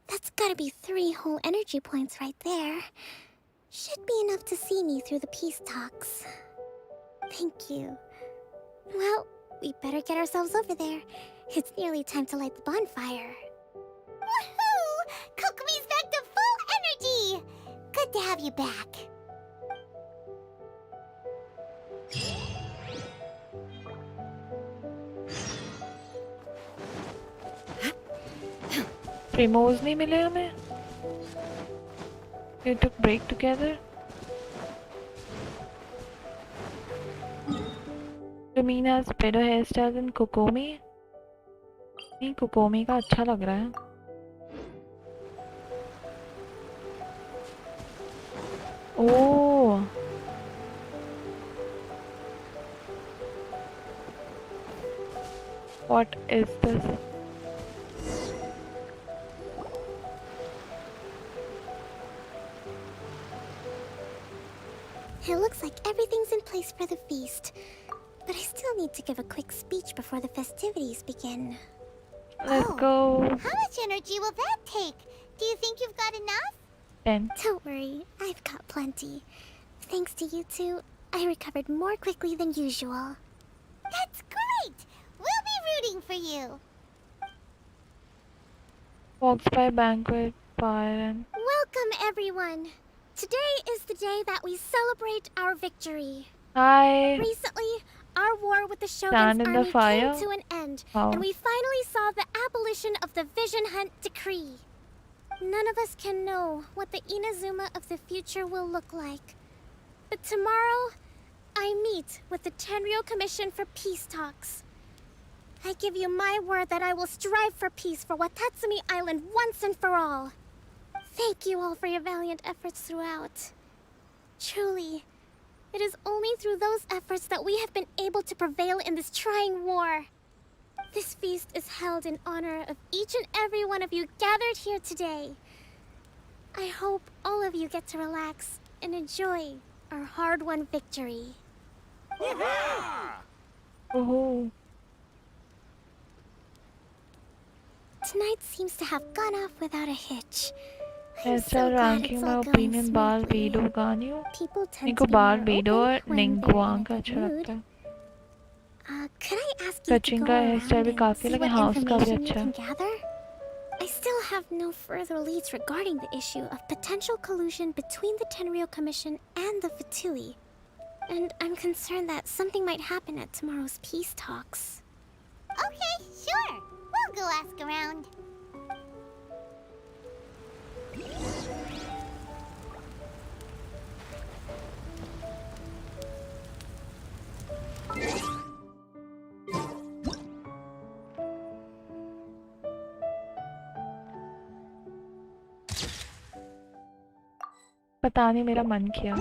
That's gotta be 3 whole energy points right there. Should be enough to see me through the peace talks. Thank you. Well, we better get ourselves over there. It's nearly time to light the bonfire. Woohoo! Kokomi's back to full energy! Good to have you back. Primos नहीं मिले हमें. You took break together. Lumine has better hairstyle than KOKOMI. नहीं KOKOMI का अच्छा लग रहा है. Oh. What is this? It looks like everything's in place for the feast. But I still need to give a quick speech before the festivities begin. Let's go. How much energy will that take? Do you think you've got enough? 10. Don't worry, I've got plenty. Thanks to you two, I recovered more quickly than usual. That's great! We'll be rooting for you. Walks by banquet, fire and... Welcome, everyone. Today is the day that we celebrate our victory. Hi. Recently, our war with the Stand Shogun's in the army fire? came to an end, Oh. and we finally saw the abolition of the Vision Hunt Decree. None of us can know what the Inazuma of the future will look like. But tomorrow, I meet with the Tenryou Commission for peace talks. I give you my word that I will strive for peace for Watatsumi Island once and for all. Thank you all for your valiant efforts throughout. Truly, it is only through those efforts that we have been able to prevail in this trying war. This feast is held in honor of each and every one of you gathered here today. I hope all of you get to relax and enjoy our hard-won victory. Oh. Tonight seems to have gone off without a hitch. Hairstyle ranking my opinion बाल widow गानियो. मेरे को बाल widow और निंगुआंग का अच्छा लगता है. Could I ask you to Kaching go का around hairstyle भी and काफी see लगे what हाँ उसका भी information you अच्छा can है. gather? I still have no further leads regarding the issue of potential collusion between the Tenryou Commission and the Fatui. And I'm concerned that something might happen at tomorrow's peace talks. Okay, sure. We'll go ask around. पता नहीं मेरा मन किया.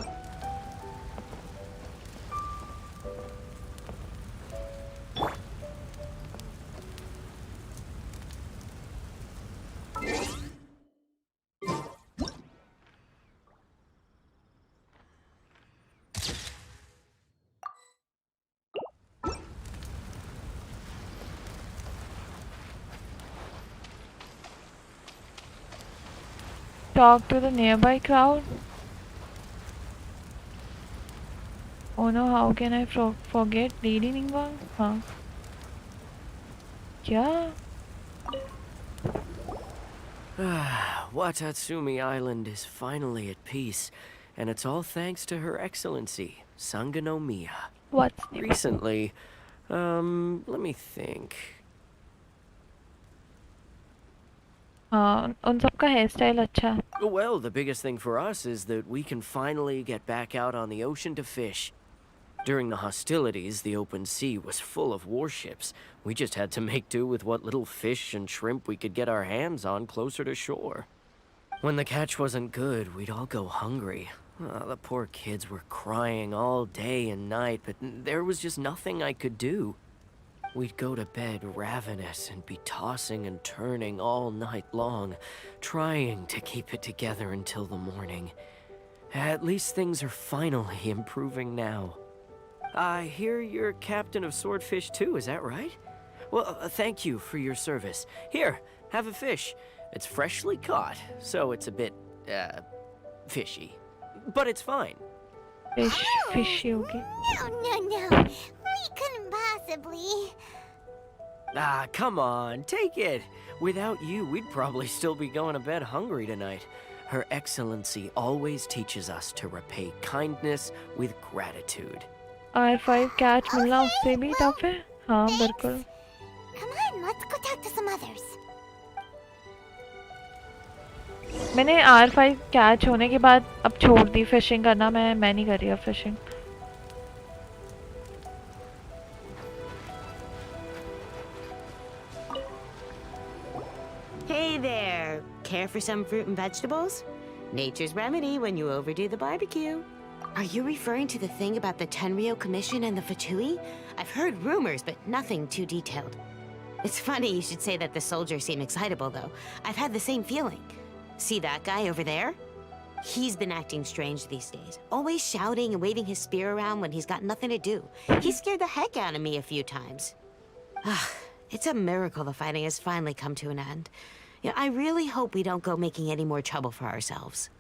Talk to the nearby crowd. Oh no, how can I forget Lady Ningguang? Huh? क्या? Watatsumi Island is finally at peace, and it's all thanks to Her Excellency, Sangonomiya. What's Recently, let me think. हाँ उन सबका hair style अच्छा है. Well, the biggest thing for us is that we can finally get back out on the ocean to fish. During the hostilities, the open sea was full of warships. We just had to make do with what little fish and shrimp we could get our hands on closer to shore. When the catch wasn't good, we'd all go hungry. The poor kids were crying all day and night, but there was just nothing I could do. We'd go to bed ravenous and be tossing and turning all night long, trying to keep it together until the morning. At least things are finally improving now. I hear you're captain of Swordfish too, is that right? Well, thank you for your service. Here, have a fish. It's freshly caught, so it's a bit, fishy. But it's fine. Fishy okay. No. We couldn't possibly. Ah, come on, take it. Without you, we'd probably still be going to bed hungry tonight. Her Excellency always teaches us to repay kindness with gratitude. R5 catch मिलना उससे भी tough है. हाँ बिल्कुल. Come on, let's go talk to some others. मैंने R5 catch होने के बाद अब छोड़ दी फिशिंग करना. मैं नहीं कर रही अब fishing. Hey there! Care for some fruit and vegetables? Nature's remedy when you overdo the barbecue. Are you referring to the thing about the Tenryo Commission and the Fatui? I've heard rumors, but nothing too detailed. It's funny you should say that the soldiers seem excitable, though. I've had the same feeling. See that guy over there? He's been acting strange these days, always shouting and waving his spear around when he's got nothing to do. He scared the heck out of me a few times. It's a miracle the fighting has finally come to an end. Yeah, I really hope we don't go making any more trouble for ourselves.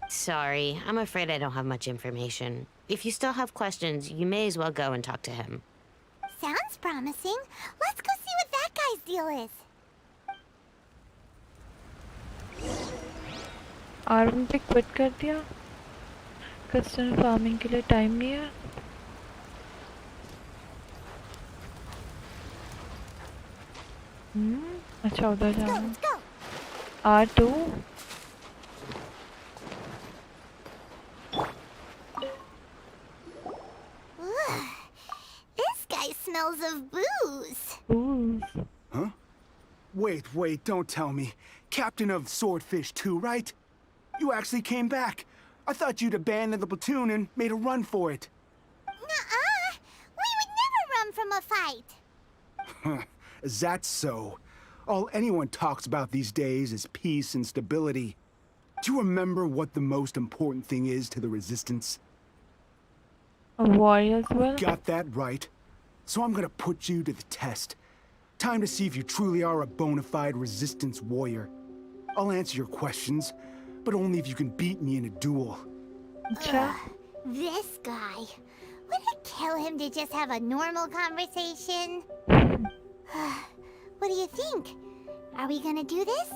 Sorry, I'm afraid I don't have much information. If you still have questions, you may as well go and talk to him. Sounds promising. Let's go see what that guy's deal is. Army पे quit कर दिया. Custom farming के लिए time नहीं है. अच्छा उधर जाना. R2. This guy smells of booze. Booze. Huh? Wait, don't tell me. Captain of Swordfish 2, right? You actually came back. I thought you'd abandoned the platoon and made a run for it. Nuh-uh. We would never run from a fight. Is that so? All anyone talks about these days is peace and stability. Do you remember what the most important thing is to the Resistance? A warrior's will. Got that right. So I'm gonna put you to the test. Time to see if you truly are a bona fide Resistance warrior. I'll answer your questions, but only if you can beat me in a duel. This guy. Would it kill him to just have a normal conversation? What do you think? Are we gonna do this?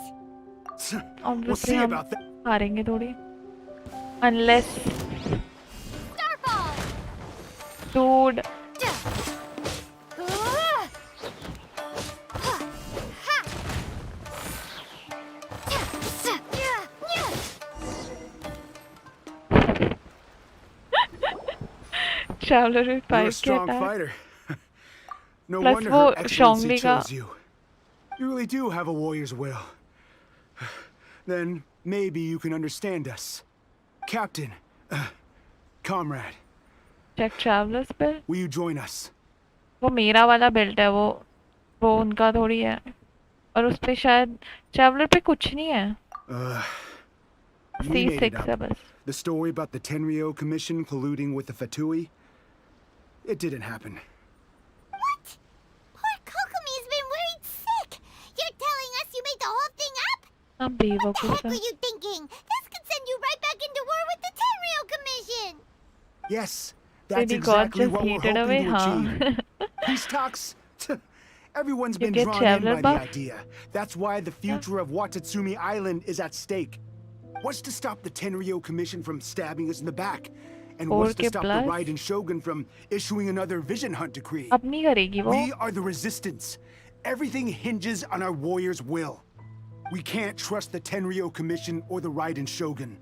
We'll see about that. हारेंगे थोड़ी. Unless. Dude. Traveler with 5 You're a strong fighter. No Plus wonder वो Her Excellency Shongli का chose you. You really do have a warrior's will. Then maybe you can understand us. Captain, comrade. Check Traveler's build. Will you join us? वो मेरा वाला build है. वो उनका थोड़ी है. और उस पे शायद Traveler पे कुछ नहीं है. We made it C6 up. है बस. The story about the Tenryo Commission colluding with the Fatui? It didn't happen. What? Poor Kokomi's been worried sick. You're telling us you made the whole thing up? I'm What the heck were you thinking? This could send you right back into war with the Tenryo Commission. Yes, that's Maybe God exactly just what we're heated away, hoping to achieve. Peace talks? Everyone's You been get drawn in Traveler by buff? the idea. That's why the future of Watatsumi Island is at stake. What's to stop the Tenryo Commission from stabbing us in the back? And what's to के stop the plus? Raiden Shogun from issuing another Vision Hunt decree? अब नहीं करेगी वो. We are the Resistance. Everything hinges on our warrior's will. We can't trust the Tenryo Commission or the Raiden Shogun,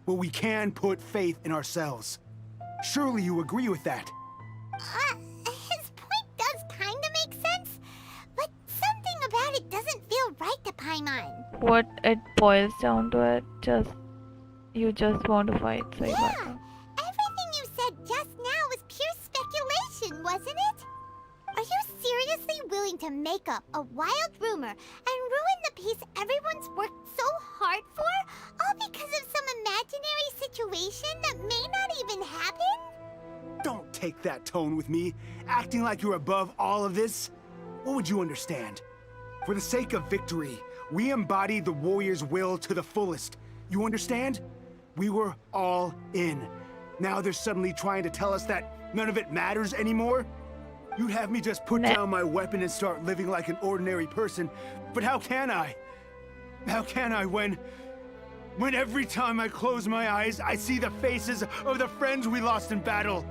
but we can put faith in ourselves. Surely you agree with that? His point does kinda make sense, but something about it doesn't feel right to Paimon. What it boils down to it, you just want to fight, so you got to. Everything you said just now was pure speculation, wasn't it? Are you seriously willing to make up a wild rumor and ruin the peace everyone's worked so hard for, all because of some imaginary situation that may not even happen? Don't take that tone with me, acting like you're above all of this. What would you understand? For the sake of victory, we embody the warrior's will to the fullest. You understand? We were all in. Now they're suddenly trying to tell us that none of it matters anymore? You'd have me just put down my weapon and start living like an ordinary person, but how can I? How can I when every time I close my eyes, I see the faces of the friends we lost in battle?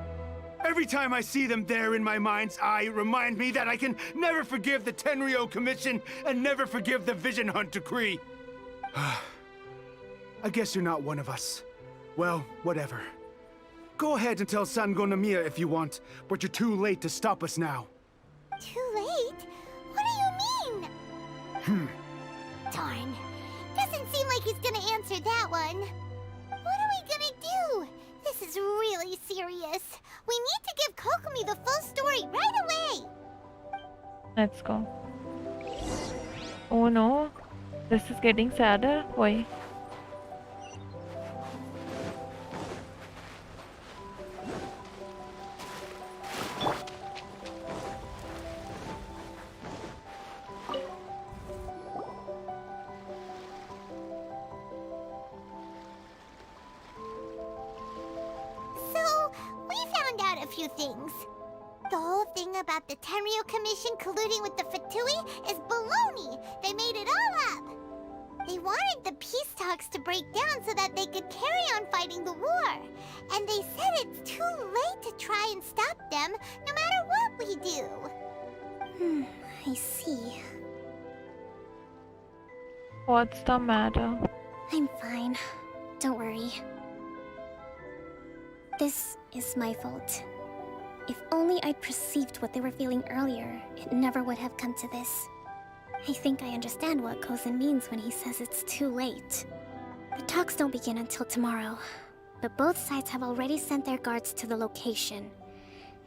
Every time I see them there in my mind's eye, it reminds me that I can never forgive the Tenryo Commission and never forgive the Vision Hunt Decree. I guess you're not one of us. Well, whatever. Go ahead and tell Sango Namiya if you want, but you're too late to stop us now. Too late? What do you mean? Darn. Doesn't seem like he's gonna answer that one. What are we gonna do? This is really serious. We need to give Kokomi the full story right away. Let's go. Oh no, this is getting sadder. Why? Few things. The whole thing about the Tenryo Commission colluding with the Fatui is baloney. They made it all up. They wanted the peace talks to break down so that they could carry on fighting the war. And they said it's too late to try and stop them, no matter what we do. I see. What's the matter? I'm fine. Don't worry. This is my fault. If only I'd perceived what they were feeling earlier, it never would have come to this. I think I understand what Kozen means when he says it's too late. The talks don't begin until tomorrow, but both sides have already sent their guards to the location.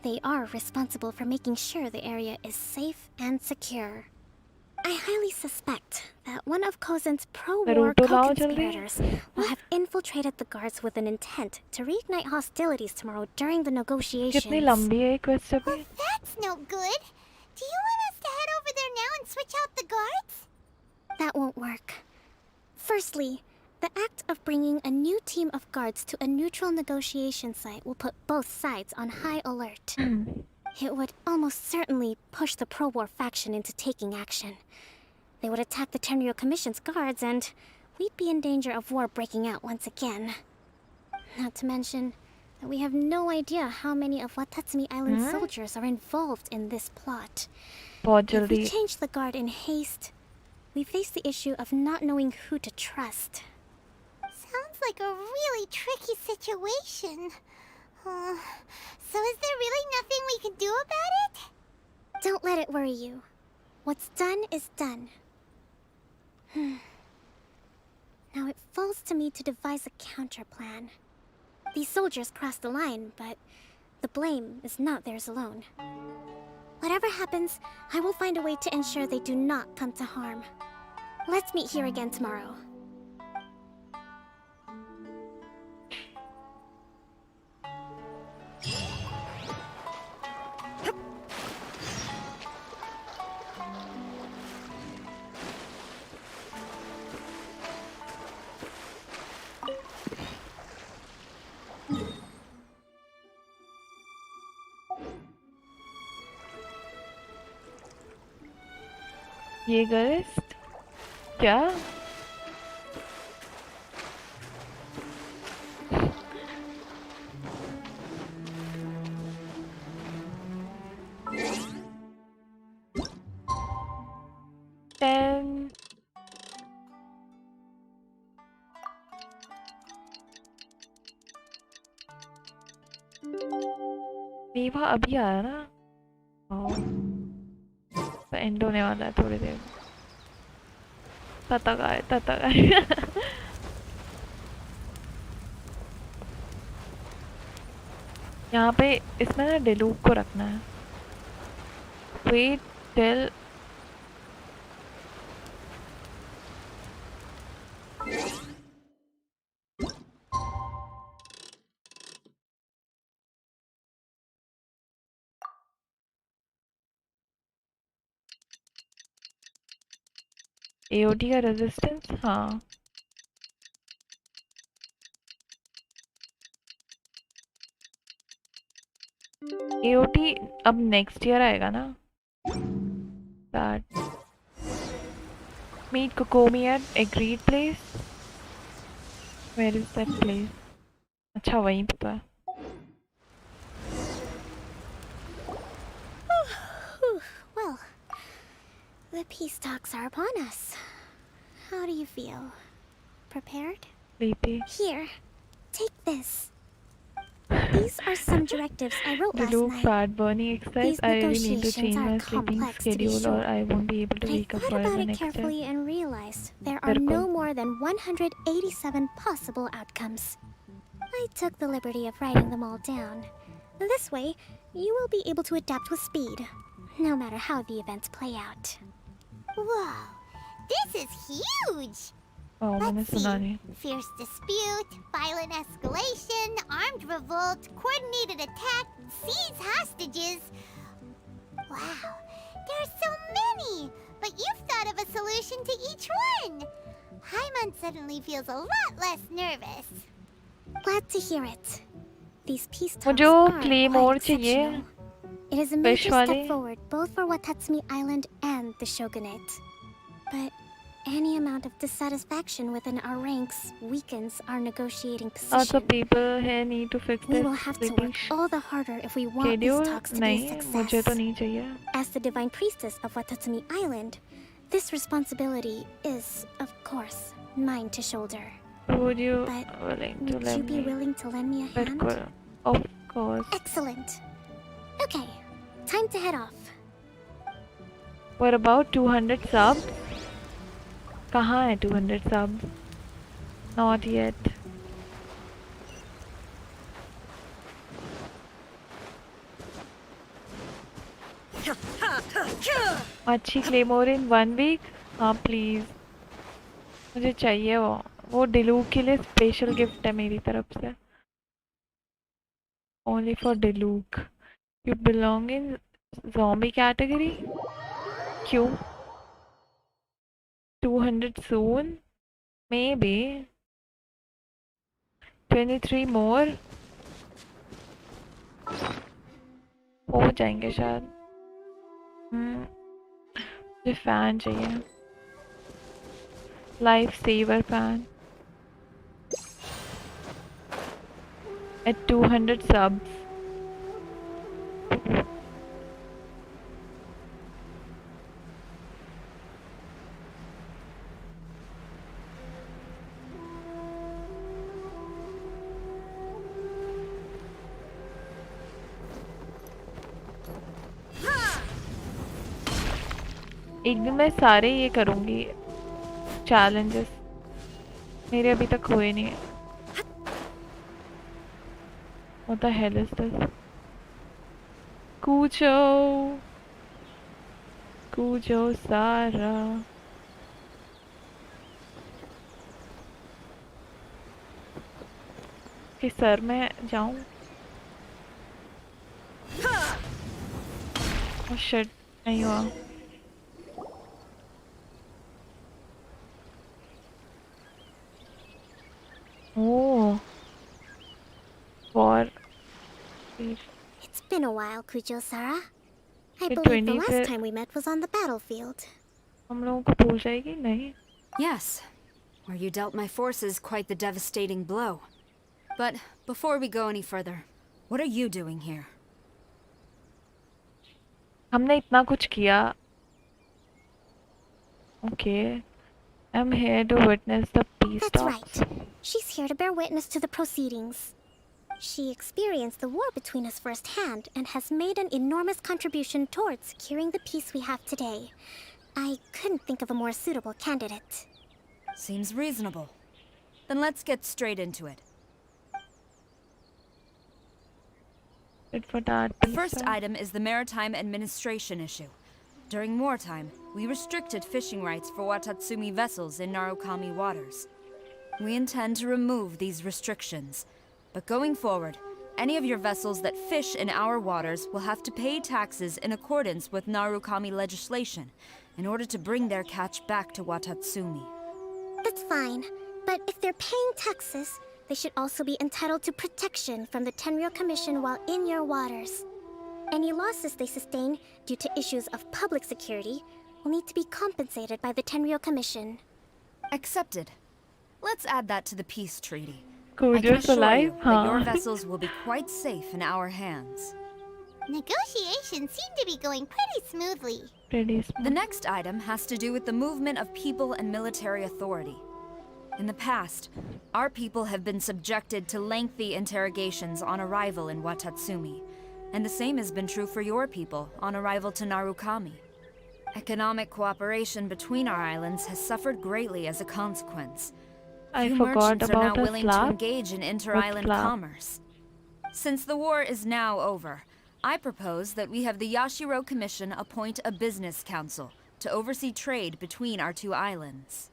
They are responsible for making sure the area is safe and secure. I highly suspect that one of Kozen's pro-war co-conspirators will have infiltrated the guards with an intent to reignite hostilities tomorrow during the negotiations. कितनी लंबी है quest अभी? That's no good. Do you want us to head over there now and switch out the guards? That won't work. Firstly, the act of bringing a new team of guards to a neutral negotiation site will put both sides on high alert. It would almost certainly push the pro-war faction into taking action. They would attack the Tenryo Commission's guards, and we'd be in danger of war breaking out once again. Not to mention that we have no idea how many of Watatsumi Island's soldiers are involved in this plot. If we change the guard in haste, we face the issue of not knowing who to trust. Sounds like a really tricky situation. So is there really nothing we can do about it? Don't let it worry you. What's done is done. Now it falls to me to devise a counter plan. These soldiers crossed the line, but the blame is not theirs alone. Whatever happens, I will find a way to ensure they do not come to harm. Let's meet here again tomorrow. Jägerist? क्या? मेवा अभी आया ना? तो and होने वाला है थोड़ी देर में। ततक आए यहाँ पे इसमें ना डेलूक को रखना है। वेट टिल एओटी का रेजिस्टेंस, हाँ एओटी अब नेक्स्ट ईयर आएगा ना। That meet Kokomi at agreed place. Where is that place? अच्छा वहीं पे तो है। Well, the peace talks are upon us. How do you feel? Prepared? Sleepy. Here, take this. These are some directives I wrote last Deluxe night. fat burning exercise. These I really need to negotiations change are my sleeping complex, to be schedule or sure. I won't be able to But I wake up thought for about the it next day. carefully and realized there are no more than 187 possible outcomes. I took the liberty of writing them all down. This way, you will be able to adapt with speed, no matter how the events play out. Whoa, this is huge! Oh, Let's मैंने सुना see. नहीं. Fierce dispute, violent escalation, armed revolt, coordinated attack, seize hostages. Wow, there are so many! But you've thought of a solution to each one! Hyman suddenly feels a lot less nervous. Glad to hear it. These peace talks मुझे are claymore quite चाहिए. exceptional. It is a Fish major वाले. step forward both for Watatsumi Island and the Shogunate. But any amount of dissatisfaction within our ranks weakens our negotiating position. Lots of people here need to fix We this will have to sleeping work all the harder if we want these schedule. talks to be a नहीं, मुझे success. तो नहीं चाहिए. As the divine priestess of Watatsumi Island, this responsibility is, of course, mine to shoulder. Would you But willing to would lend you be me? willing to lend me a hand? बिल्कुल. Of course. Excellent. Okay, time to head off. What about 200 subs? कहाँ है 200 subs? Not yet. अच्छी claymore इन 1 week. हाँ please, मुझे चाहिए वो डिलूक के लिए स्पेशल गिफ्ट है मेरी तरफ से. Only for Diluc. You belong in zombie category? क्यों? 200 soon? Maybe. 23 more? हो जाएंगे शायद. मुझे फैन चाहिए. Life saver fan. At 200 subs. एक दिन मैं सारे ये करूँगी चैलेंजेस. मेरे अभी तक हुए नहीं है. What the hell is this? Cujo Sara. कि सर मैं जाऊं? Oh shit, नहीं हुआ. Oh. For It's been a while, Kujo-Sara. I It believe the 20 last time we met was on the battlefield. हम लोगों को भूल जाएगी नहीं? Yes, where you dealt my forces quite the devastating blow. But before we go any further, what are you doing here? हमने इतना कुछ किया. Okay, I'm here to witness the peace That's talks. right. She's here to bear witness to the proceedings. She experienced the war between us firsthand and has made an enormous contribution towards securing the peace we have today. I couldn't think of a more suitable candidate. Seems reasonable. Then let's get straight into it. For that. The first item is the maritime administration issue. During wartime, we restricted fishing rights for Watatsumi vessels in Narukami waters. We intend to remove these restrictions, but going forward, any of your vessels that fish in our waters will have to pay taxes in accordance with Narukami legislation in order to bring their catch back to Watatsumi. That's fine, but if they're paying taxes, they should also be entitled to protection from the Tenryou Commission while in your waters. Any losses they sustain due to issues of public security will need to be compensated by the Tenryou Commission. Accepted. Let's add that to the peace treaty. Cool, I can just assure alive, you that your huh? vessels will be quite safe in our hands. Negotiations seem to be going pretty smoothly. The next item has to do with the movement of people and military authority. In the past, our people have been subjected to lengthy interrogations on arrival in Watatsumi, and the same has been true for your people on arrival to Narukami. Economic cooperation between our islands has suffered greatly as a consequence. I Few forgot merchants are about now a willing to slab. engage in inter-island slab? commerce. Since the war is now over, I propose that we have the Yashiro Commission appoint a business council to oversee trade between our two islands.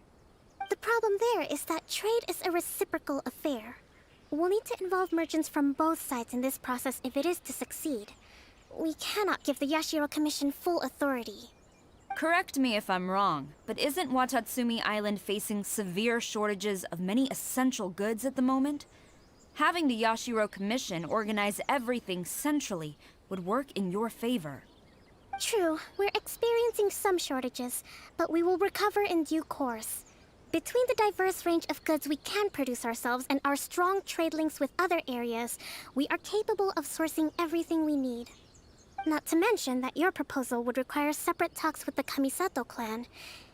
The problem there is that trade is a reciprocal affair. We'll need to involve merchants from both sides in this process if it is to succeed. We cannot give the Yashiro Commission full authority. Correct me if I'm wrong, but isn't Watatsumi Island facing severe shortages of many essential goods at the moment? Having the Yashiro Commission organize everything centrally would work in your favor. True, we're experiencing some shortages, but we will recover in due course. Between the diverse range of goods we can produce ourselves and our strong trade links with other areas, we are capable of sourcing everything we need. Not to mention that your proposal would require separate talks with the Kamisato clan.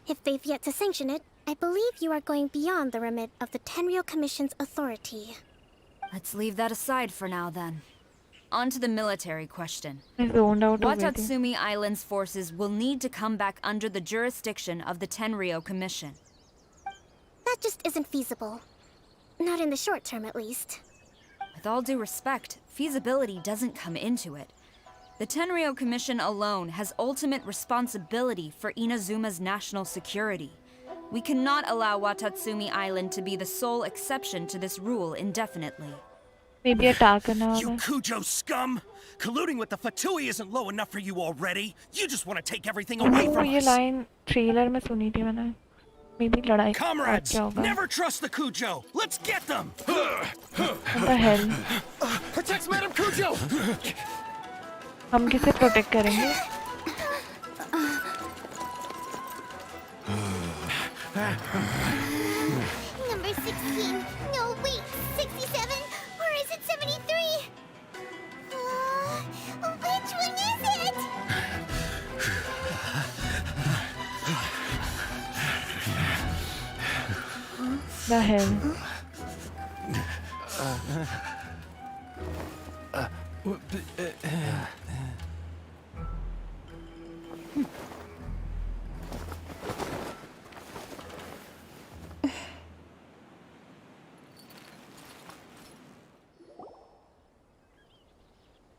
If they've yet to sanction it, I believe you are going beyond the remit of the Tenryou Commission's authority. Let's leave that aside for now, then. On to the military question. I zoned out already. Watatsumi Island's forces will need to come back under the jurisdiction of the Tenryou Commission. That just isn't feasible. Not in the short term, at least. With all due respect, feasibility doesn't come into it. The Tenryou Commission alone has ultimate responsibility for Inazuma's national security. We cannot allow Watatsumi Island to be the sole exception to this rule indefinitely. Maybe attack करना You होगा. Kujo scum! Colluding with the Fatui isn't low enough for you already. You just want to take everything away Oh, from ये us. line trailer में सुनी थी मैंने. Maybe लड़ाई Comrades, क्या होगा? never trust the Kujo. Let's get them. What the hell? Protect Madam Kujo. हम किसे protect करेंगे? Number 16. No, wait. 67? Or is it 73? Which one is it? The hell?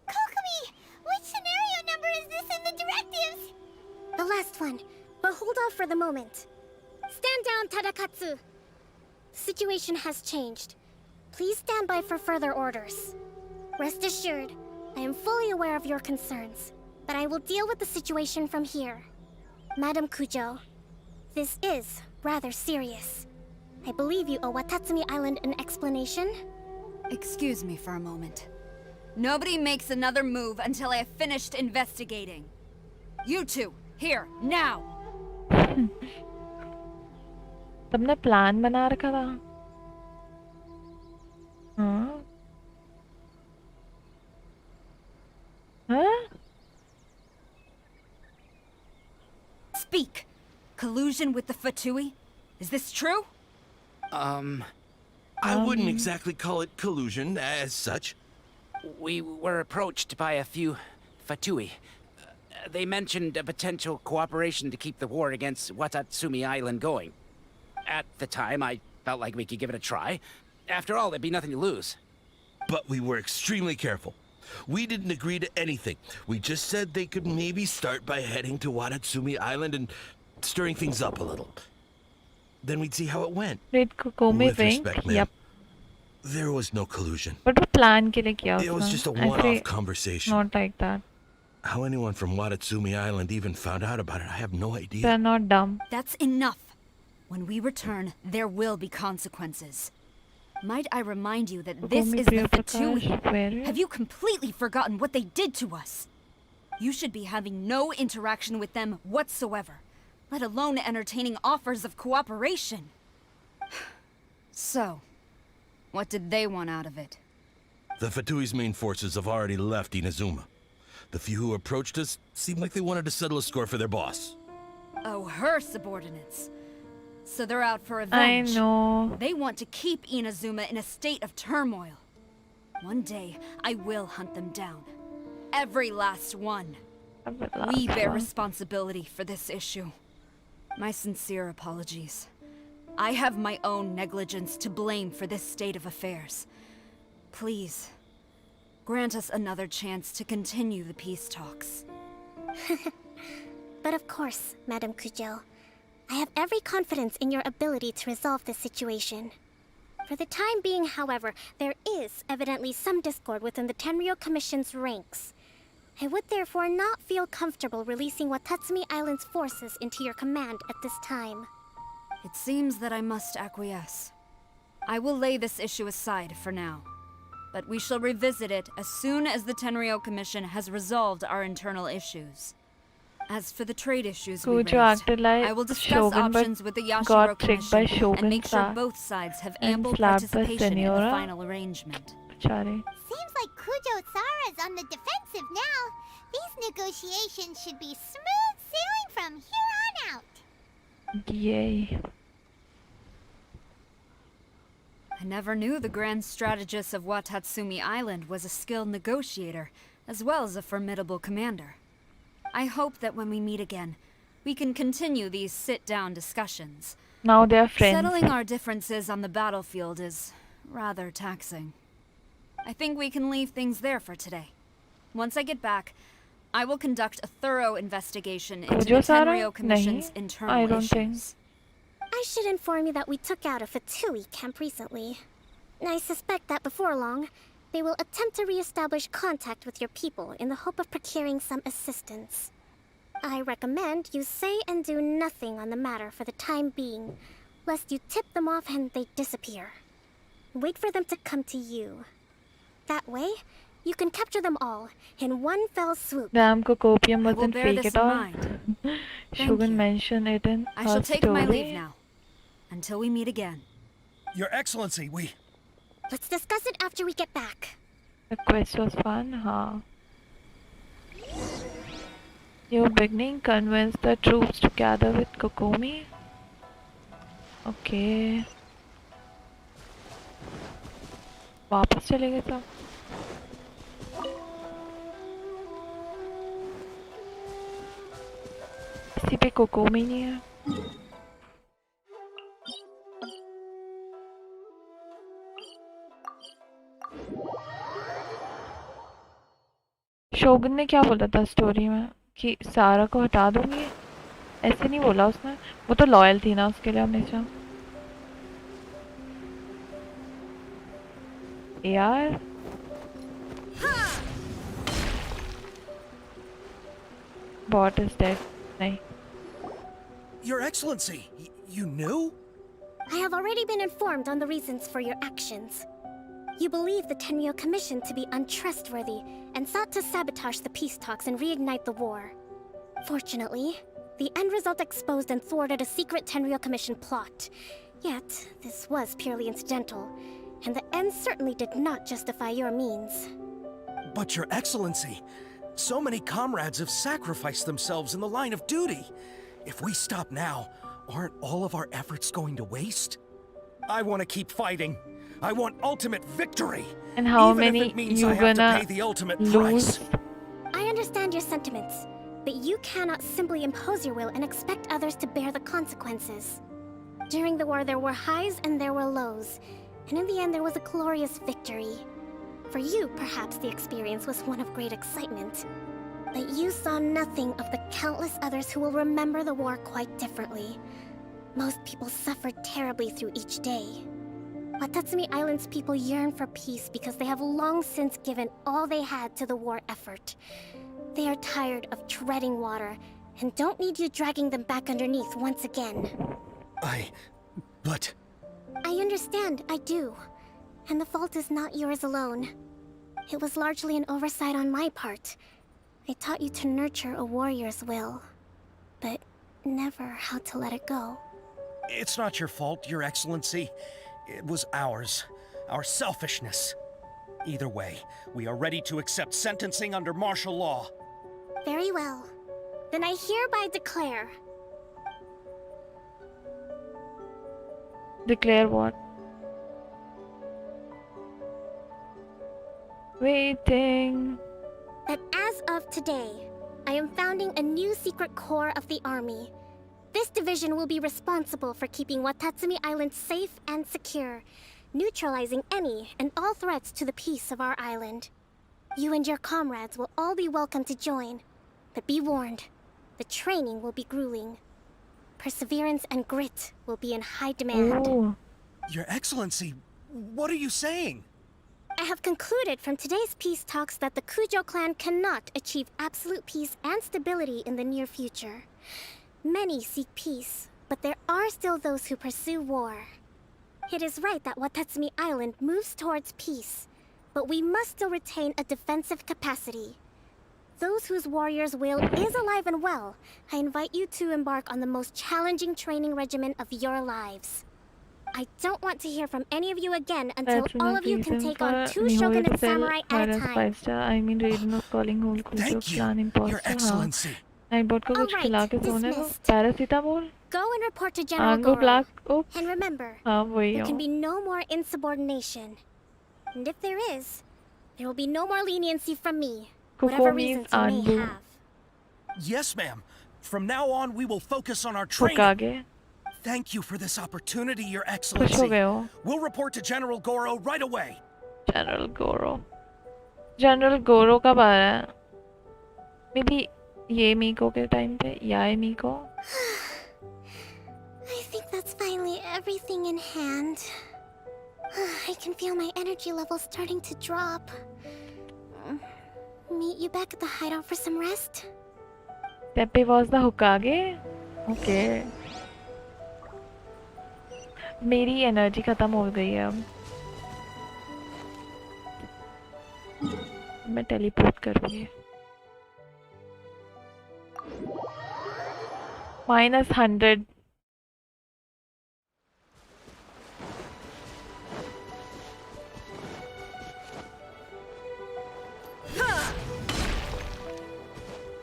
KOKOMI! Which scenario number is this in the directives? The last one, but hold off for the moment. Stand down, Tadakatsu. The situation has changed. Please stand by for further orders. Rest assured, I am fully aware of your concerns, but I will deal with the situation from here. Madam Kujo, this is rather serious. I believe you owe Watatsumi Island an explanation. Excuse me for a moment. Nobody makes another move until I have finished investigating. You two, here, now! सबने plan बना रखा था. हाँ? हाँ? Speak! Collusion with the Fatui? Is this true? I wouldn't exactly call it collusion as such. We were approached by a few Fatui. They mentioned a potential cooperation to keep the war against Watatsumi Island going. At the time, I felt like we could give it a try. After all, there'd be nothing to lose. But we were extremely careful. We didn't agree to anything. We just said they could maybe start by heading to Watatsumi Island and stirring things up a little. Then we'd see how it went. Did KOKOMI With wink? respect, ma'am, Yep. there was no collusion. But वो plan के लिए किया It was उसने. just a ऐसे one-off conversation. Not like that. How anyone from Watatsumi Island even found out about it, I have no idea. They're not dumb. That's enough. When we return, there will be consequences. Might I remind you that this KOKOMI is the Priyaprakash, Fatui? where? Have you completely forgotten what they did to us? You should be having no interaction with them whatsoever, let alone entertaining offers of cooperation. So, what did they want out of it? The Fatui's main forces have already left Inazuma. The few who approached us seemed like they wanted to settle a score for their boss. Oh, her subordinates. So they're out for I revenge. know. They want to keep Inazuma in a state of turmoil. One day, I will hunt them down. Every last one. We bear responsibility for this issue. My sincere apologies. I have my own negligence to blame for this state of affairs. Please, grant us another chance to continue the peace talks. But of course, Madame Kujo. I have every confidence in your ability to resolve this situation. For the time being, however, there is evidently some discord within the Tenryou Commission's ranks. I would therefore not feel comfortable releasing Watatsumi Island's forces into your command at this time. It seems that I must acquiesce. I will lay this issue aside for now. But we shall revisit it as soon as the Tenryou Commission has resolved our internal issues. As for the trade issues we Kujo raised, acted like I will discuss Shogun, but options with the Yashiro got tricked by Commission Shogun's and make sure slap both sides have and ample slapped the participation in the Senora. final arrangement. Bechare. Seems like Kujo-sara's on the defensive now. These negotiations should be smooth sailing from here on out. Yay. I never knew the grand strategist of Watatsumi Island was a skilled negotiator, as well as a formidable commander. I hope that when we meet again, we can continue these sit-down discussions. Now they are friends. Settling our differences on the battlefield is rather taxing. I think we can leave things there for today. Once I get back, I will conduct a thorough investigation into the Kujo-sara? Tenryou Commission's Nahi, internal I don't issues. think. I should inform you that we took out a Fatui camp recently. I suspect that before long, they will attempt to re-establish contact with your people in the hope of procuring some assistance. I recommend you say and do nothing on the matter for the time being, lest you tip them off and they disappear. Wait for them to come to you. That way, you can capture them all in one fell swoop. Damn, Copium wasn't bear fake this at in all. mind. Shogun mentioned it in I her shall take story. my leave now. Until we meet again. Your Excellency, we... Let's discuss it after we get back. The quest was fun, huh? Your beginning convinced the troops to gather with KOKOMI? Okay. वापस चले गए सब किसी पे कोकोमी नहीं है शोगन ने क्या बोला था स्टोरी में कि सारा को हटा दूंगी ऐसे नहीं बोला उसने वो तो लॉयल थी ना उसके लिए हमेशा यार Bot is dead. नहीं. Your Excellency, you knew? I have already been informed on the reasons for your actions. You believe the Tenryou Commission to be untrustworthy and sought to sabotage the peace talks and reignite the war. Fortunately, the end result exposed and thwarted a secret Tenryou Commission plot. Yet, this was purely incidental, and the end certainly did not justify your means. But Your Excellency, so many comrades have sacrificed themselves in the line of duty. If we stop now, aren't all of our efforts going to waste? I want to keep fighting. I want ultimate victory. And how Even if many it means you I have to gonna pay the ultimate lose? price. I understand your sentiments, but you cannot simply impose your will and expect others to bear the consequences. During the war, there were highs and there were lows, and in the end, there was a glorious victory. For you, perhaps the experience was one of great excitement, but you saw nothing of the countless others who will remember the war quite differently. Most people suffered terribly through each day. Watatsumi Island's people yearn for peace because they have long since given all they had to the war effort. They are tired of treading water and don't need you dragging them back underneath once again. But... I understand, I do. And the fault is not yours alone. It was largely an oversight on my part. I taught you to nurture a warrior's will, but never how to let it go. It's not your fault, Your Excellency. It was ours. Our selfishness. Either way, we are ready to accept sentencing under martial law. Very well. Then I hereby declare... Declare what? Waiting. that as of today, I am founding a new secret corps of the army. This division will be responsible for keeping Watatsumi Island safe and secure, neutralizing any and all threats to the peace of our island. You and your comrades will all be welcome to join, but be warned, the training will be grueling. Perseverance and grit will be in high demand. Ooh. Your Excellency, what are you saying? I have concluded from today's peace talks that the Kujo clan cannot achieve absolute peace and stability in the near future. Many seek peace, but there are still those who pursue war. It is right that Watatsumi Island moves towards peace, but we must still retain a defensive capacity. Those whose warrior's will is alive and well, I invite you to embark on the most challenging training regimen of your lives. I don't want to hear from any of you again until That's all enough of you can reason take for on 2 Mihoyo shogunate to sell samurai at a Myra's time. 5-star. I mean, Raiden was calling whole Kujo clan imposter. Your Excellency. Nightbot को कुछ खिला के सोने दो paracetamol Go and report to General आंगो Goro. Black ops And remember, हाँ वही there can हूँ be no more insubordination. And if there is, there will be no more leniency from me, whatever KOKOMI's reasons you may Anbu have. Yes, ma'am. From now on, we will focus on our training. Hokage Thank you for this opportunity, Your खुश हो Excellency. गए हो We'll report to General Goro right away. General गोरो कब आ रहा है may be ये मीको के टाइम पे या ये मीको I think that's finally everything in hand. I can feel my energy levels starting to drop. Meet you back at the hideout for some rest? Pepe was the Hokage? Okay. मेरी energy खत्म हो गई है अब मैं teleport करूँगी -100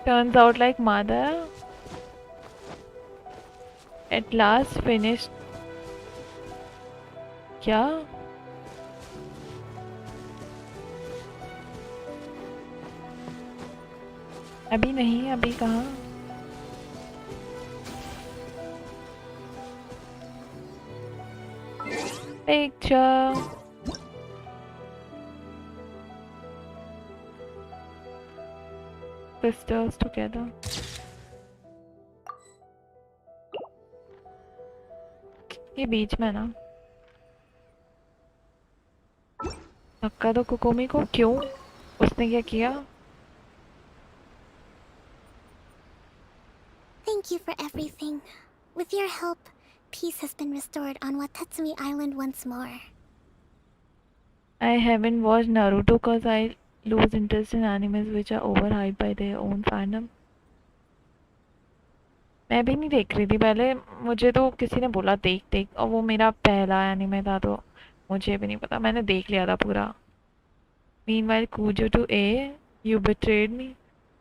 turns out like mother at last finished क्या अभी नहीं अभी कहाँ picture sisters together ये बीच में ना धक्का दो कोकोमी को क्यों उसने क्या किया Thank you for everything. With your help, peace has been restored on Watatsumi Island once more. I haven't watched Naruto cause I lose interest in animes which are overhyped by their own fandom. मैं भी नहीं देख रही थी पहले मुझे तो किसी ने बोला देख देख और वो मेरा पहला एनिमे था तो मुझे भी नहीं पता मैंने देख लिया था पूरा Meanwhile Kujo to A you betrayed me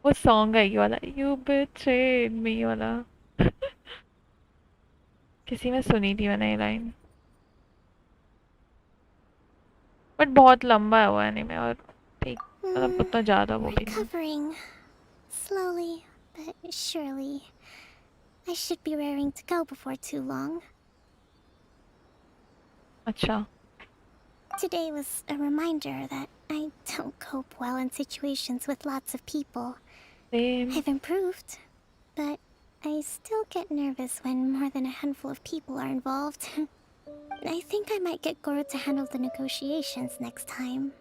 वो सॉन्ग है ये वाला You betrayed me वाला किसी में सुनी थी मैंने ये लाइन बट बहुत लंबा है वो एनीमे और ठीक मतलब उतना ज़्यादा वो भी नहीं। Recovering. Slowly, but surely. I should be raring to go before too long. अच्छा Today was a reminder that I don't cope well in situations with lots of people. Same. I've improved, but I still get nervous when more than a handful of people are involved. I think I might get Goro to handle the negotiations next time.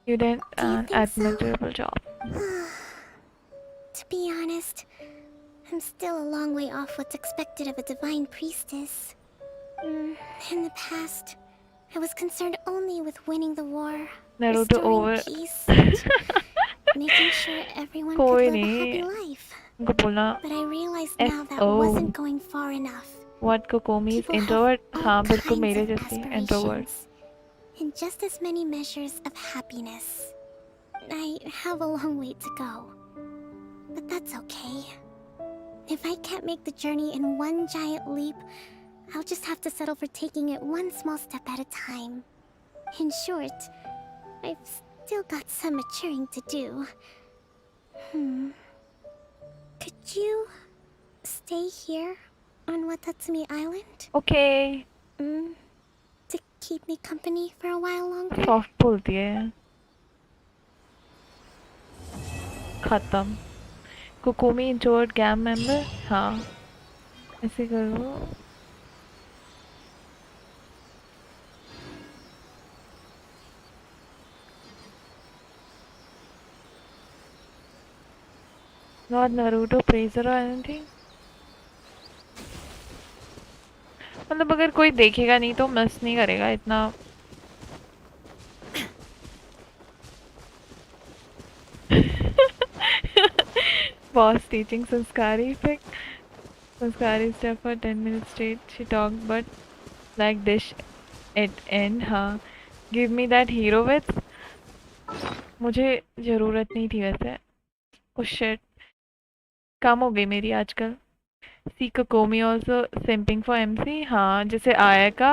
You did Do you an think so? admirable job. To be honest, I'm still a long way off what's expected of a divine priestess. In the past, I was concerned only with winning the war, Naruto restoring over. peace, and making sure everyone could कोई live a happy नहीं life. उनको बोलना But I realized now that FO. wasn't going far enough. What Kokomi is People have introvert? all हाँ बिल्कुल kinds मेरे of जैसी introvert. aspirations, and just as many measures of happiness. I have a long way to go, but that's okay. If I can't make the journey in one giant leap, I'll just have to settle for taking it one small step at a time. In short, I've still got some maturing to do. Could you stay here on Watatsumi Island? Okay. To keep me company for a while longer? Soft बोलती है. खत्म. कोकोमी introvert gang member. हाँ ऐसे करो. Not Naruto praiser or anything. मतलब अगर कोई देखेगा नहीं तो मिस नहीं करेगा इतना. Boss teaching Sanskari effect. Sanskari stuff for 10 minutes straight. She talked but like dish at end. हाँ. Give me that hero with. मुझे ज़रूरत नहीं थी वैसे. Oh shit. कम हो गई मेरी आजकल. See Kokomi also simping for MC. हाँ जैसे आया का.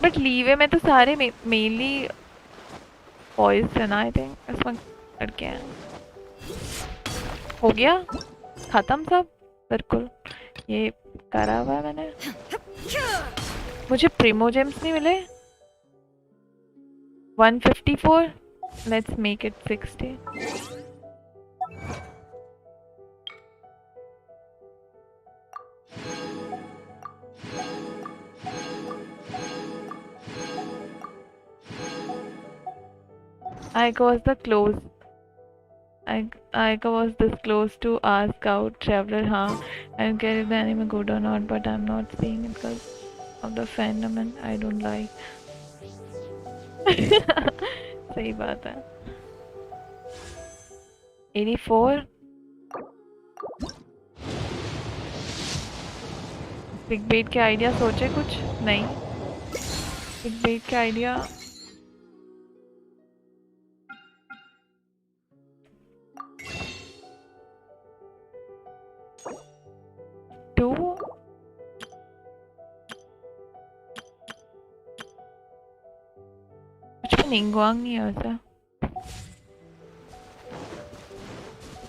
But लीवे में तो सारे mainly boys थे ना I think. इसमें लड़के हैं. हो गया खत्म सब बिल्कुल. ये करा हुआ है मैंने. मुझे प्रीमो जेम्स नहीं मिले. 154. Let's make it 60. Aika was the close. Aika was this close to ask out Traveler. हाँ, I don't care if the anime good or not, but I'm not seeing it because of the fandom and I don't like. सही बात है. 84. Big बेट के idea सोचे कुछ नहीं. Big बेट के idea कुछ भी निंगवांग नहीं है वैसा.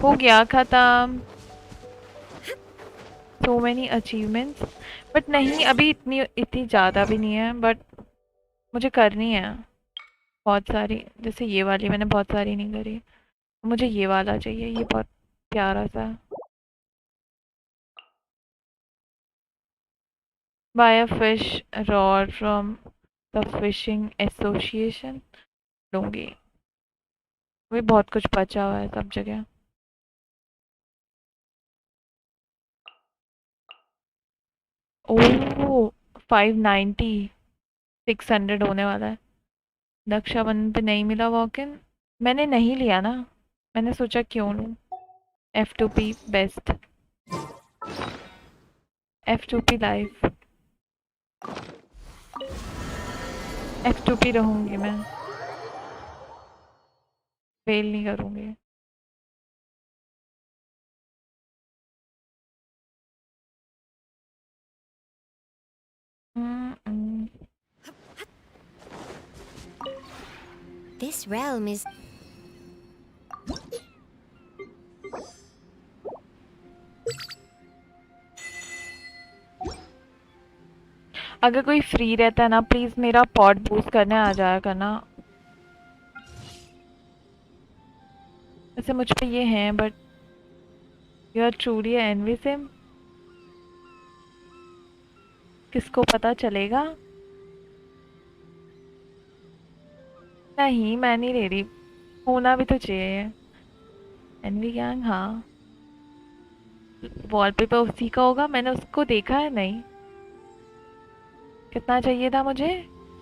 हो गया खत्म. so many achievements but नहीं अभी इतनी ज़्यादा भी नहीं है but मुझे करनी है बहुत सारी. जैसे ये वाली मैंने बहुत सारी नहीं करी. मुझे ये वाला चाहिए. ये बहुत प्यारा सा. buy a fish rod from the fishing association. लूँगी. अभी बहुत कुछ बचा हुआ है सब जगह. ओह 590 600 होने वाला है. रक्षाबंधन पे नहीं मिला वॉक इन. मैंने नहीं लिया ना. मैंने सोचा क्यों लूँ. F2P best. F2P live. F2P रहूँगी मैं. फेल नहीं करूँगी. This realm is... अगर कोई फ्री रहता है ना प्लीज मेरा पॉट बूस्ट करने आ जाया करना। वैसे मुझ पे ये हैं but you are truly envious. किसको पता चलेगा? नहीं मैं नहीं ले रही, होना भी तो चाहिए। एनवी गैंग हाँ, वॉलपेपर उसी का होगा, मैंने उसको देखा है नहीं। कितना चाहिए था मुझे?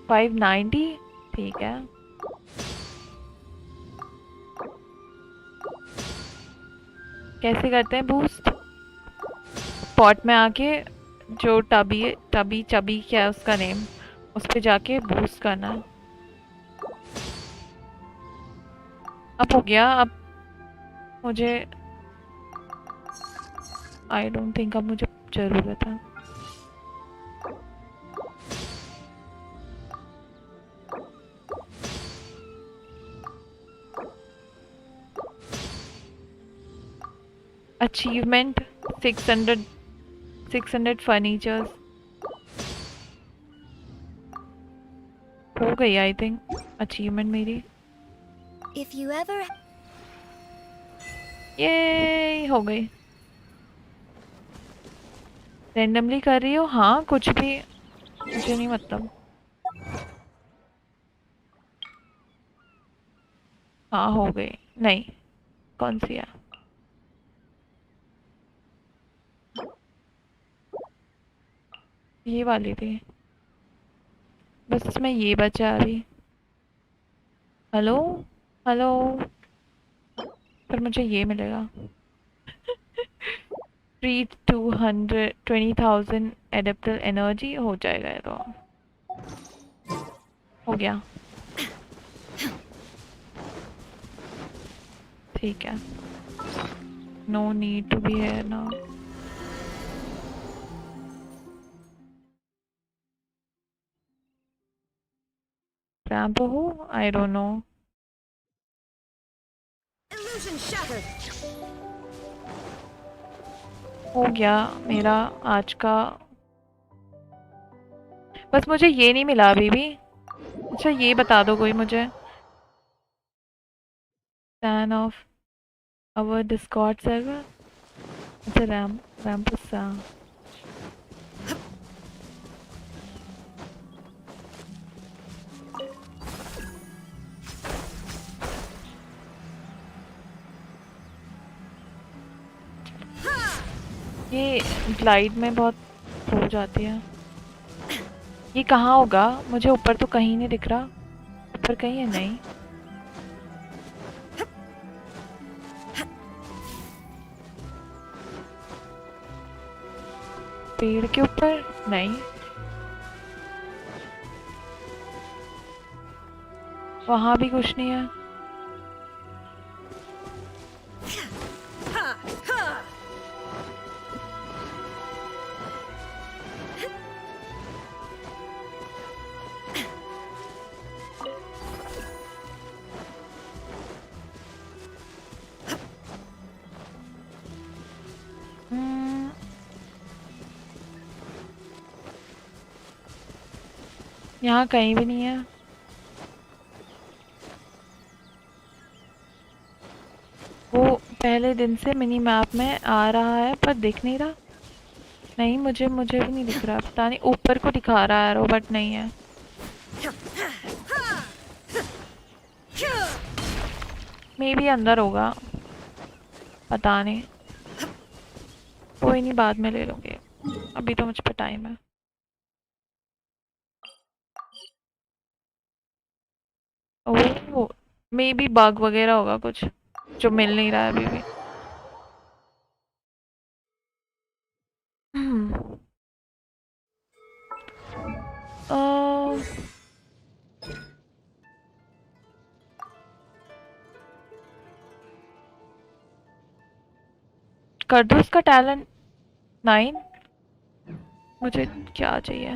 590 ठीक है। कैसे करते हैं बूस्ट? पॉट में आके जो टबी टबी चबी क्या है उसका नेम, उस पे जाके बूस्ट करना। अब हो गया। अब मुझे आई डोंट थिंक अब मुझे जरूरत है। अचीवमेंट 600 फर्नीचर्स हो गई आई थिंक अचीवमेंट मेरी। If you ever... ये हो गई। रैंडमली कर रही हो? हाँ कुछ भी, मुझे नहीं मतलब। हाँ हो गई। नहीं कौन सी है? ये वाली थी, बस इसमें ये बचा अभी। हेलो हेलो, पर मुझे ये मिलेगा। फ्री 20,000 एडेप्टर एनर्जी हो जाएगा ये तो। हो गया ठीक है। No need to be here now. Ramp हो? I don't know. हो गया मेरा आज का। बस मुझे ये नहीं मिला अभी भी। अच्छा ये बता दो कोई मुझे। Turn of our Discord server. अच्छा रैंप सा। ये ग्लाइड में बहुत हो जाती है। ये कहाँ होगा? मुझे ऊपर तो कहीं नहीं दिख रहा। ऊपर कहीं है? नहीं। पेड़ के ऊपर? नहीं। वहां भी कुछ नहीं है। यहाँ कहीं भी नहीं है। वो पहले दिन से मिनी मैप में आ रहा है पर दिख नहीं रहा। नहीं मुझे भी नहीं दिख रहा। पता नहीं, ऊपर को दिखा रहा है बट नहीं है। मे बी अंदर होगा, पता नहीं। कोई नहीं, बाद में ले लूंगी, अभी तो मुझ पे टाइम है। ओह मे बी बग वगैरह होगा कुछ जो मिल नहीं रहा है अभी भी। कर दो उसका टैलेंट 9। मुझे क्या चाहिए?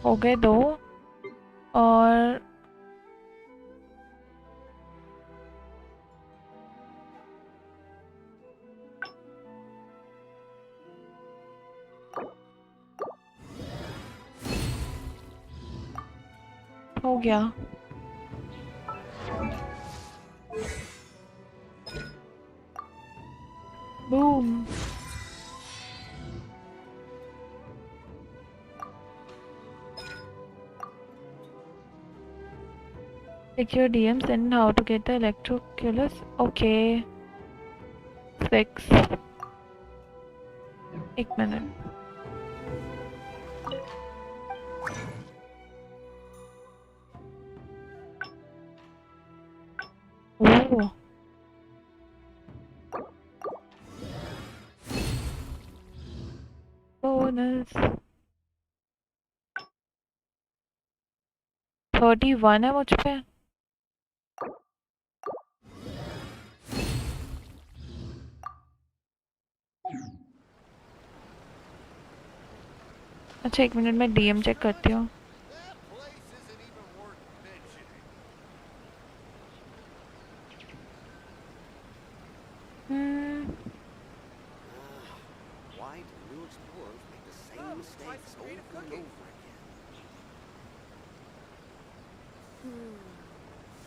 हो गए 2 और हो गया। Boom. Check your DMs and how to get the electroculus. Okay. 6. 1 minute. Oh. Bonus. 31 है मुझ पे। अच्छा 1 मिनट में DM चेक करती हूँ। Why do new explorers make the same mistakes over and over again?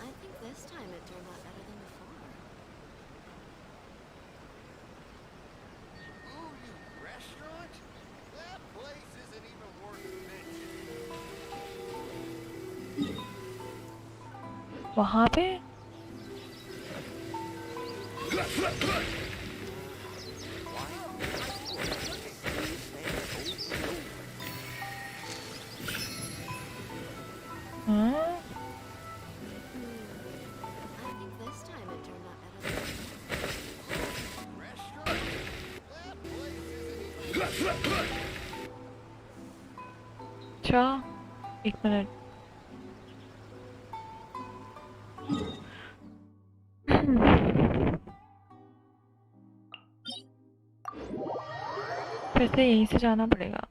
I think this time it turned out better than before. Ooh, you restaurant? That place isn't even worth mentioning. वहाँ पे I think this time it turned out better than अच्छा 1 minute. फिर से यहीं से जाना पड़ेगा।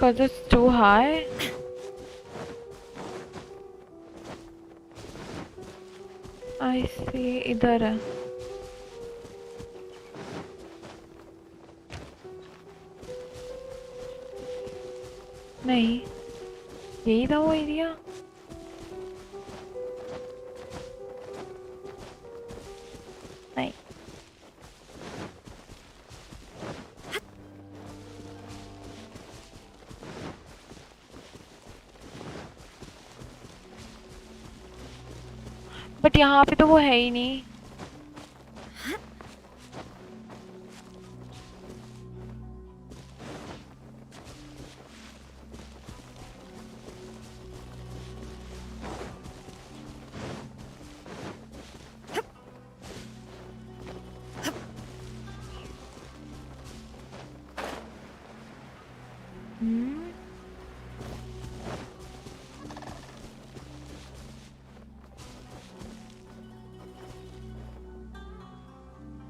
Cause it's too high. I see. इधर है। नहीं, यही था वो एरिया। नहीं। बट यहाँ पे तो वो है ही नहीं।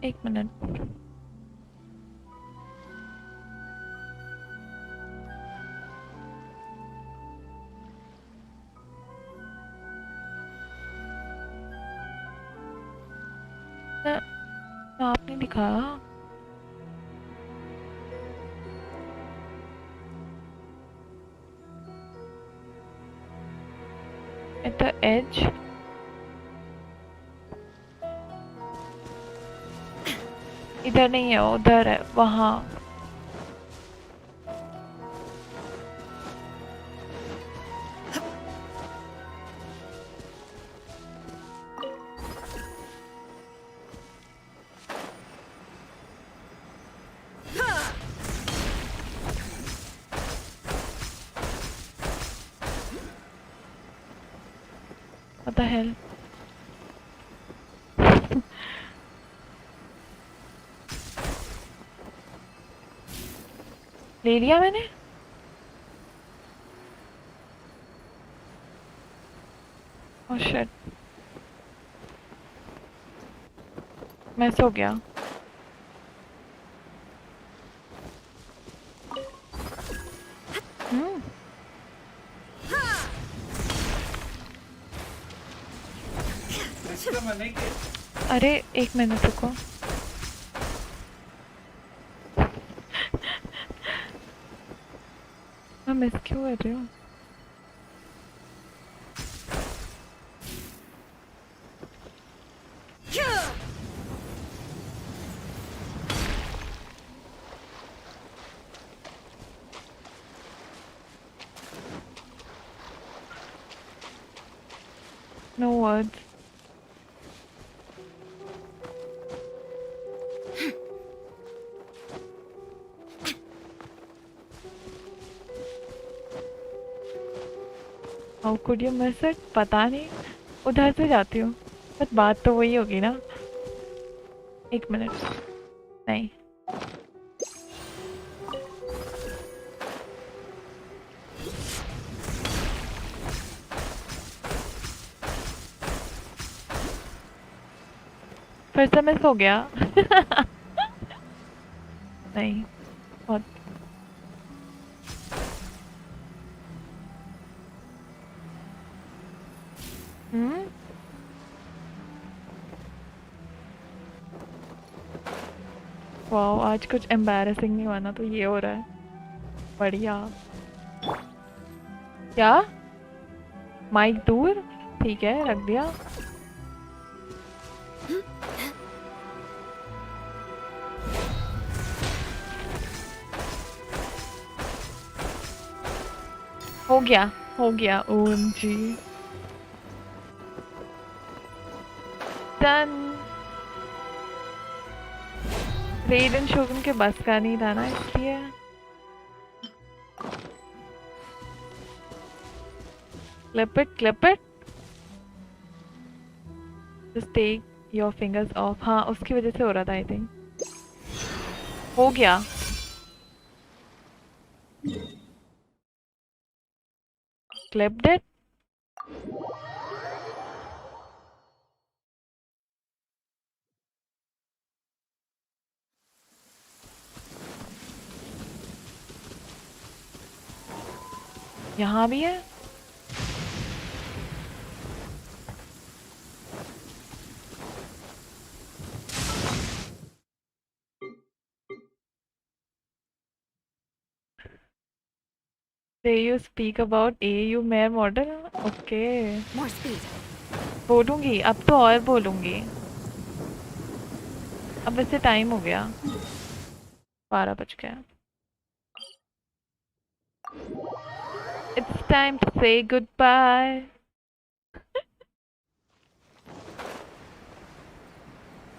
एक मिनट। आपने दिखाया at the edge. इधर नहीं है, उधर है, वहाँ। What the hell? ले लिया मैंने। Oh shit. मैं सो गया। अरे 1 मिनट रुको। मैं मिस क्यों कर रही हूँ? No words. How could you miss it? पता नहीं, उधर से जाती हूँ, बट बात तो वही होगी ना। 1 मिनट नहीं। फिर से मिस हो गया। नहीं बहुत। वाओ, आज कुछ एम्बैरेसिंग नहीं हुआ ना, तो ये हो रहा है। बढ़िया। क्या? माइक दूर? ठीक है, रख दिया। हो गया OMG। डन। रेडन शोगन के बस का नहीं था ना, इसलिए। clip it। just take your fingers off। हाँ, उसकी वजह से हो रहा था आई थिंक। हो गया। clipped it। यहाँ भी है। Say you speak about AU mayor model. Okay. More speed. बोलूंगी, अब तो और बोलूंगी। अब वैसे टाइम हो गया, 12 बज गया। It's time to say goodbye।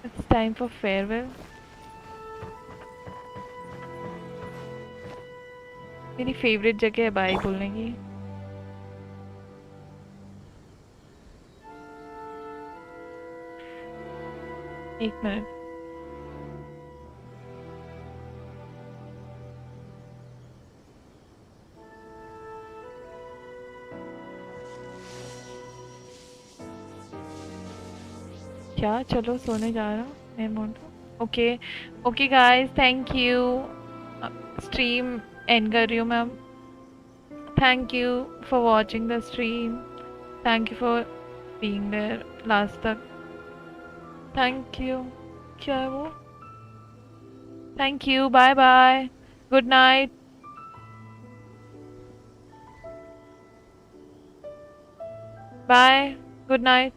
It's time for farewell। मेरी फेवरेट जगह है बाय बोलने की। एक मिनट। क्या? चलो सोने जा रहा हूँ। Okay okay guys, thank you. Stream end कर रही हूँ मैं। Thank you for watching the stream. Thank you for being there last तक। Thank you. क्या है वो? Thank you. Bye bye. Good night. Bye. Good night.